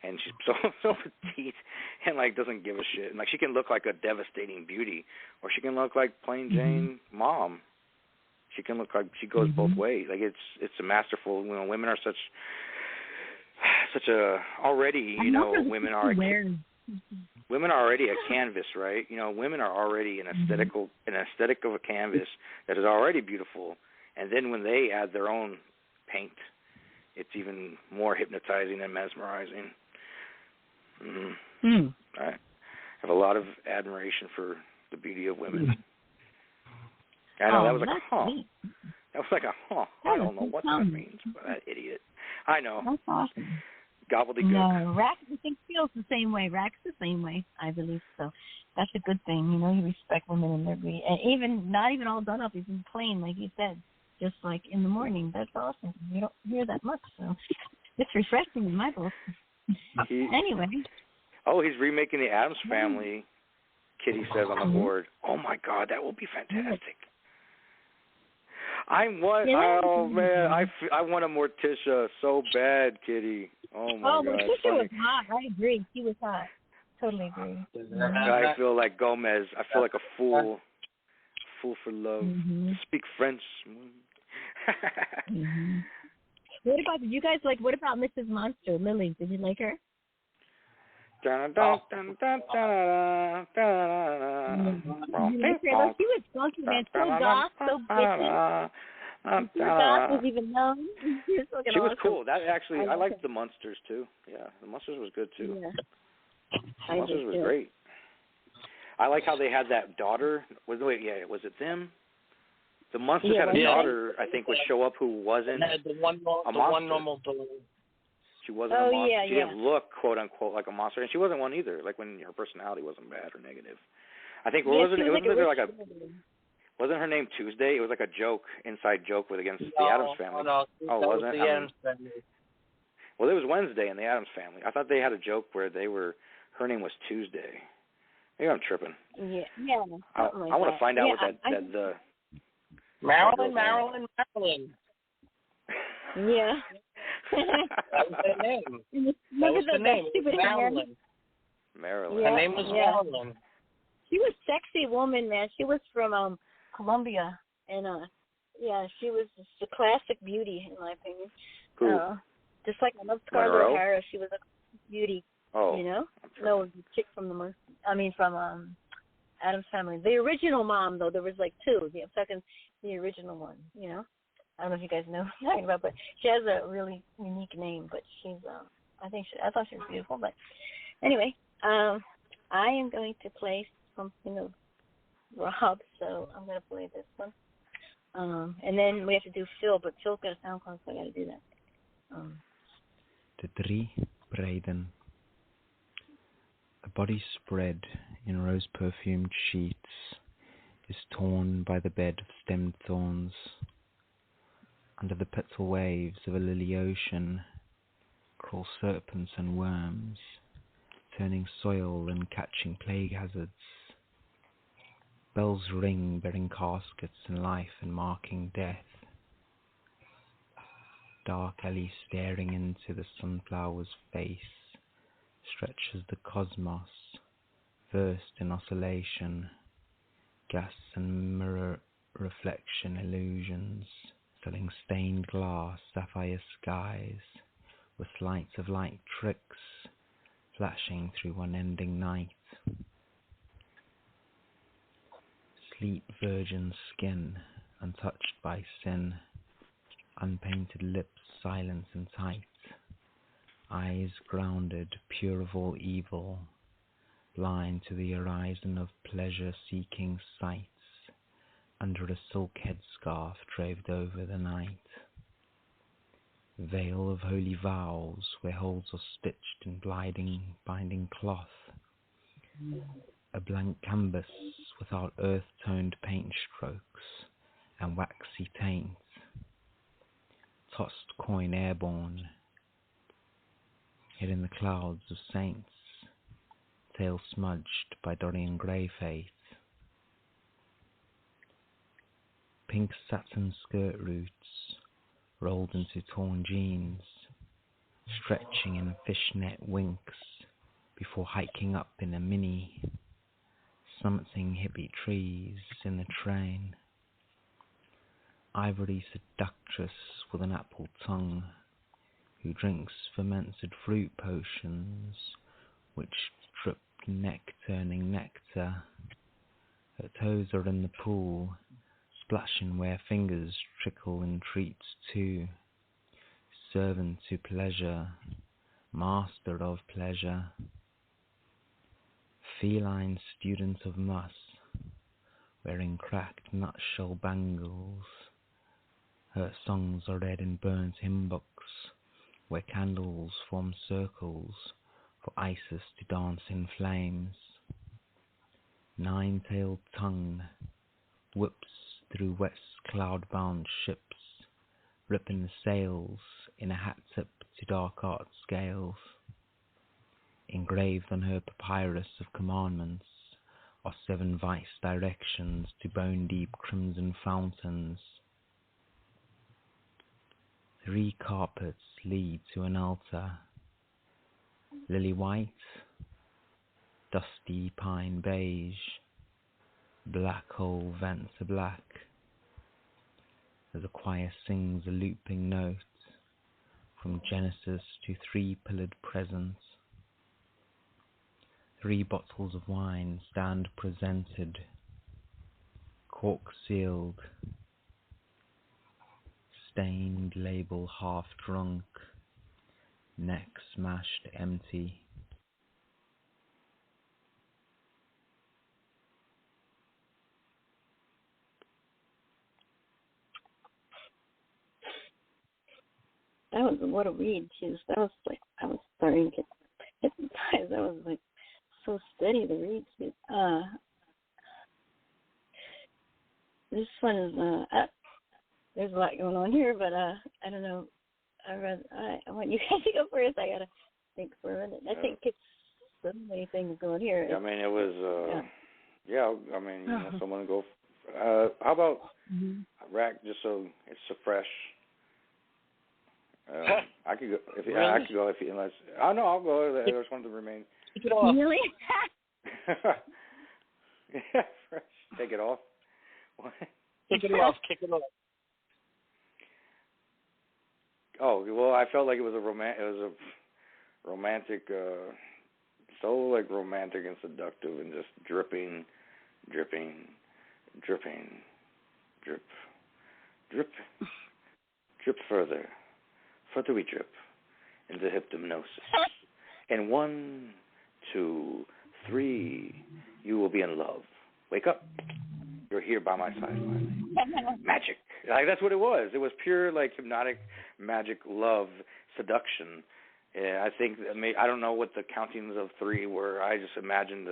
And she's so petite and like doesn't give a shit. And like she can look like a devastating beauty, or she can look like plain Jane mom. She can look like she goes both ways. Like it's a masterful. You know, women are such a already. You know, women are already a canvas, right? You know, women are already an aesthetic of a canvas that is already beautiful. And then when they add their own paint, it's even more hypnotizing and mesmerizing. I have a lot of admiration for the beauty of women. I know that was like a huh. That was like a huh. I don't know what that means, but that idiot. I know. That's awesome. Gobbledygook. No, Rack I think feels the same way. Rack's the same way, I believe. So that's a good thing. You know, you respect women in their beauty, and even not even all done up, even plain, like you said, just like in the morning. That's awesome. You don't hear that much, so it's refreshing in my book. Anyway. Oh, he's remaking the Addams Family. Kitty says on the board. Oh my God, that will be fantastic. I want a Morticia so bad, Kitty. Oh my God. Morticia was hot. I agree. She was hot. Totally agree. I feel like Gomez. I feel like a fool for love. Speak French. What about, did you guys like, what about Mrs. Monster, Lily? Did you like her? She was funky, man. So goth, so bitchy. So goth was even known. She was cool. That actually, I liked the Munsters too. Yeah, the Munsters was good too. Yeah. The Munsters was great. I like how they had that daughter. Was it them? The monsters had a daughter, I think, would show up who wasn't the one normal daughter. She wasn't a monster. She didn't look, quote unquote, like a monster, and she wasn't one either. Like when her personality wasn't bad or negative. I think wasn't her name Tuesday? It was like a joke, inside joke against the Addams Family. No, wasn't the Addams Family. Well, it was Wednesday in the Addams Family. I thought they had a joke where her name was Tuesday. Maybe I'm tripping. Yeah. I want to find out what the Marilyn. Yeah. That was her name. Remember the name. Marilyn. Marilyn. Yeah, her name was Marilyn. She was a sexy woman, man. She was from Colombia, and she was just a classic beauty in my opinion. Who? Just like I love Scarlett O'Hara, she was a beauty. Oh. You know? No, the chick from Addams Family. The original mom, though, there was like two. The original one, you know? I don't know if you guys know what I'm talking about, but she has a really unique name, but she's, I thought she was beautiful, but anyway, I am going to play something of Rob, so I'm going to play this one. And then we have to do Phil, but Phil's got a sound card, so I got to do that. De drie breiden. A body spread in rose-perfumed sheets is torn by the bed of stemmed thorns. Under the petal waves of a lily ocean crawl serpents and worms, turning soil and catching plague hazards. Bells ring, bearing caskets and life and marking death. Dark alley staring into the sunflower's face stretches the cosmos, versed in oscillation, gas and mirror reflection illusions, selling stained glass, sapphire skies, with lights of light tricks flashing through unending night. Sleep virgin skin, untouched by sin, unpainted lips silent and tight, eyes grounded, pure of all evil, blind to the horizon of pleasure-seeking sights, under a silk headscarf draped over the night. Veil of holy vows, where holes are stitched in binding cloth. A blank canvas without earth-toned paint strokes and waxy taint. Tossed coin airborne, hid in the clouds of saints, tail smudged by Dorian grey faith. Pink satin skirt roots rolled into torn jeans, stretching in fishnet winks before hiking up in a mini, summiting hippie trees in the train. Ivory seductress with an apple tongue, who drinks fermented fruit potions, which drip neck-turning nectar. Her toes are in the pool, splashing where fingers trickle in treats too. Servant to pleasure, master of pleasure. Feline student of muss, wearing cracked nutshell bangles. Her songs are read in burnt hymn books, where candles form circles for Isis to dance in flames. Nine-tailed tongue whips through west cloud-bound ships, ripping the sails in a hat tip to dark art scales. Engraved on her papyrus of commandments are 7 vice directions to bone-deep crimson fountains. 3 carpets lead to an altar, lily white, dusty pine beige, black hole vents are black, as a choir sings a looping note, from Genesis to 3-pillared presence. 3 bottles of wine stand presented, cork sealed, stained label half drunk, neck smashed empty. that was what a read too. That was like I was starting to get hypnotized. That was like so steady the read too. This one is there's a lot going on here, but I don't know. I want you guys to go first. I gotta think for a minute. I think it's so many things going here. Yeah, I mean, it was. I mean, you know, someone go. How about Rack? Just so it's so fresh. I could go if really? I could go if you unless. Oh no, I'll go. I just wanted to remain. Take it off. Really? Yeah, fresh. Take it off. What? Kick it off. Kick it off. Oh well, I felt like it was a romantic, so like romantic and seductive, and just dripping, drip, further we drip into hypnosis. And 1, 2, 3, you will be in love. Wake up. You're here by my side finally. Magic. Like, that's what it was. It was pure, like, hypnotic, magic, love, seduction. Yeah, I think, I don't know what the countings of 3 were. I just imagined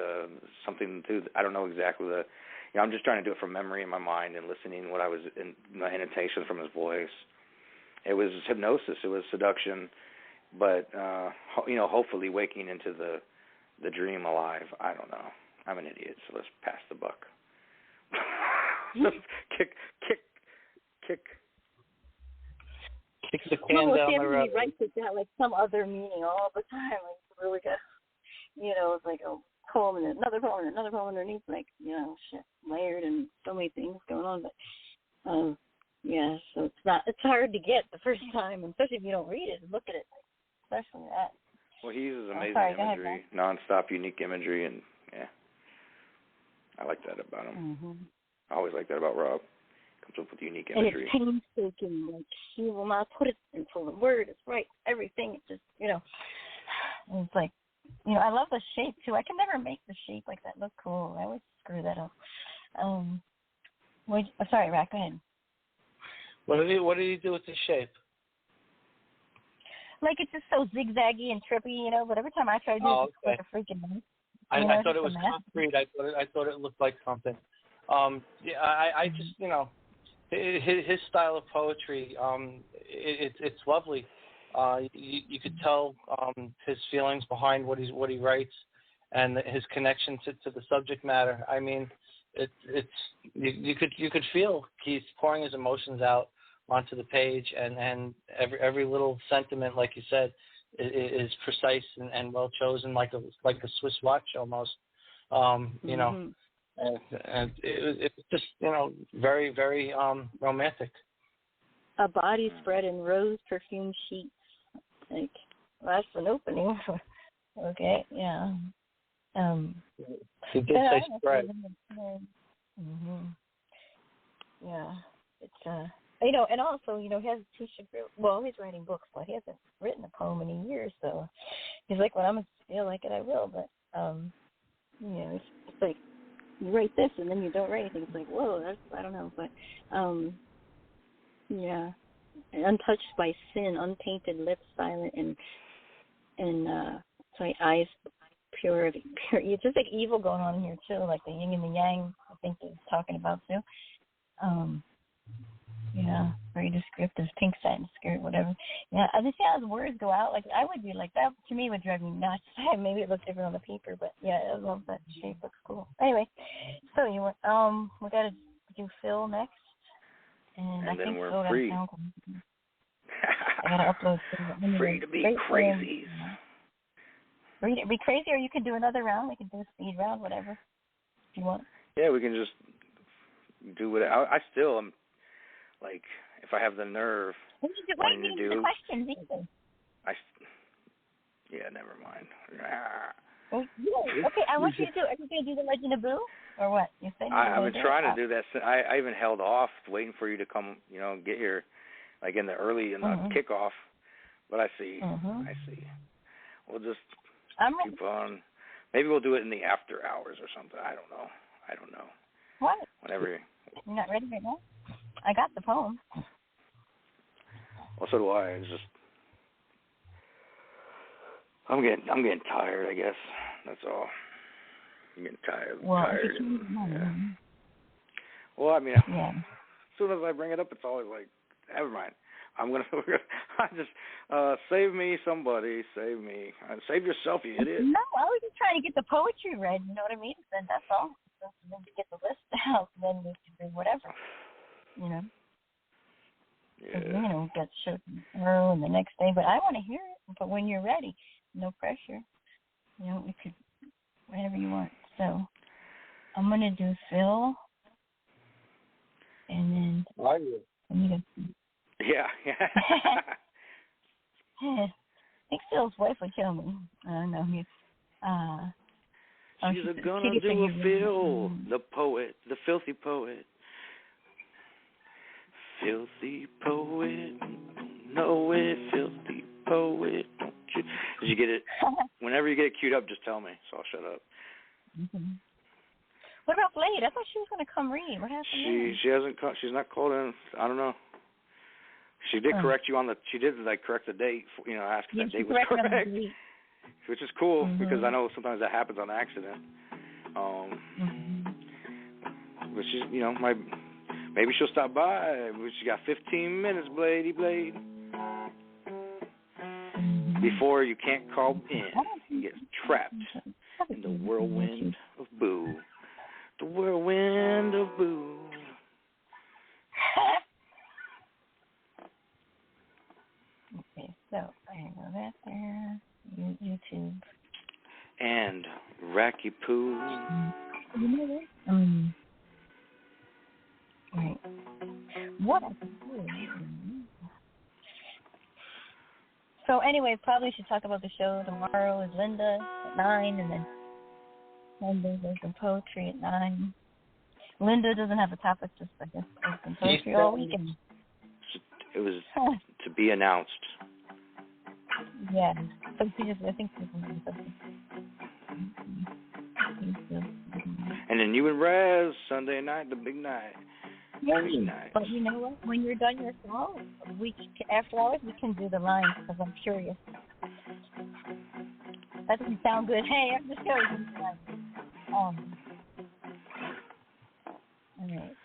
something to, I don't know exactly the, you know, I'm just trying to do it from memory in my mind and listening what I was, in my annotation from his voice. It was hypnosis. It was seduction. But, you know, hopefully waking into the dream alive. I don't know. I'm an idiot, so let's pass the buck. Kick the can down the road. He writes it down like some other meaning all the time. Like really good. You know, it's like a poem and another poem and another poem underneath, like, you know, shit, layered and so many things going on. But yeah, so it's hard to get the first time, and especially if you don't read it and look at it, especially that. Well, he uses amazing imagery, non-stop, unique imagery, and yeah, I like that about him. Mm-hmm. I always like that about Rob. Comes up with unique imagery. And it's painstaking. Like, he will not put it until the word is right. Everything, it's just, you know, it's like, you know, I love the shape, too. I can never make the shape like that look cool. I always screw that up. Sorry, Rack, go ahead. What did he do with the shape? Like, it's just so zigzaggy and trippy, you know, but every time I try to do it, it's like a freaking mess. I thought it was concrete. I thought it looked like something. Yeah, I just, you know, his style of poetry, it's lovely. You could tell his feelings behind what he writes, and his connection to the subject matter. I mean, you could feel he's pouring his emotions out onto the page, and every little sentiment, like you said, is precise and well chosen, like a Swiss watch almost. You know. And it was just, you know, very, very romantic. A body spread in rose perfume sheets. Like, well, that's an opening. Okay, yeah. He did say spread. Mm-hmm. Yeah, it's you know, and also, you know, he has a t-shirt. Well, he's writing books, but he hasn't written a poem in a year, so he's like, when I'm gonna feel like it, I will. But you know, it's like, you write this and then you don't write anything. It's like, whoa, that's, I don't know. But, yeah. Untouched by sin, untainted lips, silent, and sorry, eyes pure. It's just like evil going on here, too, like the yin and the yang, I think he's talking about, too. Yeah, very descriptive, pink satin skirt, whatever. Yeah, I just see how his words go out. Like, I would be like, that to me would drive me nuts. Maybe it looks different on the paper, but yeah, I love that shape. Looks cool. Anyway, so we got to do Phil next. And I then think we're Phil free. I got to upload Phil. Free to be crazy. Free to be crazy, or you could do another round. We could do a speed round, whatever if you want. Yeah, we can just do what I still am. Like, if I have the nerve wanting to do... the questions either. Yeah, never mind. Okay, I want you to do... Are you going to do the Legend of Boo? Or what? You said I've been trying to do that. I even held off waiting for you to come, you know, get here, like in the kickoff. But I see. I see. We'll just keep on. Maybe we'll do it in the after hours or something. I don't know. What? Whenever. You're not ready right now? I got the poem. Well, so do I. It's just I'm getting tired, I guess. That's all. I'm getting tired. Tired. Yeah. Well, I mean, yeah. as soon as I bring it up, it's always like, never mind. I just save me, somebody, save me. Save yourself, you idiot. No, I was just trying to get the poetry read. You know what I mean? Then that's all. Then to get the list out, then we can do whatever. You know. Yeah. You know, get show tomorrow and the next day, but I want to hear it. But when you're ready, no pressure. You know, we could whatever you want. So I'm gonna do Phil, and then Yeah. I think Phil's wife would kill me. I don't know. She's gonna do a Phil, the poet, the filthy poet. Filthy poet, know it, filthy poet, don't you? Did you get it? Whenever you get it queued up, just tell me, so I'll shut up. Mm-hmm. What about Blade? I thought she was going to come read. What happened? She hasn't. She's not called in. I don't know. She did correct you on the. She did correct the date. You know, ask if that date was correct, which is cool because I know sometimes that happens on accident. But she's, you know, maybe she'll stop by. She got 15 minutes, Blade. Before you can't call in, you get trapped in the whirlwind of boo. The whirlwind of boo. Okay, so I know that there. YouTube. And Racky Poo. You know that? Right. What I can do. So anyway, probably should talk about the show. Tomorrow is Linda at 9, and then Monday there's some poetry at 9. Linda doesn't have a topic, just I guess there's some poetry all weekend. It was to be announced. Yeah, but I think she's and then you and Razz Sunday night, the big night. Yeah, but you know what? When you're done your song, after hours we can do the lines because I'm curious. That doesn't sound good. Hey, I'm just curious. All right.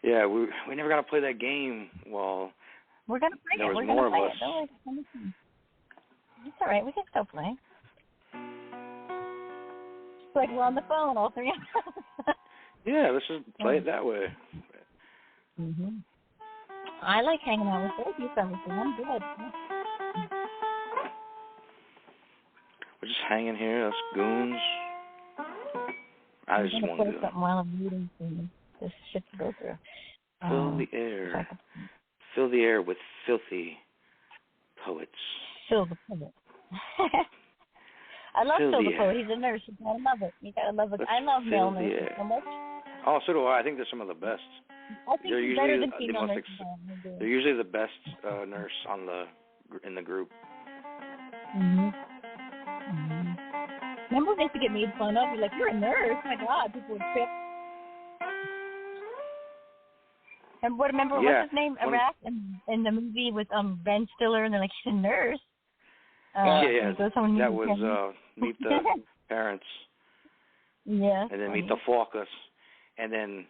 Yeah, we never got to play that game. Well, we're gonna play it. We're more gonna play of us. it. Don't worry. It's all right. We can still play. It's like we're on the phone, all three of us. Yeah, let's just play it that way. I like hanging out with both you fellas, so I'm good. We're just hanging here, us goons. I just want to play something while I'm reading this shit to go through. Fill the air with filthy poets. Phil the poet. I love Phil the poet. He's a nurse. You gotta love it. I love male nurses so much. Oh, so do I. I think they're some of the best. I think they're better than female nurses. They're usually the best nurse in the group. Remember they used to get made fun of? You're like, you're a nurse. Oh my God, people would trip. And remember what's his name? Iraq in the movie with Ben Stiller, and they're like, he's a nurse. That was Meet the Parents. Yeah. And then Meet the Focus. And then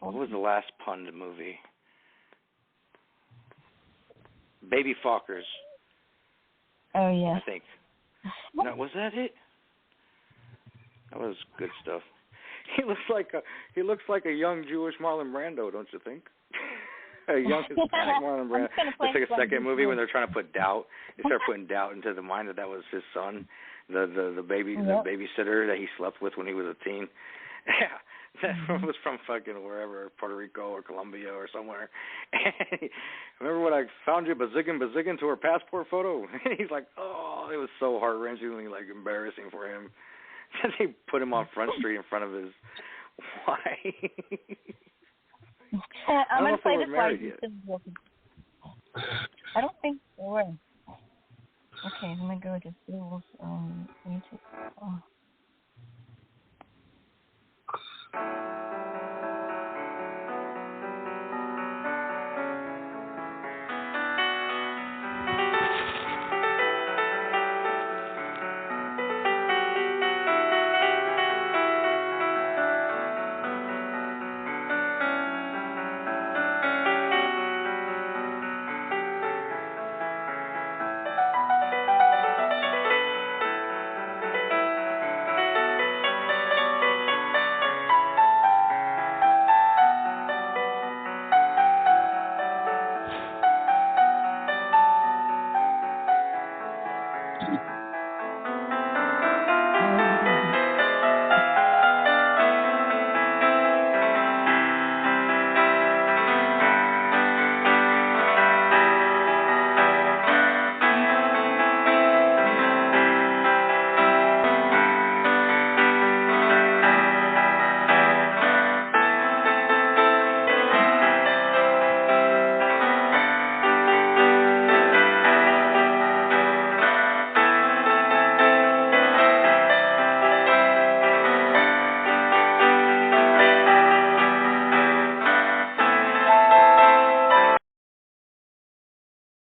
what was the last pun in the movie? Baby Fockers. Oh yeah. I think. No, was that it? That was good stuff. He looks like a young Jewish Marlon Brando, don't you think? A young Hispanic Marlon Brando. It's like a second movie when they're trying to put doubt. They start putting doubt into the mind that was his son, the babysitter that he slept with when he was a teen. Yeah. That was from fucking wherever, Puerto Rico or Colombia or somewhere. And remember when I found you bazigging to her passport photo? He's like, oh, it was so heart-wrenchingly embarrassing for him. They put him on Front Street in front of his wife. I'm going to play this one. I don't think they were. Okay, let me go to Phil's YouTube.